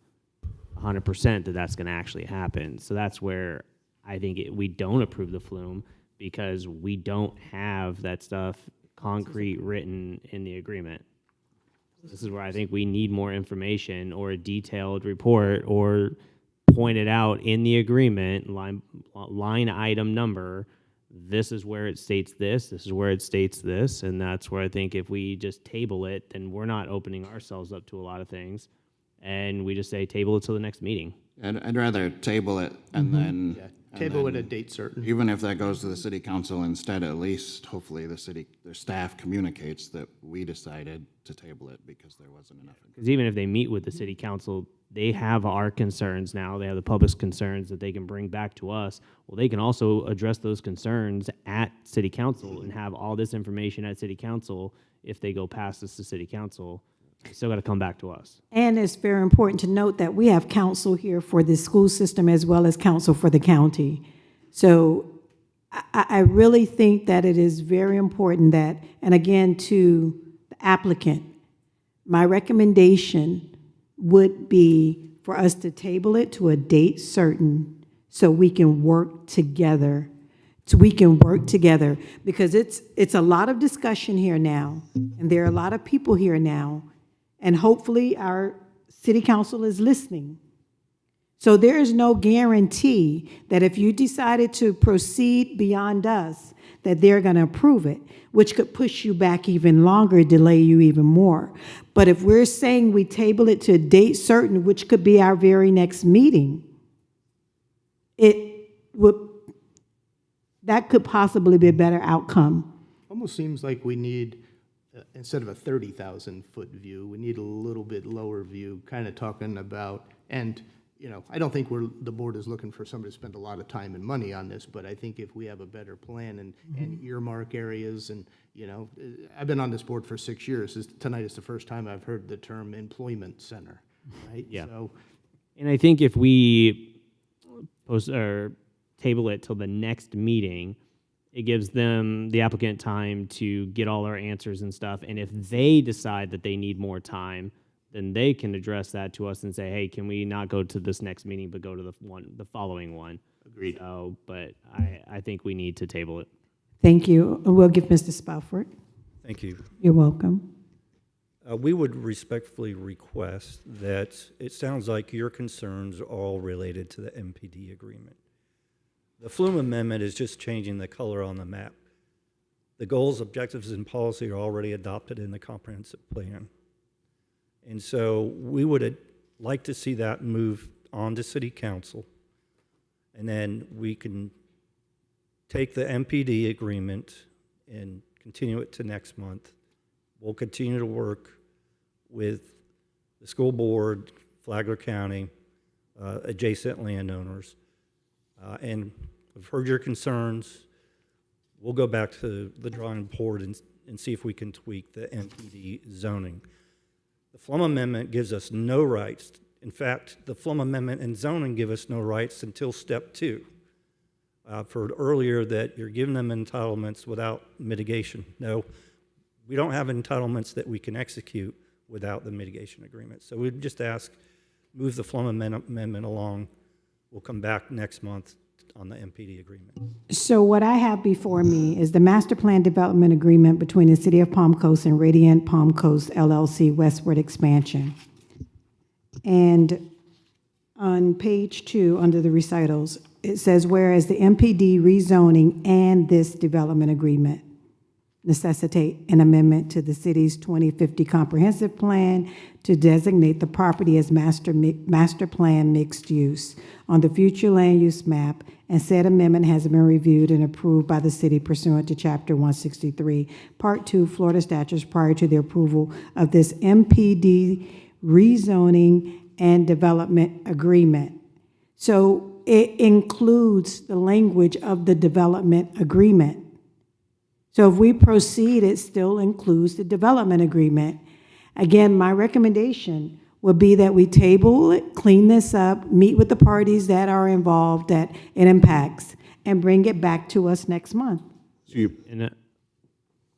100% that that's going to actually happen. So that's where I think we don't approve the Flume, because we don't have that stuff concrete written in the agreement. This is where I think we need more information or a detailed report or point it out in the agreement, line item number. This is where it states this is where it states this, and that's where I think if we just table it, then we're not opening ourselves up to a lot of things, and we just say table it till the next meeting. I'd rather table it and then. Yeah, and table then at a date certain. Even if that goes to the city council instead, at least hopefully their staff communicates that we decided to table it because there wasn't enough. Because even if they meet with the city council, they have our concerns now. They have the public's concerns that they can bring back to us. Well, they can also address those concerns at city council and have all this information at city council. If they go past this to city council, they still got to come back to us. And it's very important to note that we have counsel here for the school system as well as counsel for the county. So I really think that it is very important that, and again, to the applicant, my recommendation would be for us to table it to a date certain so we can work together. Because it's a lot of discussion here now, and there are a lot of people here now, and hopefully our city council is listening. So there is no guarantee that if you decided to proceed beyond us, that they're going to approve it, which could push you back even longer, delay you even more. But if we're saying we table it to a date certain, which could be our very next meeting, that could possibly be a better outcome. Almost seems like we need, instead of a 30,000-foot view, we need a little bit lower view, kind of talking about, and, you know, I don't think the board is looking for somebody to spend a lot of time and money on this, but I think if we have a better plan and earmark areas and, you know, I've been on this board for 6 years. Tonight is the first time I've heard the term employment center, right? Yeah. So, And I think if we post or table it till the next meeting, it gives them, the applicant, time to get all our answers and stuff. And if they decide that they need more time, then they can address that to us and say, hey, can we not go to this next meeting, but go to the following one? Agreed. So, but I think we need to table it. Thank you. We'll give Mr. Spalford. Thank you. You're welcome. We would respectfully request that, it sounds like your concerns are all related to the MPD agreement. The Flume Amendment is just changing the color on the map. The goals, objectives, and policy are already adopted in the comprehensive plan. And so we would like to see that move on to City Council. And then we can take the MPD agreement and continue it to next month. We'll continue to work with the school board, Flagler County, adjacent landowners. And I've heard your concerns. We'll go back to the drawing board and see if we can tweak the MPD zoning. The Flum Amendment gives us no rights. In fact, the Flum Amendment and zoning give us no rights until step 2. I've heard earlier that you're giving them entitlements without mitigation. No, we don't have entitlements that we can execute without the mitigation agreement. So we'd just ask, move the Flum Amendment along. We'll come back next month on the MPD agreement. So what I have before me is the Master Plan Development Agreement between the City of Palm Coast and Radiant Palm Coast LLC Westward Expansion. And on page 2, under the recitals, it says, whereas the MPD rezoning and this development agreement necessitate an amendment to the city's 2050 comprehensive plan to designate the property as master plan mixed use on the future land use map, and said amendment has been reviewed and approved by the city pursuant to Chapter 163, Part 2, Florida statutes prior to the approval of this MPD rezoning and development agreement. So it includes the language of the development agreement. So if we proceed, it still includes the development agreement. Again, my recommendation would be that we table it, clean this up, meet with the parties that are involved, that it impacts, and bring it back to us next month. And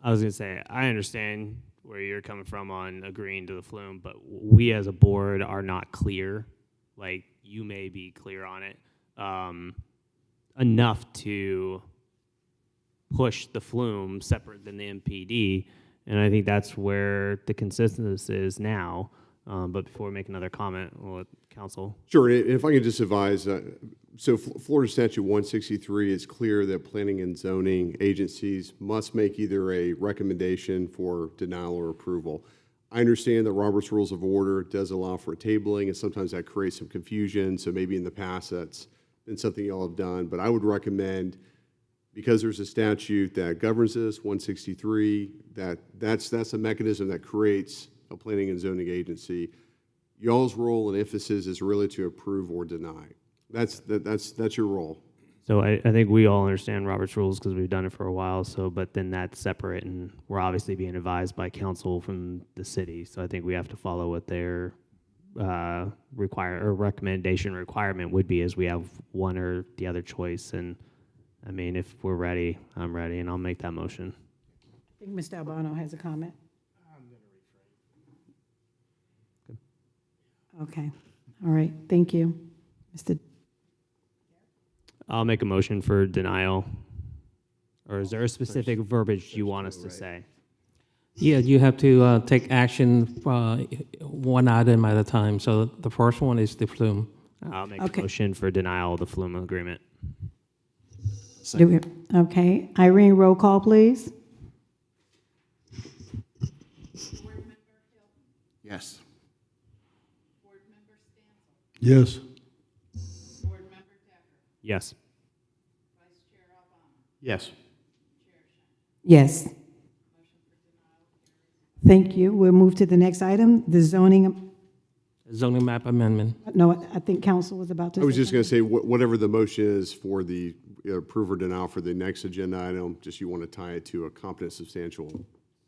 I was going to say, I understand where you're coming from on agreeing to the flume, but we as a board are not clear. Like, you may be clear on it enough to push the flume separate than the MPD, and I think that's where the consensus is now. But before we make another comment, we'll let council. Sure, and if I could just advise, so Florida Statute 163 is clear that planning and zoning agencies must make either a recommendation for denial or approval. I understand that Robert's Rules of Order does allow for tabling, and sometimes that creates some confusion, so maybe in the past that's been something y'all have done, but I would recommend, because there's a statute that governs this, 163, that's a mechanism that creates a planning and zoning agency. Y'all's role and emphasis is really to approve or deny. That's your role. So I think we all understand Robert's rules because we've done it for a while. So, but then that's separate, and we're obviously being advised by council from the city. So I think we have to follow what their recommendation requirement would be, as we have one or the other choice. And I mean, if we're ready, I'm ready, and I'll make that motion. I think Mr. Albano has a comment. Okay. All right. Thank you. I'll make a motion for denial. Or is there a specific verbiage you want us to say? Yeah, you have to take action one item at a time. So the first one is the flume. I'll make Okay. a motion for denial of the Flume agreement. Do we, okay. Irene, roll call, please. Yes. Yes. Yes. Yes. Yes. Thank you. We'll move to the next item, the zoning, Zoning map amendment. no, I think council was about to. I was say just going to say, whatever the motion is for the approve or denial for the next agenda item, just you want to tie it to a competent, substantial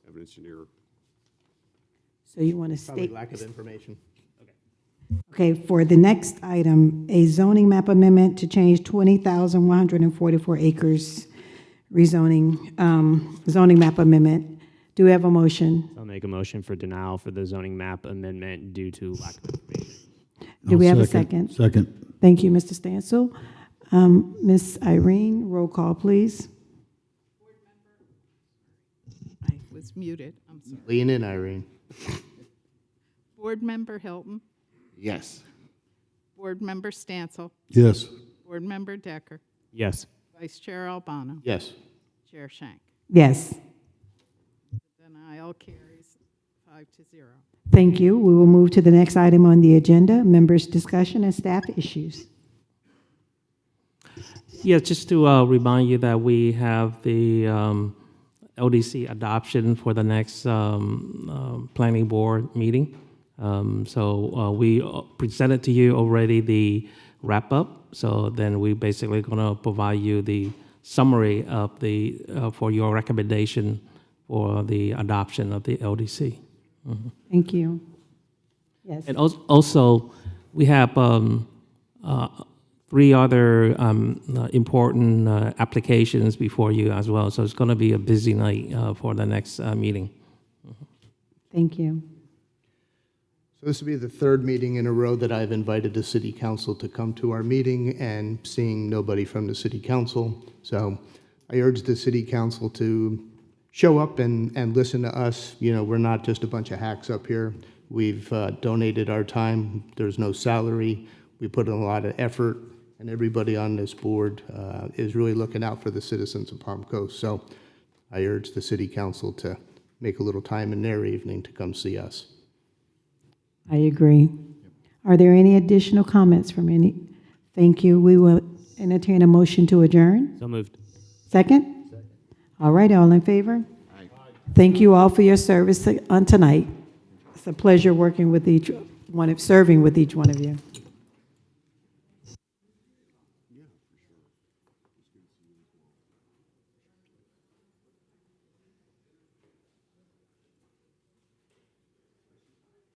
evidence engineer. So you want to Probably state, lack of information. okay, for the next item, a zoning map amendment to change 20,144 acres rezoning, zoning map amendment. Do we have a motion? I'll make a motion for denial for the zoning map amendment due to lack of information. Do we have a second? Second. Thank you, Mr. Stansel. Ms. Irene, roll call, please. I was muted, I'm sorry. Lean in, Irene. Board Member Hilton, Yes. Board Member Stansel, Yes. Board Member Decker, Yes. Vice Chair Albano, Yes. Chair Shank. Yes. Denial carries 5-0. Thank you. We will move to the next item on the agenda, members' discussion and staff issues. Yeah, just to remind you that we have the LDC adoption for the next planning board meeting. So we presented to you already the wrap-up. So then we basically going to provide you the summary of the for your recommendation for the adoption of the LDC. Mhm. Thank you. Yes. And also, we have 3 other important applications before you as well. So it's going to be a busy night for the next meeting. Thank you. So this will be the third meeting in a row that I've invited the city council to come to our meeting, and seeing nobody from the city council. So I urge the city council to show up and listen to us. You know, we're not just a bunch of hacks up here. We've donated our time. There's no salary. We put in a lot of effort, and everybody on this board is really looking out for the citizens of Palm Coast. So I urge the city council to make a little time in their evening to come see us. I agree. Are there any additional comments from any? Thank you. We will entertain a motion to adjourn. So moved. Second? All right, all in favor? Thank you all for your service on tonight. It's a pleasure working with serving with each one of you.